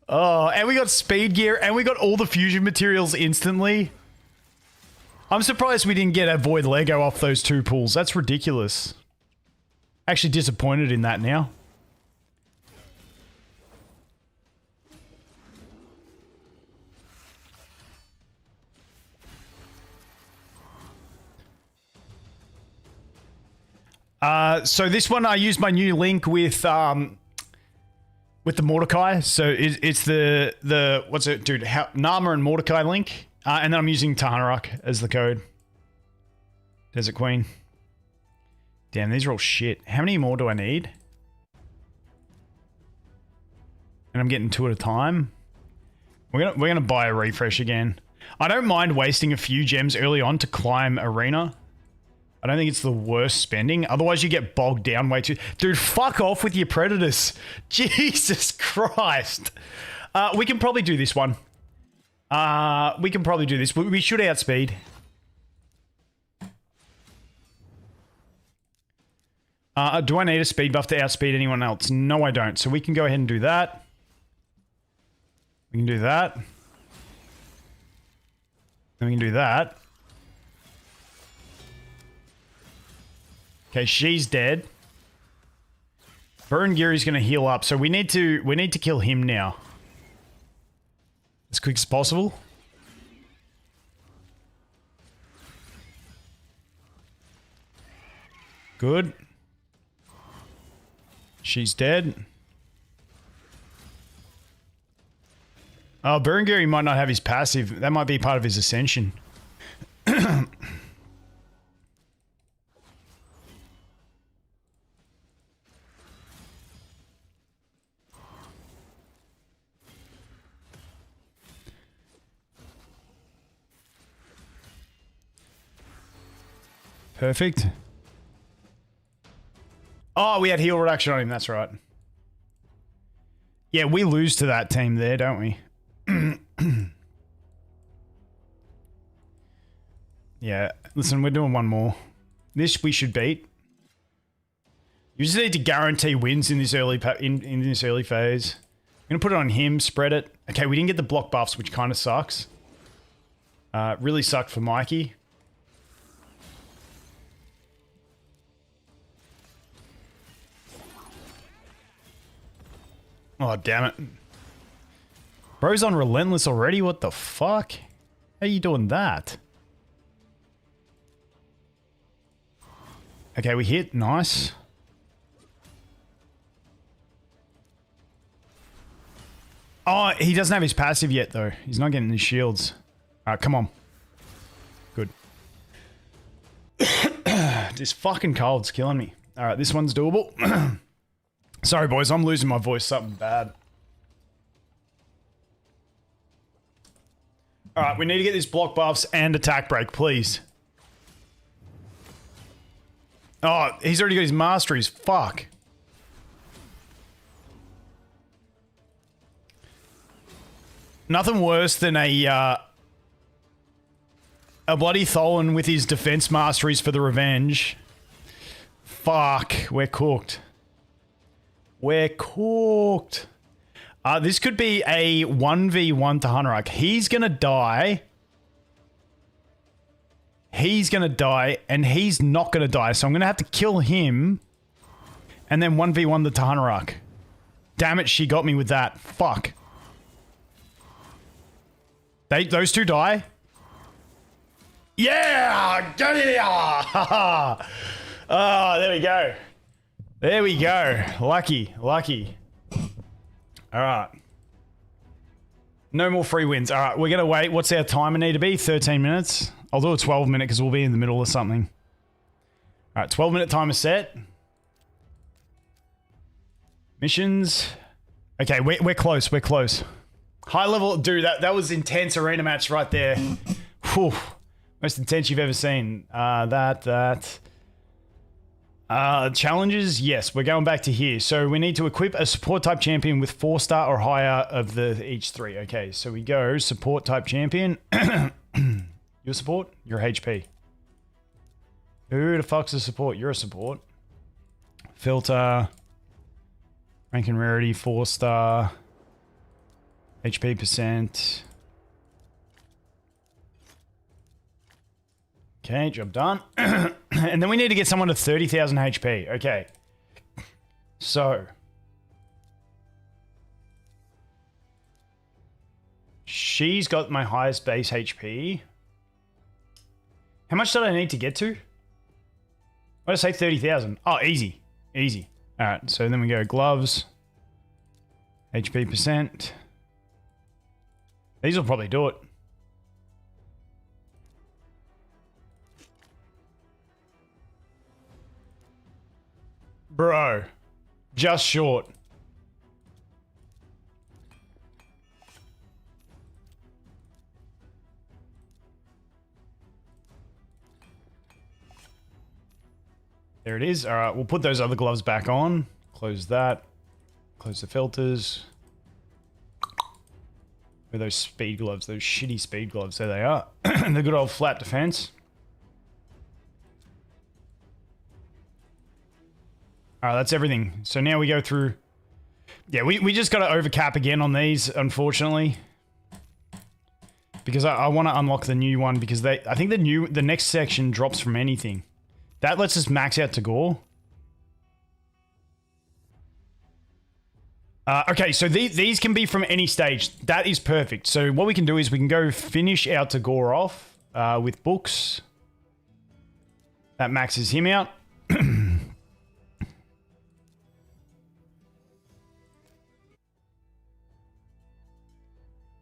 Oh, and we got speed gear, and we got all the fusion materials instantly. I'm surprised we didn't get a void Lego off those 2 pulls. That's ridiculous. Actually disappointed in that now. So this one I used my new link with the Mordecai. So it's the what's it, dude? Narma and Mordecai link, and then I'm using Tahanarok as the code. Desert Queen. Damn, these are all shit. How many more do I need? And I'm getting 2 at a time. We're gonna buy a refresh again. I don't mind wasting a few gems early on to climb arena. I don't think it's the worst spending. Otherwise, you get bogged down way too... Dude, fuck off with your predators. Jesus Christ. We can probably do this one. We can probably do this. We should outspeed. Do I need a speed buff to outspeed anyone else? No, I don't. So we can go ahead and do that. We can do that. Then we can do that. Okay, she's dead. Burn Geary's gonna heal up, so we need to kill him now. As quick as possible. Good. She's dead. Oh, Burn Geary might not have his passive. That might be part of his ascension. Perfect. Oh, we had heal reduction on him. That's right. Yeah, we lose to that team there, don't we? Yeah. Listen, we're doing one more. This we should beat. You just need to guarantee wins in this early in this early phase. I'm gonna put it on him. Spread it. Okay, we didn't get the block buffs, which kind of sucks. Really sucked for Mikey. Oh, damn it. Bro's on Relentless already? What the fuck? How are you doing that? Okay, we hit. Nice. Oh, he doesn't have his passive yet, though. He's not getting his shields. Alright, come on. Good. This fucking cold's killing me. Alright, this one's doable. Sorry, boys. I'm losing my voice. Something bad. Alright, we need to get these block buffs and attack break, please. Oh, he's already got his masteries. Fuck. Nothing worse than a bloody Tholin with his defense masteries for the revenge. Fuck, we're cooked. We're cooked. This could be a 1v1 to Hunrok. He's gonna die. He's gonna die, and he's not gonna die. So I'm gonna have to kill him, and then 1v1 the Tahanarok. Damn it, she got me with that. Fuck. Those two die? Yeah! Get it! Oh, there we go. There we go. Lucky, lucky. Alright. No more free wins. Alright, we're gonna wait. What's our timer need to be? 13 minutes? I'll do a 12-minute because we'll be in the middle of something. Alright, 12-minute timer set. Missions. Okay, we're close. We're close. High level. Dude, that was intense arena match right there. Whew. Most intense you've ever seen. Challenges, yes, we're going back to here. So we need to equip a support type champion with 4-star or higher of each 3. Okay, so we go support type champion. Your support? Your HP. Who the fuck's a support? You're a support. Filter. Rank and rarity, 4-star. HP percent. Okay, job done. And then we need to get someone to 30,000 HP. Okay. So. She's got my highest base HP. How much did I need to get to? What did I say? 30,000. Oh, easy. Easy. Alright, so then we go gloves. HP percent. These will probably do it. Bro. Just short. There it is. All right, we'll put those other gloves back on. Close that. Close the filters. Where are those speed gloves? Those shitty speed gloves. There they are. The good old flat defense. All right, that's everything. So now we go through. Yeah, we just got to overcap again on these, unfortunately. Because I want to unlock the new one because I think the next section drops from anything. That lets us max out Tagoar. Okay, so these can be from any stage. That is perfect. So what we can do is we can go finish our Tagoar off with books. That maxes him out.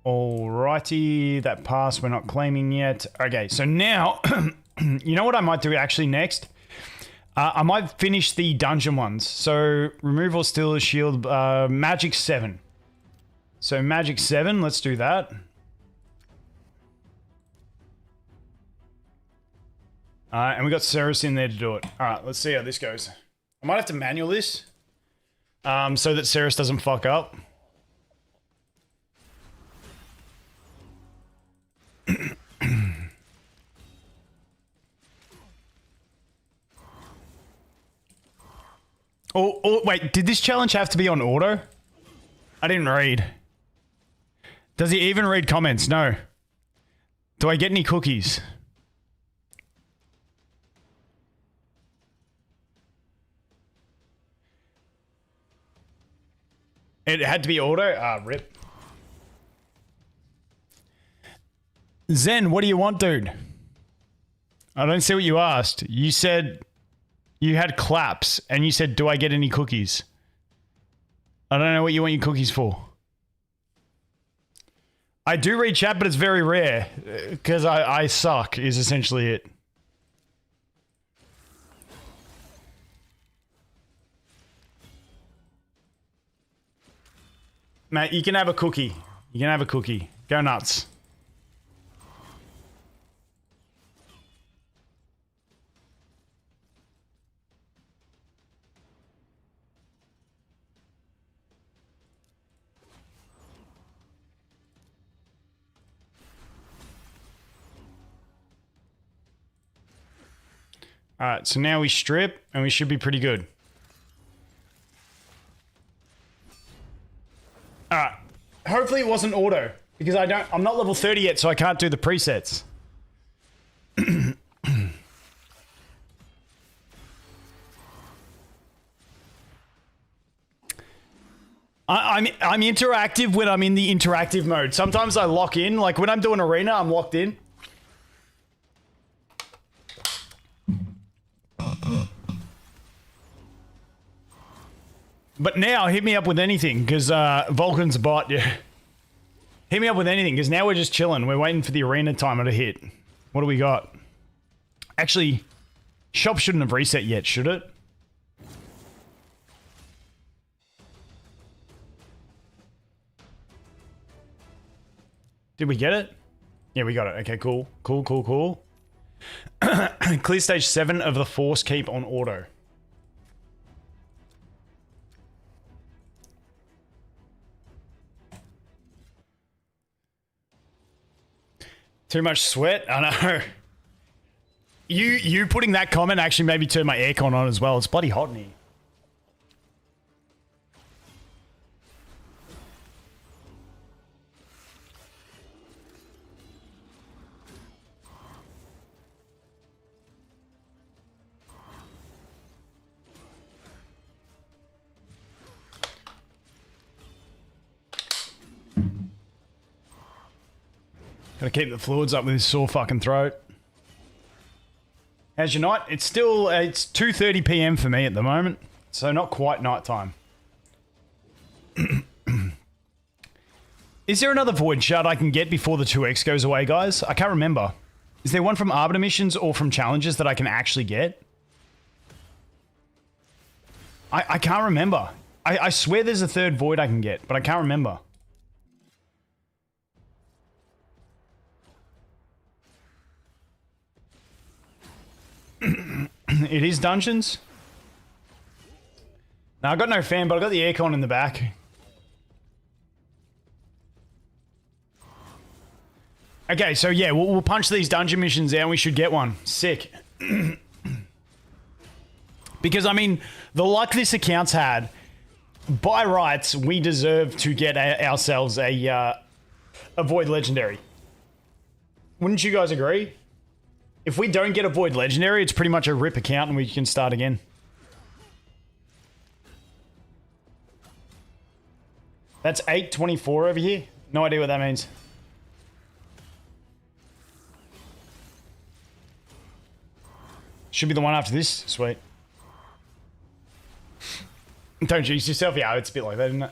Alrighty, that pass we're not claiming yet. Okay, so now, you know what I might do actually next? I might finish the dungeon ones. So, remove or steal a shield, magic 7. So, magic 7, let's do that. And we got Serris in there to do it. Alright, let's see how this goes. I might have to manual this, so that Serris doesn't fuck up. Oh, wait, did this challenge have to be on auto? I didn't read. Does he even read comments? No. Do I get any cookies? It had to be auto? Ah, rip. Zen, what do you want, dude? I don't see what you asked. You said you had claps, and you said, do I get any cookies? I don't know what you want your cookies for. I do read chat, but it's very rare, because I suck, is essentially it. Mate, you can have a cookie. You can have a cookie. Go nuts. Alright, so now we strip, and we should be pretty good. Alright. Hopefully it wasn't auto, because I'm not level 30 yet, so I can't do the presets. I'm interactive when I'm in the interactive mode. Sometimes I lock in, like when I'm doing arena, I'm locked in. But now, hit me up with anything, because Vulcan's a bot, yeah. Hit me up with anything, because now we're just chilling. We're waiting for the arena timer to hit. What do we got? Actually, shop shouldn't have reset yet, should it? Did we get it? Yeah, we got it. Okay, cool. Cool. Clear stage 7 of the Force Keep on auto. Too much sweat? I know. You putting that comment actually made me turn my aircon on as well. It's bloody hot in here. Gotta keep the fluids up with his sore fucking throat. How's your night? It's still, it's 2:30 PM for me at the moment. So not quite night time. Is there another void shard I can get before the 2x goes away, guys? I can't remember. Is there one from Arbiter missions or from challenges that I can actually get? I can't remember. I swear there's a third void I can get, but I can't remember. It is dungeons? No, I got no fan, but I got the aircon in the back. Okay, so yeah, we'll punch these dungeon missions out and we should get one. Sick. Because, I mean, the luck this account's had, by rights, we deserve to get ourselves a Void Legendary. Wouldn't you guys agree? If we don't get a Void Legendary, it's pretty much a rip account and we can start again. That's 824 over here. No idea what that means. Should be the one after this. Sweet. Don't juice yourself. Yeah, it's a bit like that, isn't it?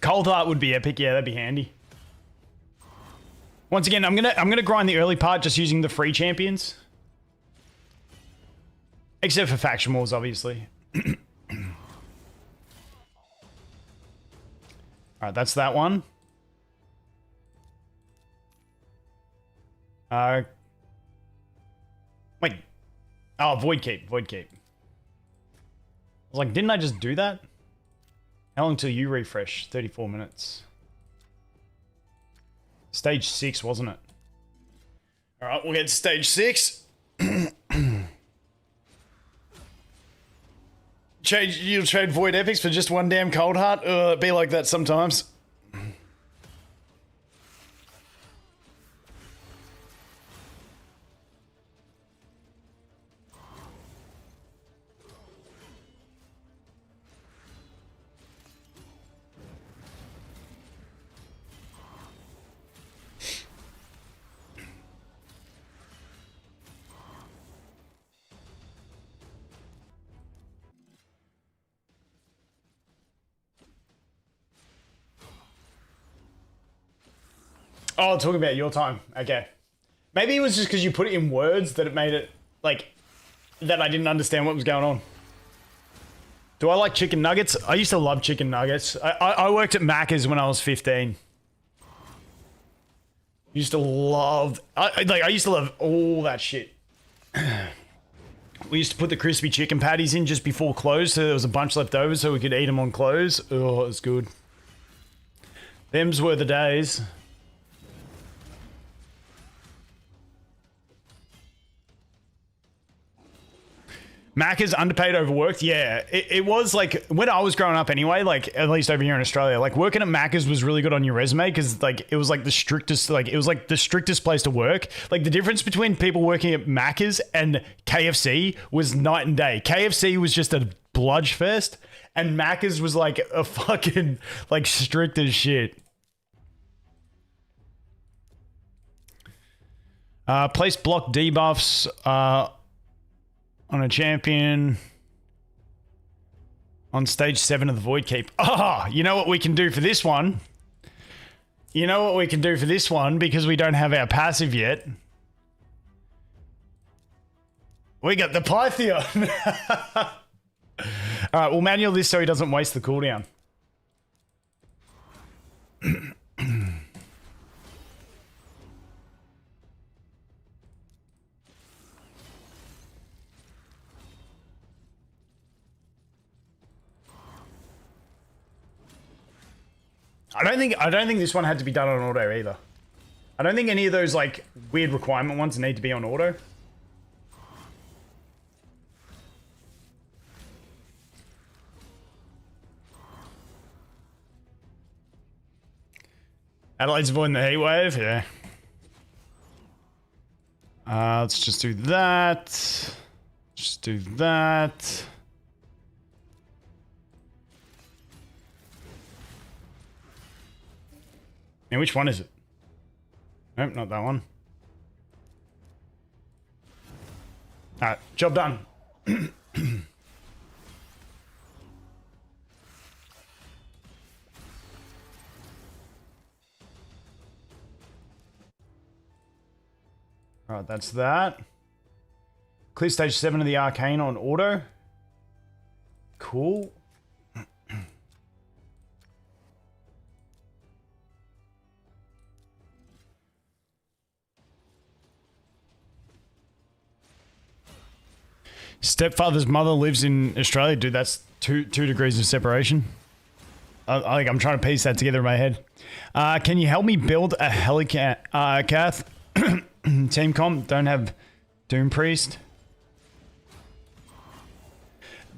Cold Heart would be epic. Yeah, that'd be handy. Once again, I'm gonna grind the early part just using the free champions, except for faction wars, obviously. All right, that's that one. Wait. Oh, Void Keep. Void Keep. I was like, didn't I just do that? How long till you refresh? 34 minutes. Stage 6, wasn't it? Alright, we'll get to stage 6. You'll trade Void Epics for just one damn Cold Heart? It'd be like that sometimes. Oh, talking about your time. Okay. Maybe it was just because you put it in words that it made it, like, that I didn't understand what was going on. Do I like chicken nuggets? I used to love chicken nuggets. I worked at Macca's when I was 15. Used to love... I used to love all that shit. We used to put the crispy chicken patties in just before close, so there was a bunch left over so we could eat them on close. Oh, it was good. Them's were the days. Mac is underpaid, overworked. Yeah, it was like when I was growing up anyway, like at least over here in Australia, like working at Macca's was really good on your resume because like it was like the strictest, like it was like the strictest place to work. Like the difference between people working at Macca's and KFC was night and day. KFC was just a bludge fest and Macca's was like a fucking like strict as shit. Place block debuffs. On a champion on stage 7 of the Void Keep. Oh, you know what we can do for this one? You know what we can do for this one because we don't have our passive yet? We got the Pytheon. All right, we'll manual this so he doesn't waste the cooldown. I don't think this one had to be done on auto either. I don't think any of those like weird requirement ones need to be on auto. Adelaide's avoiding the heat wave, yeah. Let's just do that. Just do that. Now, which one is it? Nope, not that one. Alright, job done. Alright, that's that. Clear stage 7 of the arcane on auto. Cool. Stepfather's mother lives in Australia. Dude, that's two degrees of separation. I'm trying to piece that together in my head. Can you help me build a helicath? Team comp, don't have Doom Priest.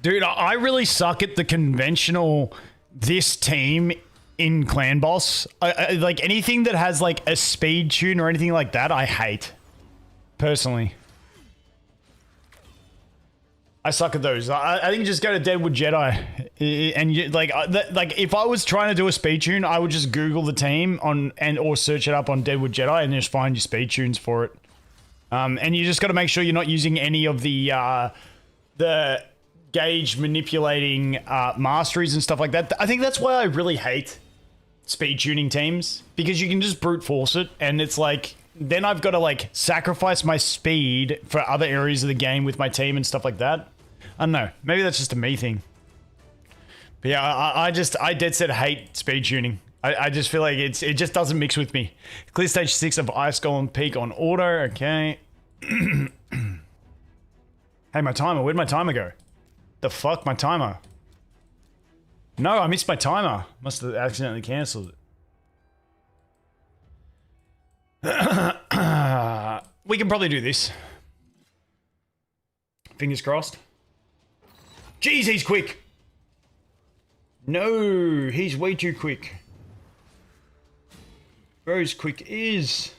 Dude, I really suck at the conventional this team in Clan Boss. Like anything that has like a speed tune or anything like that, I hate. Personally. I suck at those. I think just go to Deadwood Jedi, and you, like if I was trying to do a speed tune, I would just Google the team or search it up on Deadwood Jedi and just find your speed tunes for it. And you just got to make sure you're not using any of the gauge manipulating masteries and stuff like that. I think that's why I really hate speed tuning teams, because you can just brute force it, and it's like, then I've got to like sacrifice my speed for other areas of the game with my team and stuff like that. I don't know. Maybe that's just a me thing. But yeah, I dead set hate speed tuning. I just feel like it just doesn't mix with me. Clear stage 6 of Ice Golem Peak on auto. Okay. Hey, my timer. Where'd my timer go? The fuck, my timer? No, I missed my timer. Must have accidentally cancelled it. We can probably do this. Fingers crossed. Jeez, he's quick. No, he's way too quick. Bro's quick is.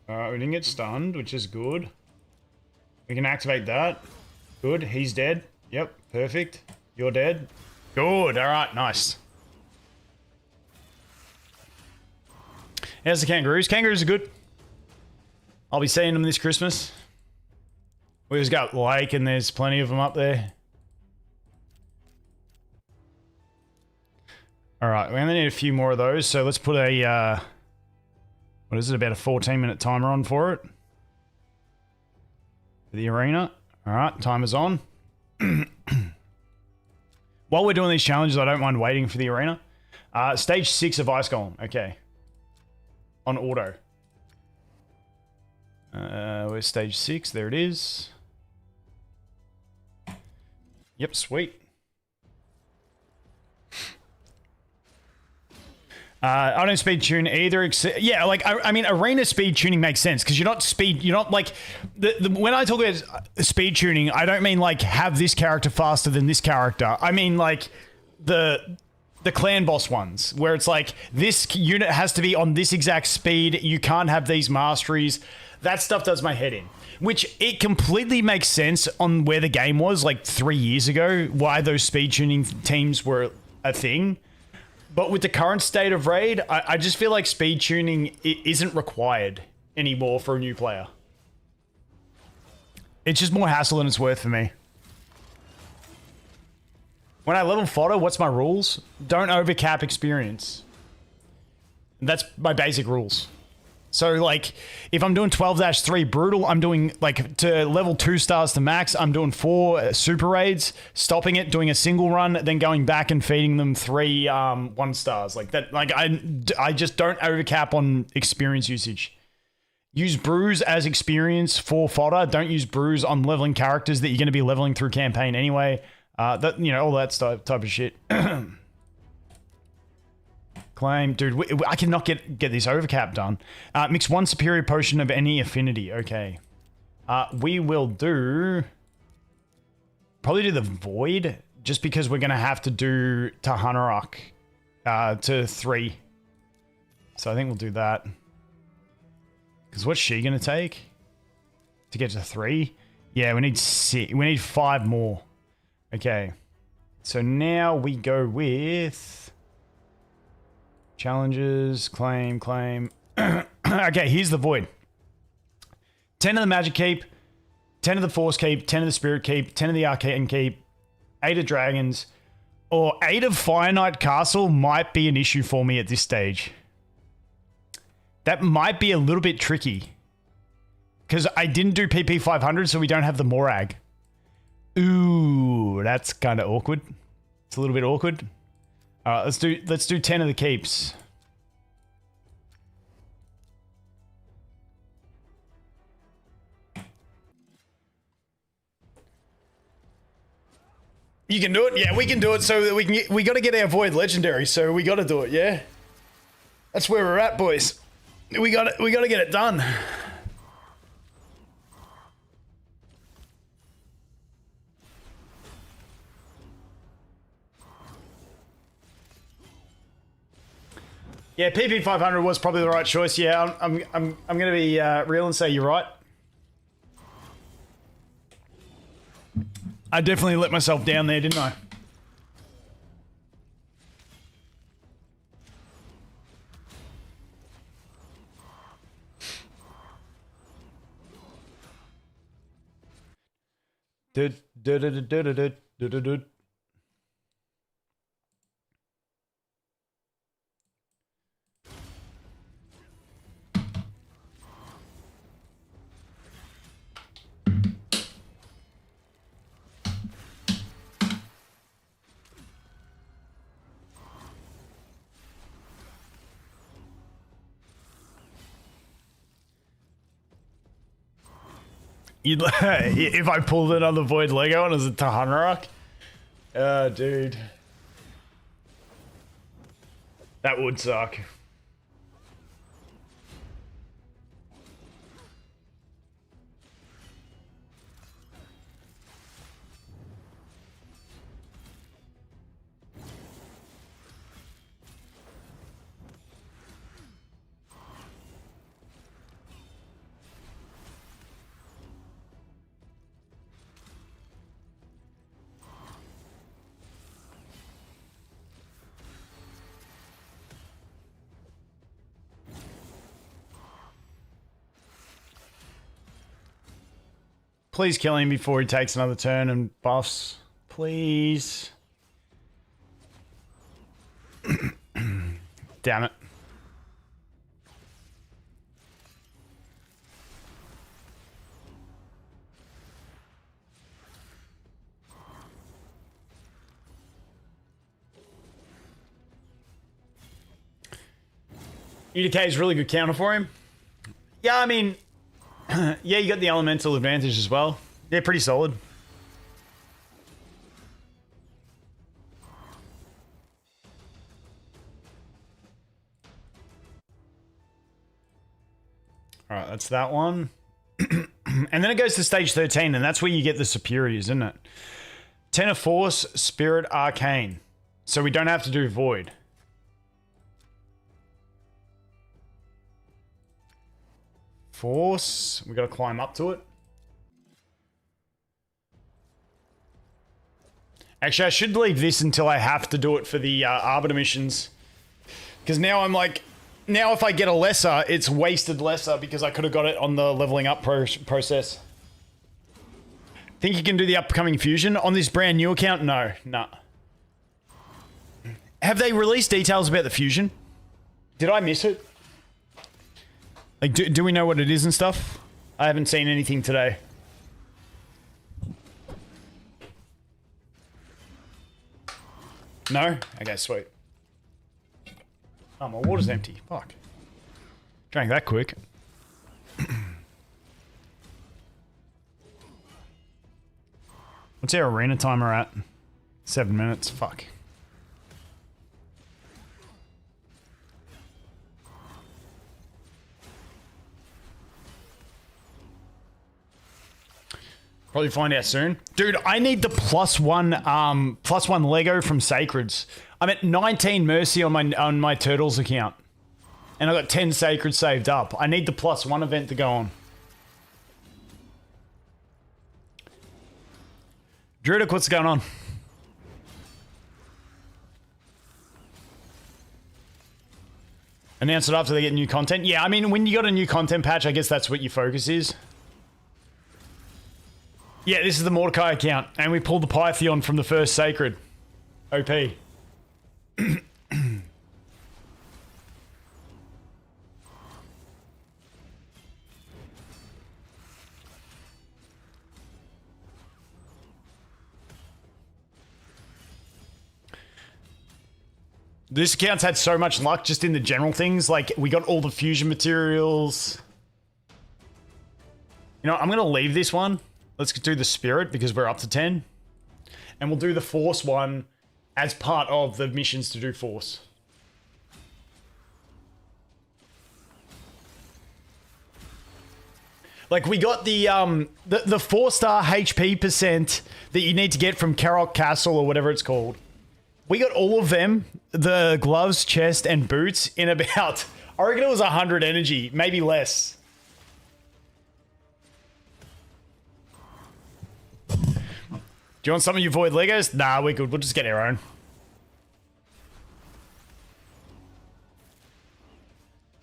We didn't get stunned, which is good. We can activate that. Good, he's dead. Yep, perfect. You're dead. Good, alright, nice. How's the kangaroos? Kangaroos are good. I'll be seeing them this Christmas. We just got lake and there's plenty of them up there. Alright, we only need a few more of those, so let's put a... what is it, about a 14-minute timer on for it? For the arena. Alright, timer's on. While we're doing these challenges, I don't mind waiting for the arena. Stage 6 of Ice Golem. Okay. On auto. Where's stage 6? There it is. Yep, sweet. I don't speed tune either. Yeah, like I mean, arena speed tuning makes sense because you're not like when I talk about speed tuning, I don't mean like have this character faster than this character. I mean like the clan boss ones where it's like this unit has to be on this exact speed. You can't have these masteries. That stuff does my head in. Which it completely makes sense on where the game was like 3 years ago. Why those speed tuning teams were a thing. But with the current state of Raid, I just feel like speed tuning isn't required anymore for a new player. It's just more hassle than it's worth for me. When I level Fodder, what's my rules? Don't overcap experience. That's my basic rules. So like if I'm doing 12-3 brutal, I'm doing like to level 2 stars to max, I'm doing 4 super raids, stopping it, doing a single run, then going back and feeding them 3 1 stars. Like that, like I just don't overcap on experience usage. Use brews as experience for fodder. Don't use brews on leveling characters that you're going to be leveling through campaign anyway. That, you know, all that type of shit. Claim, dude, I cannot get this overcap done. Mix 1 superior potion of any affinity. Okay. We will probably do the void, just because we're going to have to do Tahanarok to 3. So I think we'll do that. Because what's she going to take to get to 3? Yeah, we need 6. We need 5 more. Okay. So now we go with challenges, claim. Okay, here's the void. 10 of the magic keep, 10 of the force keep, 10 of the spirit keep, 10 of the arcane keep, 8 of dragons, or 8 of Fire Knight Castle might be an issue for me at this stage. That might be a little bit tricky. Because I didn't do PP 500, so we don't have the Morag. Ooh, that's kind of awkward. It's a little bit awkward. Let's do 10 of the keeps. You can do it? Yeah, we can do it. So we got to get our void legendary, so we got to do it, yeah? That's where we're at, boys. We got to get it done. Yeah, PP 500 was probably the right choice. Yeah, I'm gonna be real and say you're right. I definitely let myself down there, didn't I? If I pulled another void Lego and it was a Tahanarok? Dude. That would suck. Please kill him before he takes another turn and buffs. Please. Damn it. EDK is really good counter for him. Yeah, I mean... yeah, you got the elemental advantage as well. Yeah, pretty solid. Alright, that's that one. And then it goes to stage 13, and that's where you get the superiors, isn't it? 10 of Force, Spirit, Arcane. So we don't have to do Void. Force. We got to climb up to it. Actually, I should leave this until I have to do it for the Arbiter missions. Because now I'm like... Now if I get a lesser, it's wasted lesser because I could have got it on the leveling up process. Think you can do the upcoming fusion? On this brand new account? No. Nah. Have they released details about the fusion? Did I miss it? Like, do we know what it is and stuff? I haven't seen anything today. No? Okay, sweet. Oh, my water's empty. Fuck. Drank that quick. What's our arena timer at? 7 minutes. Fuck. Probably find out soon. Dude, I need the +1 Lego from Sacreds. I'm at 19 Mercy on my Turtles account. And I've got 10 Sacreds saved up. I need the +1 event to go on. Druidic, what's going on? Announce it after they get new content? Yeah, I mean, when you got a new content patch, I guess that's what your focus is. Yeah, this is the Mordecai account, and we pulled the Pythion from the first Sacred. OP. This account's had so much luck just in the general things. Like, we got all the fusion materials. You know, I'm going to leave this one. Let's do the Spirit because we're up to 10. And we'll do the Force one as part of the missions to do Force. Like, we got the 4-star HP percent that you need to get from Karok Castle or whatever it's called. We got all of them, the gloves, chest, and boots in about, I reckon it was 100 energy, maybe less. Do you want some of your Void Legos? Nah, we're good. We'll just get our own.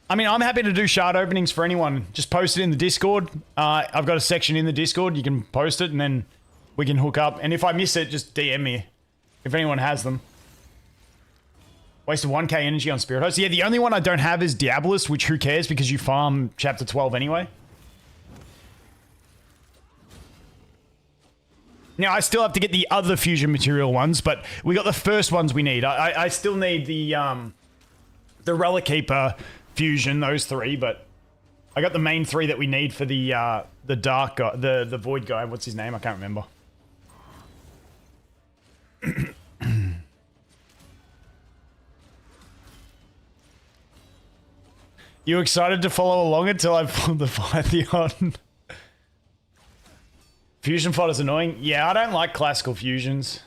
I mean, I'm happy to do shard openings for anyone. Just post it in the Discord. I've got a section in the Discord. You can post it and then we can hook up. And if I miss it, just DM me if anyone has them. Wasted 1k energy on Spirit Host. Yeah, the only one I don't have is Diabolist, which who cares because you farm Chapter 12 anyway. Now, I still have to get the other fusion material ones, but we got the first ones we need. I still need the Relic Keeper fusion, those three, but I got the main three that we need for the dark guy, the void guy. What's his name? I can't remember. You excited to follow along until I pulled the Pythion? Fusion Fodder's annoying. Yeah, I don't like classical fusions.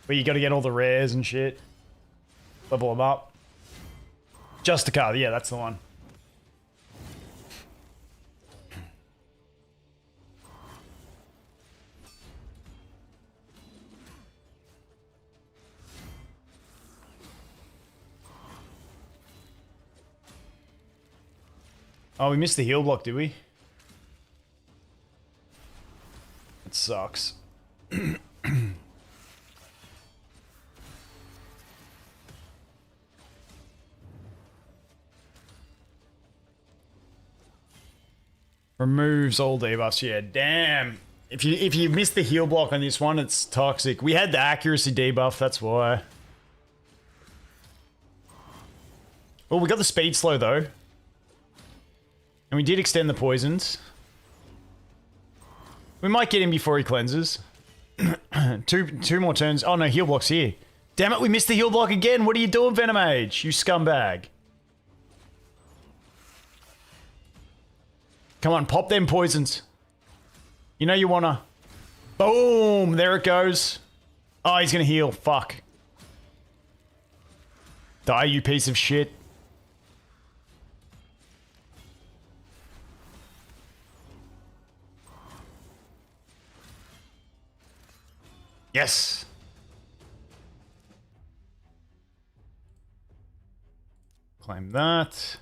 Where you gotta get all the rares and shit. Level them up. Justicar, yeah, that's the one. Oh, we missed the heal block, did we? It sucks. Removes all debuffs. Yeah, damn. If you miss the heal block on this one, it's toxic. We had the accuracy debuff, that's why. Well, we got the speed slow though. And we did extend the poisons. We might get him before he cleanses. two more turns. Oh no, heal block's here. Damn it, we missed the heal block again. What are you doing, Venomage? You scumbag. Come on, pop them poisons. You know you wanna. Boom! There it goes. Oh, he's gonna heal. Fuck. Die, you piece of shit. Yes. Claim that.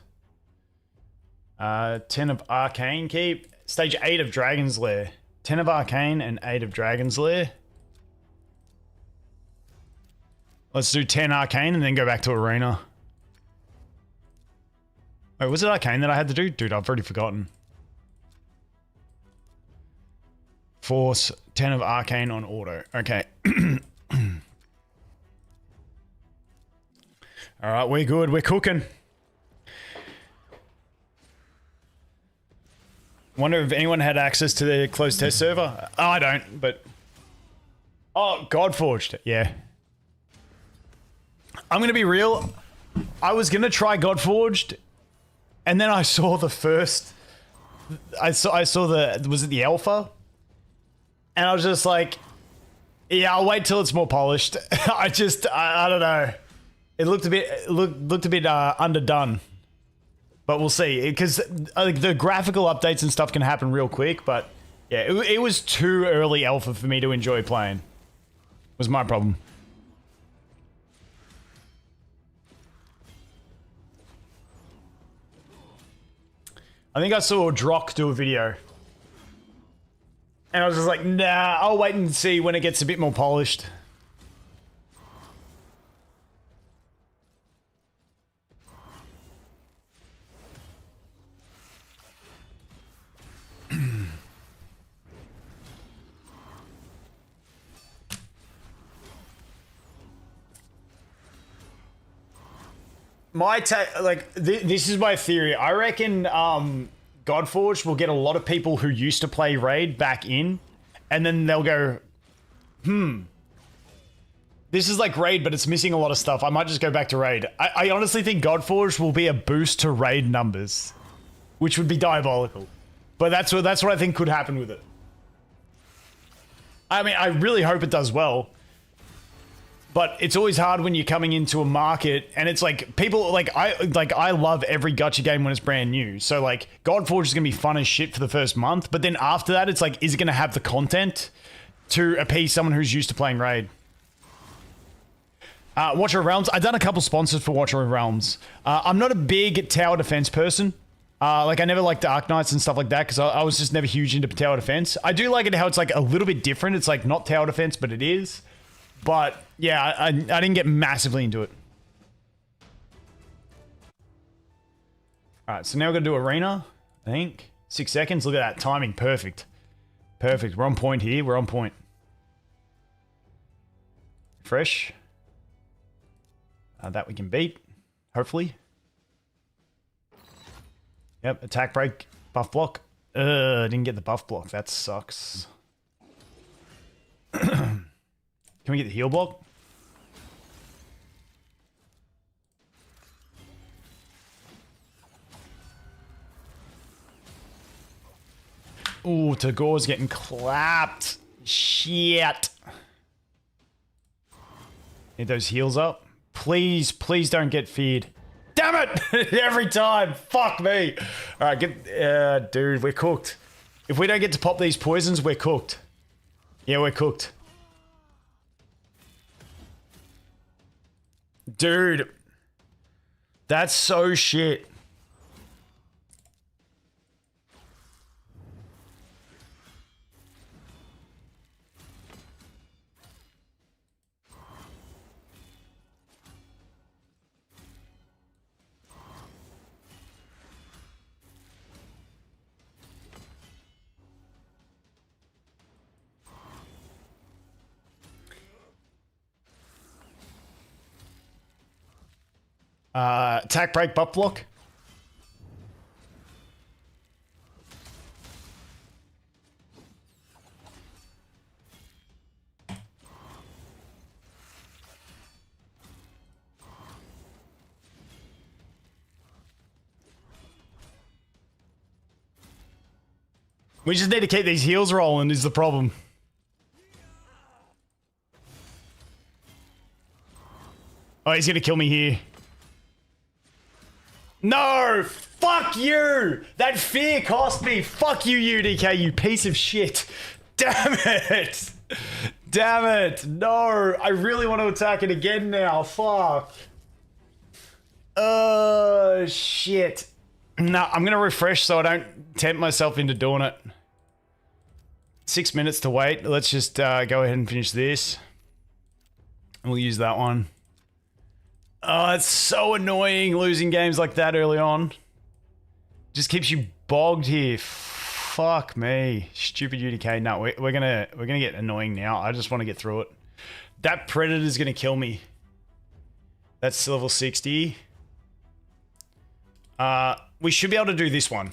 10 of Arcane keep. Stage 8 of Dragon's Lair. 10 of Arcane and 8 of Dragon's Lair. Let's do 10 Arcane and then go back to Arena. Oh, was it Arcane that I had to do? Dude, I've already forgotten. Force 10 of Arcane on auto. Okay. All right, we're good. We're cooking. Wonder if anyone had access to the closed test server. Oh, I don't, but... Oh, Godforged. Yeah. I'm going to be real. I was going to try Godforged, and then I saw the first... I saw the... Was it the alpha? And I was just like... Yeah, I'll wait till it's more polished. I don't know. It looked a bit underdone. But we'll see, because the graphical updates and stuff can happen real quick, but yeah, it was too early alpha for me to enjoy playing. Was my problem. I think I saw Drock do a video. And I was just like, nah, I'll wait and see when it gets a bit more polished. This is my theory. I reckon Godforged will get a lot of people who used to play Raid back in, and then they'll go, this is like Raid, but it's missing a lot of stuff. I might just go back to Raid. I honestly think Godforged will be a boost to Raid numbers, which would be diabolical. But that's what I think could happen with it. I mean, I really hope it does well. But it's always hard when you're coming into a market and it's like people I love every gacha game when it's brand new. So like Godforged is gonna be fun as shit for the first month, but then after that it's like, is it gonna have the content to appease someone who's used to playing Raid? Watcher of Realms. I've done a couple sponsors for Watcher of Realms. I'm not a big tower defense person. I never liked Dark Knights and stuff like that because I was just never huge into tower defense. I do like it how it's like a little bit different. It's like not tower defense, but it is. But yeah, I didn't get massively into it. All right, so now we're gonna do arena. I think 6 seconds. Look at that timing, perfect, perfect. We're on point here. We're on point. Fresh. That we can beat, hopefully. Yep, attack break, buff block. Didn't get the buff block. That sucks. Can we get the heal block? Ooh, Tagoar's getting clapped. Shit. Need those heals up. Please, please don't get feared. Damn it! Every time. Fuck me. All right, dude, we're cooked. If we don't get to pop these poisons, we're cooked. Yeah, we're cooked. Dude, that's so shit. Attack break, buff block. We just need to keep these heals rolling is the problem. Oh, he's gonna kill me here. No! Fuck you! That fear cost me! Fuck you, UDK, you piece of shit! Damn it! Damn it! No! I really want to attack it again now. Fuck. Shit. No, I'm gonna refresh so I don't tempt myself into doing it. 6 minutes to wait. Let's just go ahead and finish this. We'll use that one. Oh, it's so annoying losing games like that early on. Just keeps you bogged here. Fuck me. Stupid UDK. No, we're gonna get annoying now. I just want to get through it. That Predator's gonna kill me. That's level 60. We should be able to do this one.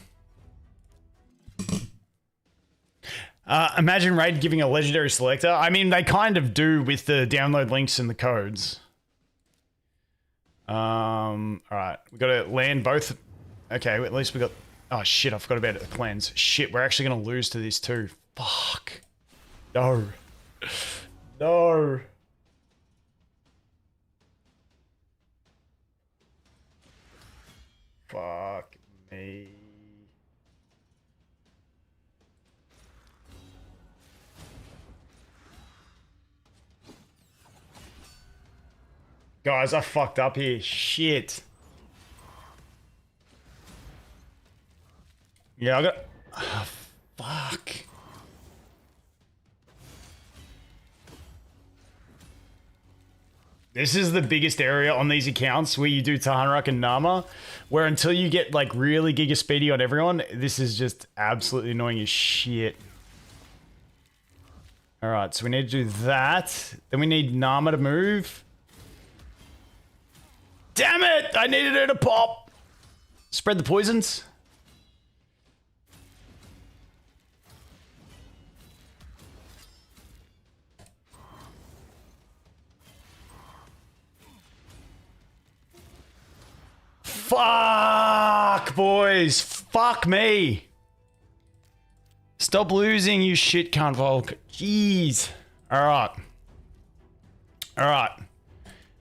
Imagine Raid giving a legendary selector. I mean, they kind of do with the download links and the codes. Alright. We gotta land both. Okay, at least we got... Oh shit, I forgot about the cleanse. Shit, we're actually gonna lose to this too. Fuck. No. No. Fuck me. Guys, I fucked up here. Shit. Yeah, I got... Oh, fuck. This is the biggest area on these accounts where you do Tahanrak and Narma, where until you get like really Giga Speedy on everyone, this is just absolutely annoying as shit. Alright, so we need to do that. Then we need Narma to move. Damn it! I needed her to pop! Spread the poisons. Fuck, boys. Fuck me. Stop losing, you shit cunt, Volk. Jeez. Alright. Alright.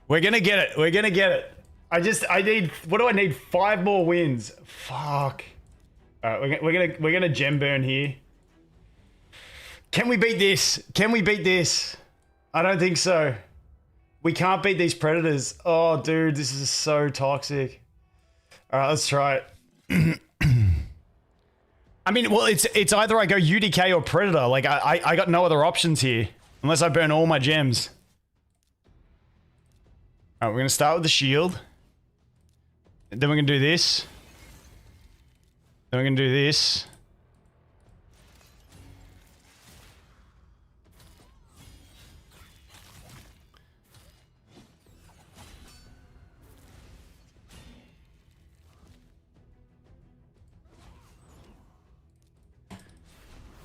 We're gonna get it. We're gonna get it. I need, what do I need? 5 more wins. Fuck. Alright, we're gonna gem burn here. Can we beat this? Can we beat this? I don't think so. We can't beat these predators. Oh, dude, this is so toxic. Alright, let's try it. I mean, well, it's either I go UDK or Predator. Like, I got no other options here. Unless I burn all my gems. Alright, we're gonna start with the shield. Then we're gonna do this. Then we're gonna do this.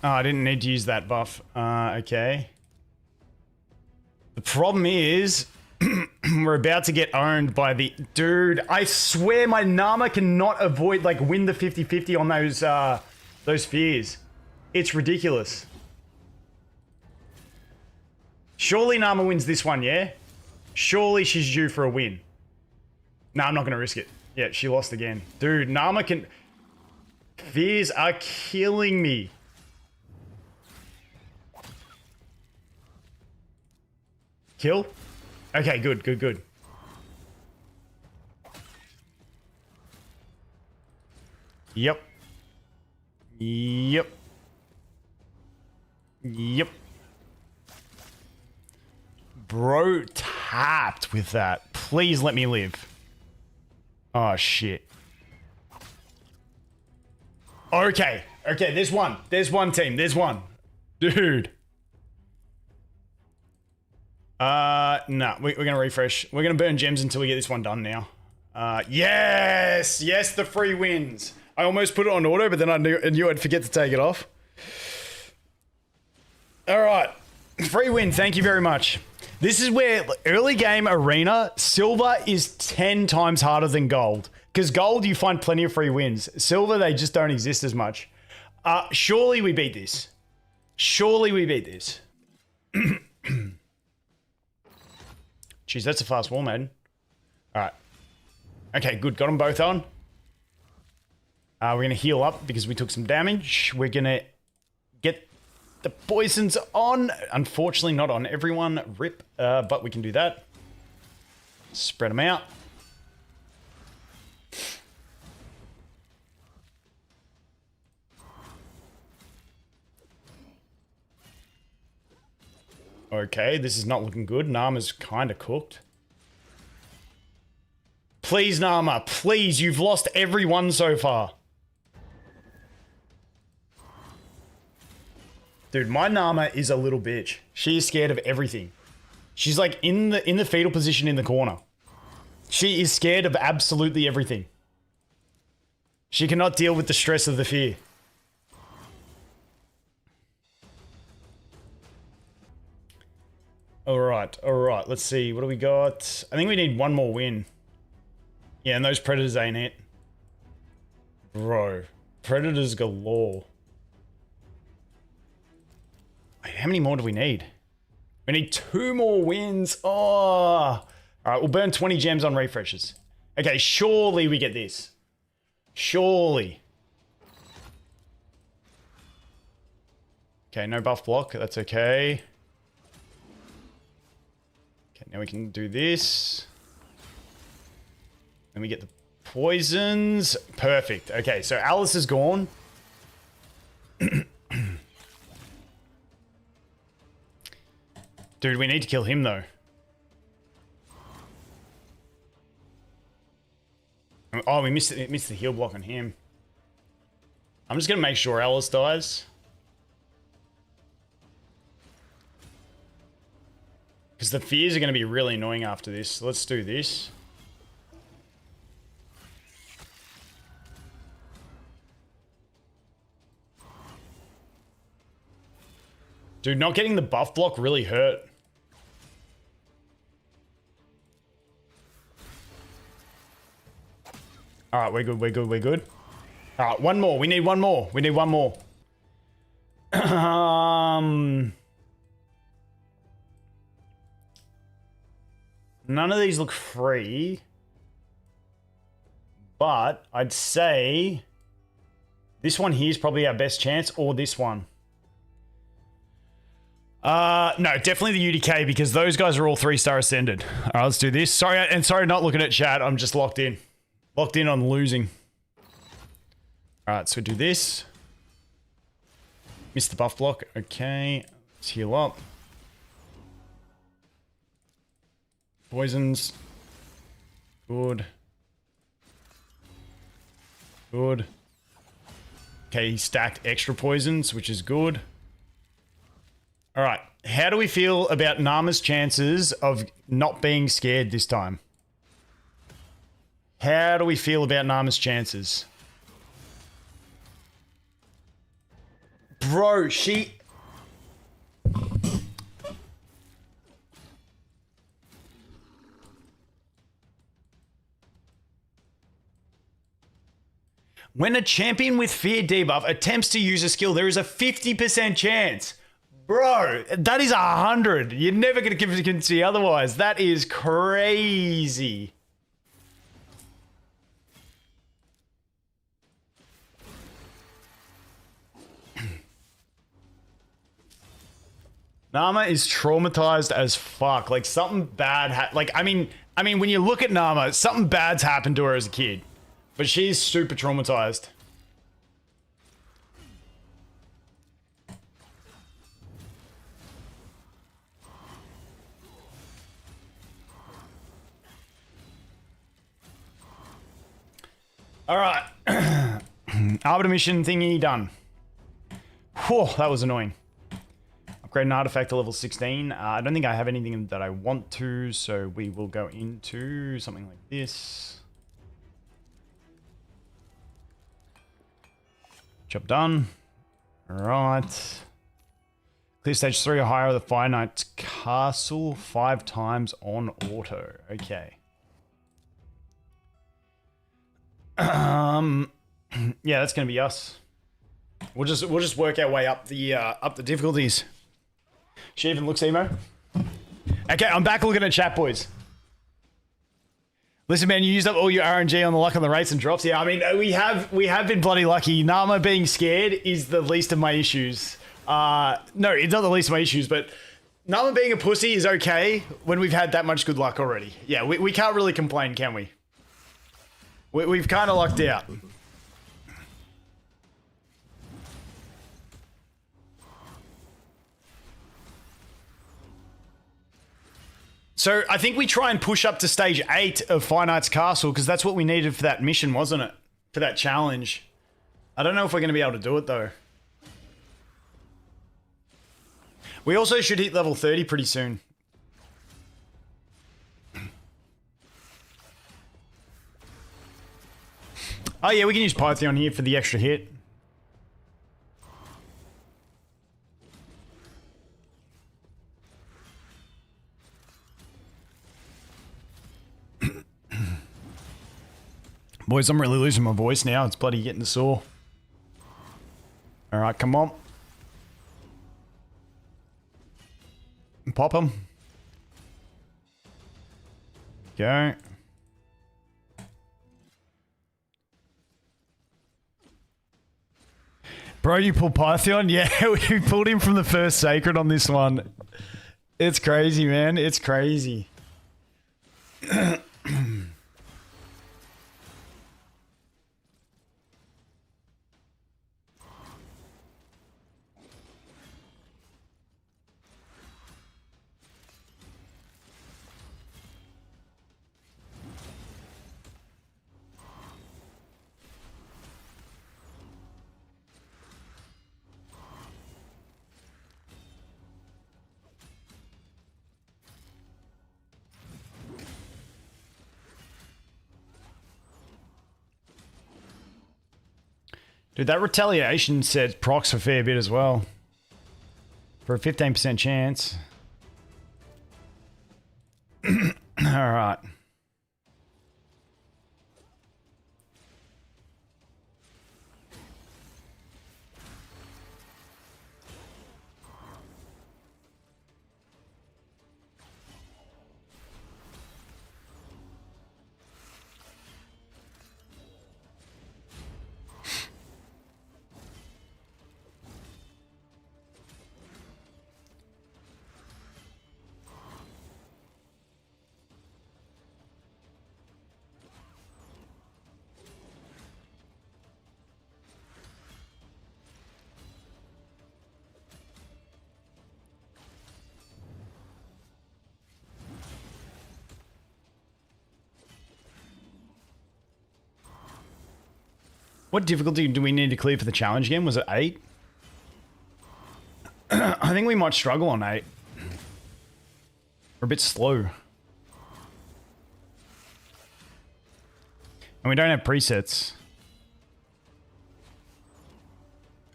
Oh, I didn't need to use that buff. Okay. The problem is... we're about to get owned by the... Dude, I swear my Narma cannot avoid, like, win the 50-50 on those fears. It's ridiculous. Surely Narma wins this one, yeah? Surely she's due for a win. No, I'm not going to risk it. Yeah, she lost again. Dude, Narma can... Fears are killing me. Kill? Okay, good, good, good. Yep. Yep. Yep. Bro tapped with that. Please let me live. Oh, shit. Okay. Okay, there's one. There's one team. There's one. Dude. No, we're gonna refresh. We're gonna burn gems until we get this one done now. Yes! Yes, the free wins. I almost put it on auto, but then I knew I'd forget to take it off. Alright. Free win, thank you very much. This is where early game arena, silver is 10 times harder than gold. Because gold, you find plenty of free wins. Silver, they just don't exist as much. Surely we beat this. Surely we beat this. Jeez, that's a fast wall, man. Alright. Okay, good. Got them both on. We're going to heal up because we took some damage. We're going to get the poisons on. Unfortunately, not on everyone. Rip. But we can do that. Spread them out. Okay, this is not looking good. Narma's kind of cooked. Please, Narma. Please, you've lost everyone so far. Dude, my Narma is a little bitch. She is scared of everything. She's like in the fetal position in the corner. She is scared of absolutely everything. She cannot deal with the stress of the fear. All right. Let's see. What do we got? I think we need one more win. Yeah, and those predators ain't it. Bro. Predators galore. Wait, how many more do we need? We need 2 more wins. Oh. All right, we'll burn 20 gems on refreshes. Okay, surely we get this. Surely. Okay, no buff block. That's okay. Okay, now we can do this. Then we get the poisons. Perfect. Okay, so Alice is gone. Dude, we need to kill him though. Oh, we missed the heal block on him. I'm just gonna make sure Alice dies. Because the fears are gonna be really annoying after this. So let's do this. Dude, not getting the buff block really hurt. All right, we're good. All right, one more. We need one more. None of these look free. But I'd say this one here is probably our best chance, or this one. No, definitely the UDK, because those guys are all 3-star ascended. All right, let's do this. Sorry not looking at chat. I'm just locked in. Locked in on losing. All right, so do this. Missed the buff block. Okay, let's heal up. Poisons. Good. Okay, he stacked extra poisons, which is good. All right, how do we feel about Narma's chances of not being scared this time? How do we feel about Narma's chances? Bro, she... When a champion with fear debuff attempts to use a skill, there is a 50% chance. Bro, that is 100. You're never going to concede otherwise. That is crazy. Narma is traumatized as fuck. Like something bad I mean when you look at Narma, something bad's happened to her as a kid. But she's super traumatized. All right. Arbiter mission thingy done. Whew, that was annoying. Upgrade an artifact to level 16. I don't think I have anything that I want to, so we will go into something like this. Job done. All right. Clear stage 3 or higher of the Fire Knight's Castle 5 times on auto. Okay. Yeah, that's gonna be us. We'll just work our way up the difficulties. She even looks emo. Okay, I'm back looking at chat, boys. Listen, man, you used up all your RNG on the luck on the rates and drops. Yeah, I mean, we have been bloody lucky. Narma being scared is the least of my issues. No, it's not the least of my issues, but Narma being a pussy is okay when we've had that much good luck already. Yeah, we can't really complain, can we? We've kind of lucked out. So I think we try and push up to stage 8 of Fire Knight's Castle, because that's what we needed for that mission, wasn't it? For that challenge. I don't know if we're going to be able to do it, though. We also should hit level 30 pretty soon. Oh yeah, we can use Python here for the extra hit. Boys, I'm really losing my voice now. It's bloody getting sore. Alright, come on. Pop him. Go. Bro, you pulled Python? Yeah, we pulled him from the first Sacred on this one. It's crazy, man. It's crazy. Dude, that retaliation set procs a fair bit as well. For a 15% chance. Alright. What difficulty do we need to clear for the challenge again? Was it 8? I think we might struggle on 8. We're a bit slow. And we don't have presets.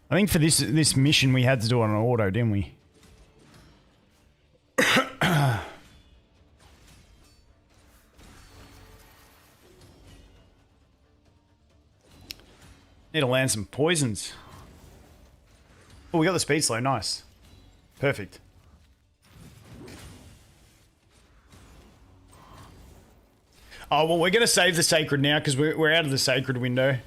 I think for this mission we had to do it on auto, didn't we? Need to land some poisons. Oh, we got the speed slow. Nice. Perfect. Oh, well, we're going to save the Sacred now because we're out of the Sacred window.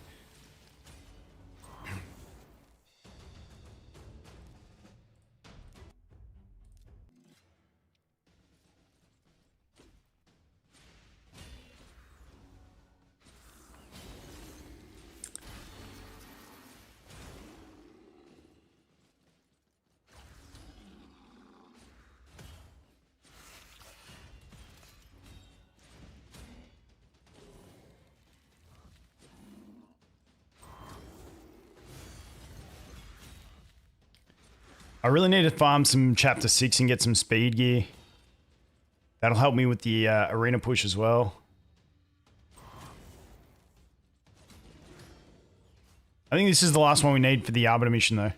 I really need to farm some chapter 6 and get some speed gear. That'll help me with the arena push as well. I think this is the last one we need for the Arbiter mission though.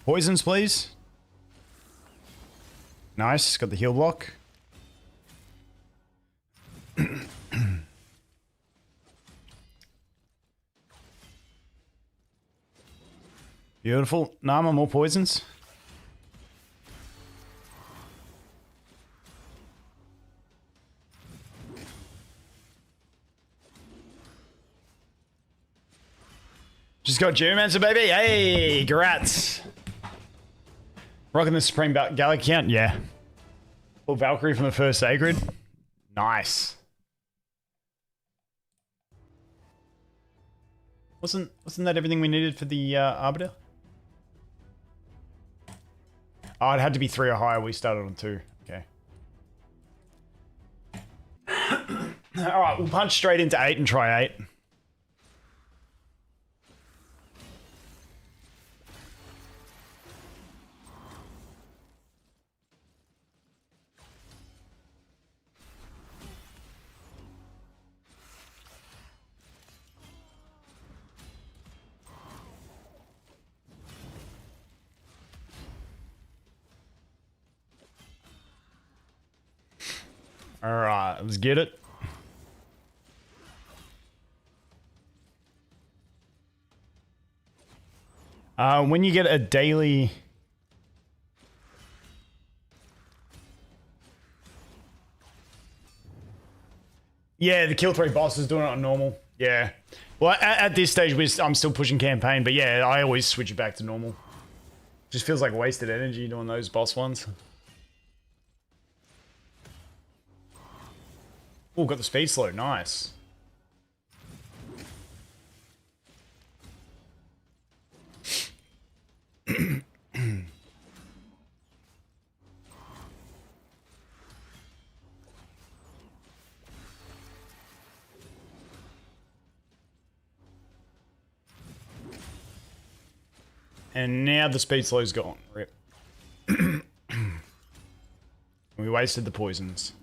Poisons, please. Nice, got the heal block. Beautiful. Narma, more poisons. Just got Geomancer, baby. Hey, grats. Rocking the Supreme Gallic count? Yeah. Full Valkyrie from the first Sacred. Nice. Wasn't that everything we needed for the Arbiter? Oh, it had to be 3 or higher. We started on 2. Okay. Alright, we'll punch straight into 8 and try 8. Alright, let's get it. When you get a daily... Yeah, the kill 3 boss is doing it on normal. Yeah. Well, at this stage, I'm still pushing campaign, but yeah, I always switch it back to normal. Just feels like wasted energy doing those boss ones. Oh, got the speed slow. Nice. And now the speed slow's gone. Rip. We wasted the poisons.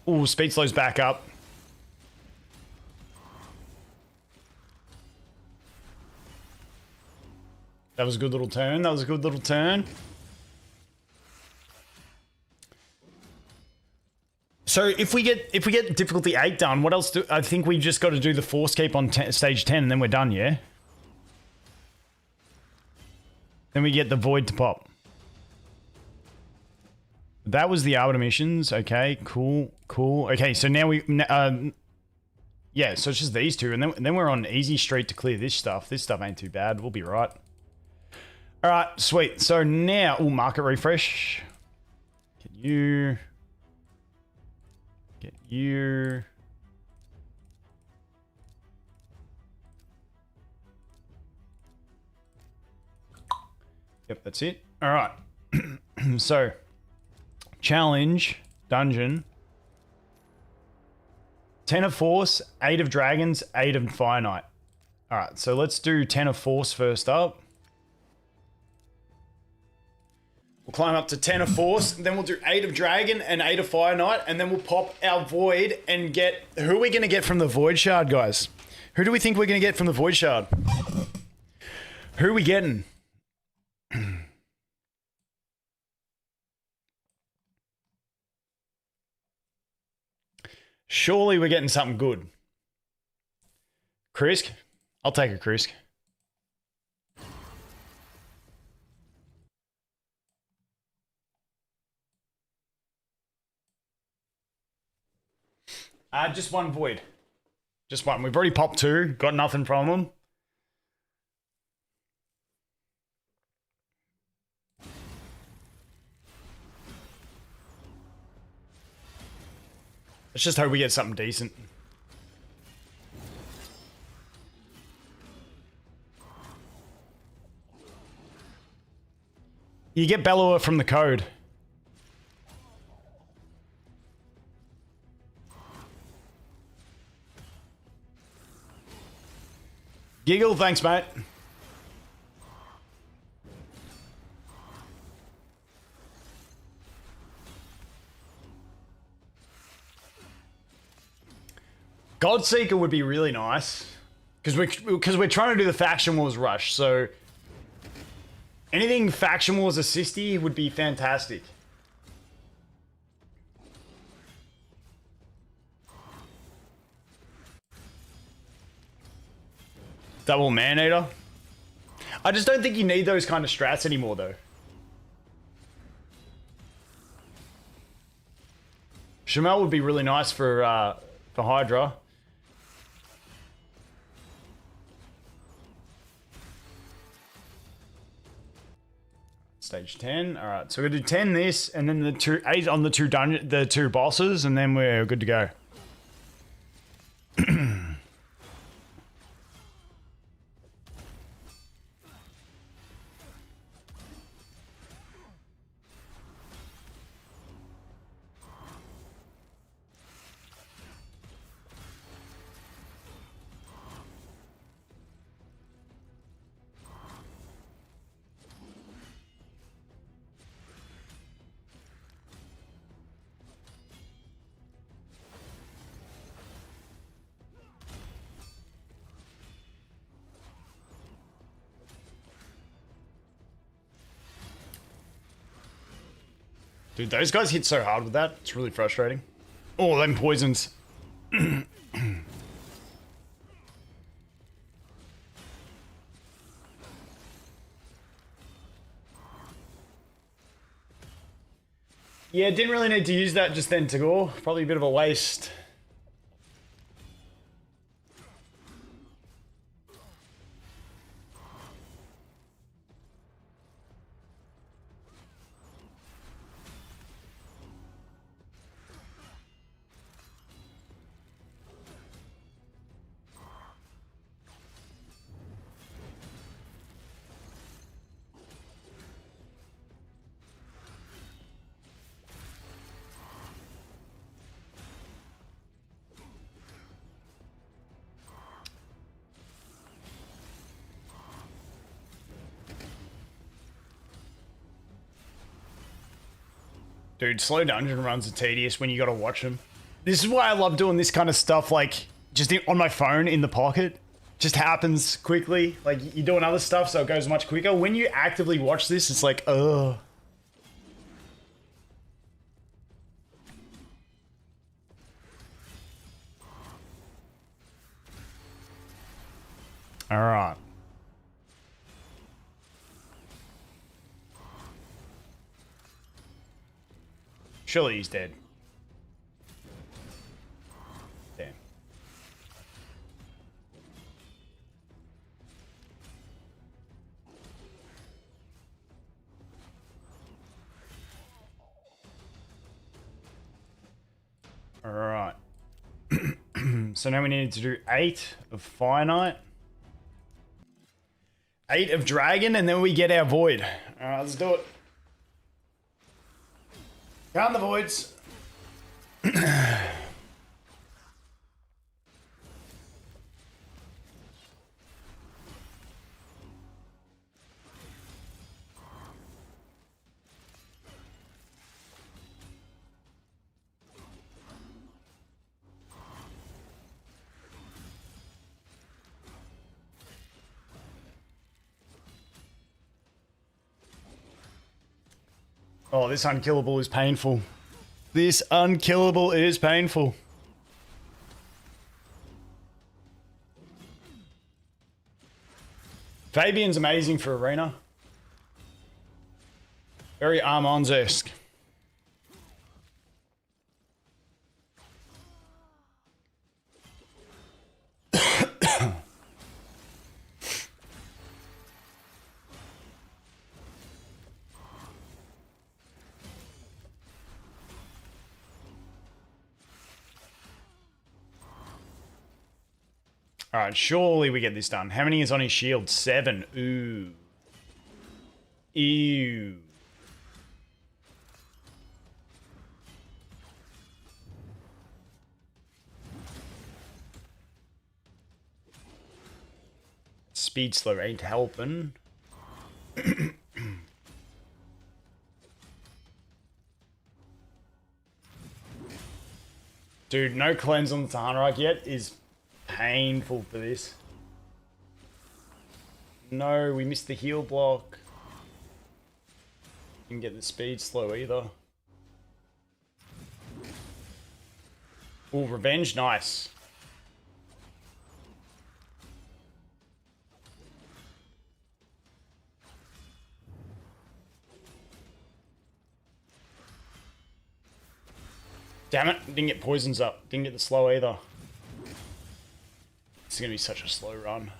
Ooh, speed slow's back up. That was a good little turn. That was a good little turn. So if we get difficulty 8 done, what else do I think we just got to do the force keep on stage 10 and then we're done, yeah? Then we get the void to pop. That was the Arbiter missions. Okay, cool, cool. Okay, so now we... yeah, so it's just these two. And then we're on easy street to clear this stuff. This stuff ain't too bad. We'll be right. All right, sweet. So now... Ooh, market refresh. Get you... Get you... Yep, that's it. All right. So, challenge, dungeon. 10 of Force, 8 of Dragons, 8 of Fire Knight. All right, so let's do 10 of Force first up. We'll climb up to 10 of Force, then we'll do 8 of Dragon and 8 of Fire Knight, and then we'll pop our Void and get... Who are we going to get from the Void Shard, guys? Who do we think we're going to get from the Void Shard? Who are we getting? Surely we're getting something good. Krisk? I'll take a Krisk. Just one Void. Just one. We've already popped 2. Got nothing from them. Let's just hope we get something decent. You get Bellower from the code. Giggle, thanks, mate. Godseeker would be really nice because we're trying to do the Faction Wars rush. So anything Faction Wars assisty would be fantastic. Double Man-Eater. I just don't think you need those kind of strats anymore, though. Shamel would be really nice for Hydra. Stage 10. All right, so we're gonna do 10 this, and then the 8 on the two bosses, and then we're good to go. Dude, those guys hit so hard with that. It's really frustrating. Oh, them poisons. Yeah, didn't really need to use that just then, Tagoar. Probably a bit of a waste. Dude, slow dungeon runs are tedious when you gotta watch them. This is why I love doing this kind of stuff, like, just on my phone in the pocket. Just happens quickly. Like, you're doing other stuff, so it goes much quicker. When you actively watch this, it's like, ugh. Alright. Surely he's dead. Damn. Alright. So now we need to do 8 of Fire Knight. 8 of Dragon, and then we get our Void. Alright, let's do it. Count the voids. Oh, this unkillable is painful. This unkillable is painful. Fabian's amazing for arena. Very Armand's-esque. Alright, surely we get this done. How many is on his shield? 7. Ooh. Ew. Speed slow ain't helping. Dude, no cleanse on the Tahanarite yet is painful for this. No, we missed the heal block. Didn't get the speed slow either. Oh, revenge, nice. Damn it, didn't get poisons up. Didn't get the slow either. It's gonna be such a slow run.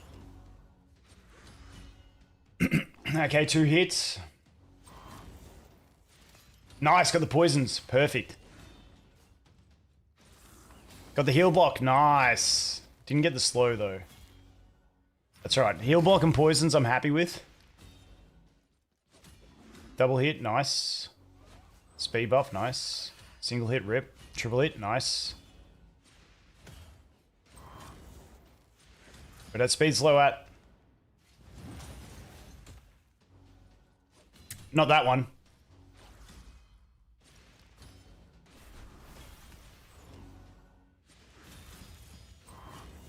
Okay, 2 hits. Nice, got the poisons. Perfect. Got the heal block. Nice. Didn't get the slow though. That's right. Heal block and poisons I'm happy with. Double hit. Nice. Speed buff. Nice. Single hit. Rip. Triple hit. Nice. But that speed slow at. Not that one.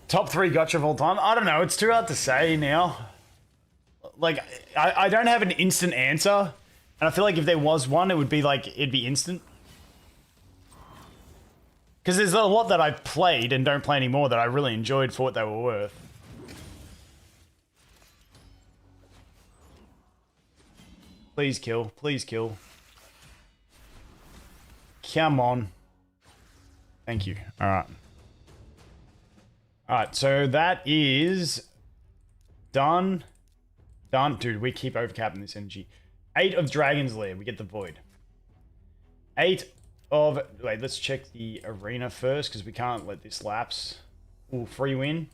Top 3 gotcha of all time? I don't know. It's too hard to say now. Like, I don't have an instant answer And I feel like if there was one, it would be like, it'd be instant. Because there's a lot that I've played and don't play anymore that I really enjoyed for what they were worth. Please kill. Please kill. Come on. Thank you. Alright. Alright, so that is... done. Done. Dude, we keep overcapping this energy. 8 of Dragon's Lair. We get the Void. 8 of... Wait, let's check the arena first, because we can't let this lapse. Ooh, free win.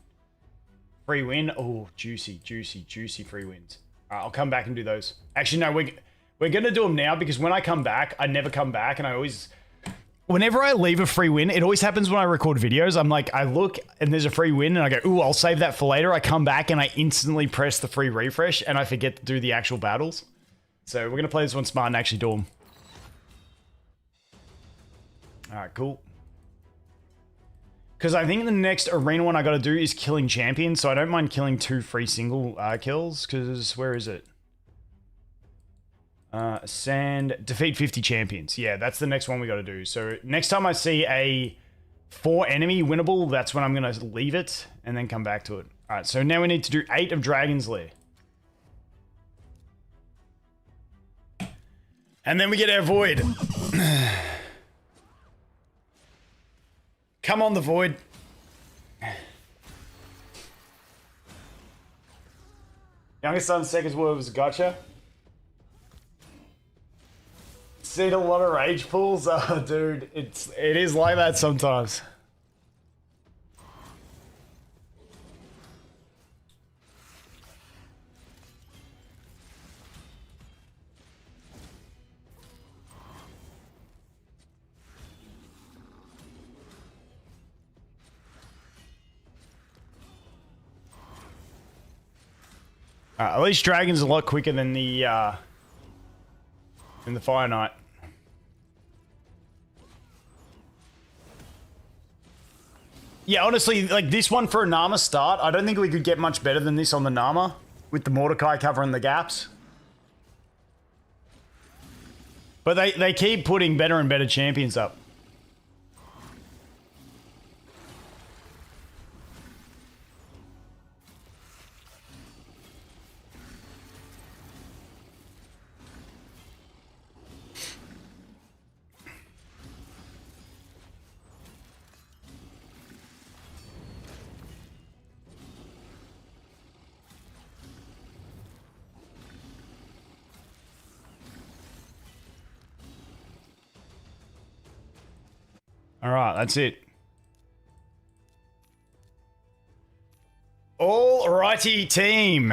Free win. Oh, juicy, juicy, juicy free wins. Alright, I'll come back and do those. Actually, no, we're going to do them now, because when I come back, I never come back, and I always... Whenever I leave a free win, it always happens when I record videos. I'm like, I look and there's a free win and I go, ooh, I'll save that for later. I come back and I instantly press the free refresh and I forget to do the actual battles. So we're going to play this one smart and actually do them. All right, cool. Because I think the next arena one I got to do is killing champions. So I don't mind killing 2 free single kills because where is it? Ascend, defeat 50 champions. Yeah, that's the next one we got to do. So next time I see a 4 enemy winnable, that's when I'm going to leave it and then come back to it. All right, so now we need to do 8 of Dragon's Lair. And then we get our Void. Come on, the Void. Youngest son, second word was gotcha. Seen a lot of rage pulls. Oh, dude, it is like that sometimes. At least Dragon's a lot quicker than the Fire Knight. Yeah, honestly, like this one for a Narma start, I don't think we could get much better than this on the Narma with the Mordecai covering the gaps. But they keep putting better and better champions up. Alright, that's it. Alrighty, team.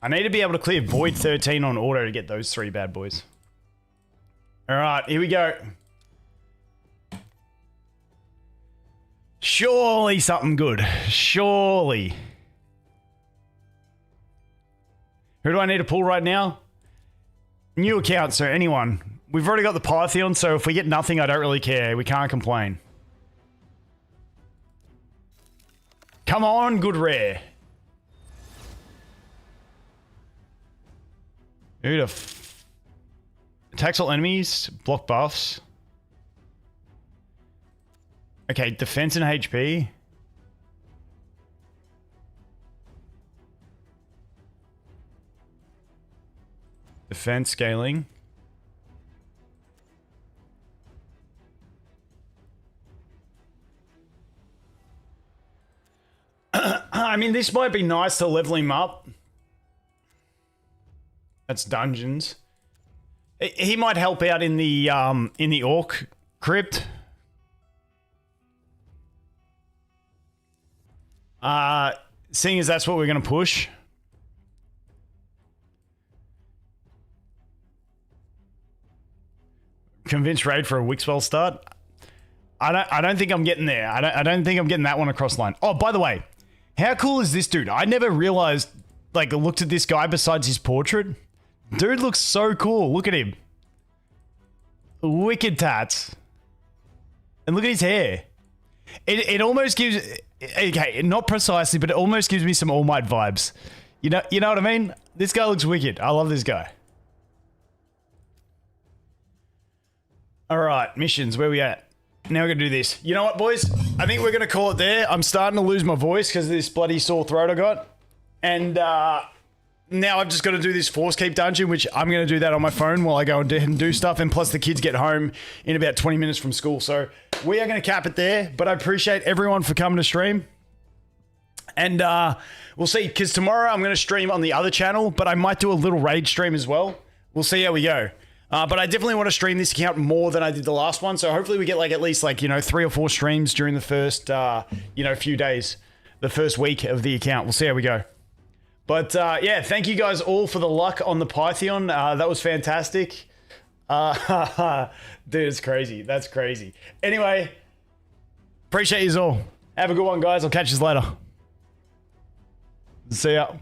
I need to be able to clear Void 13 on auto to get those 3 bad boys. Alright, here we go. Surely something good. Surely. Who do I need to pull right now? New account, so anyone. We've already got the Pythion, so if we get nothing, I don't really care. We can't complain. Come on, good rare. Who the attacks all enemies, block buffs. Okay, defense and HP. Defense scaling. I mean, this might be nice to level him up. That's dungeons. He might help out in the Orc crypt. Seeing as that's what we're going to push. Convince raid for a Wixwell start. I don't think I'm getting there. I don't think I'm getting that one across the line. Oh, by the way, how cool is this dude? I never realized, like, looked at this guy besides his portrait. Dude looks so cool. Look at him. Wicked tats. And look at his hair. It almost gives... Okay, not precisely, but it almost gives me some All Might vibes. You know what I mean? This guy looks wicked. I love this guy. All right, missions. Where we at? Now we're going to do this. You know what, boys? I think we're going to call it there. I'm starting to lose my voice because of this bloody sore throat I got. And now I've just got to do this Force Keep dungeon, which I'm going to do that on my phone while I go and do stuff. And plus the kids get home in about 20 minutes from school. So we are going to cap it there. But I appreciate everyone for coming to stream. And we'll see, because tomorrow I'm going to stream on the other channel, but I might do a little raid stream as well. We'll see how we go. But I definitely want to stream this account more than I did the last one. So hopefully we get like at least like, 3 or 4 streams during the first, few days, the first week of the account. We'll see how we go. But yeah, thank you guys all for the luck on the Python. That was fantastic. Dude, it's crazy. That's crazy. Anyway, appreciate you all. Have a good one, guys. I'll catch you later. See ya.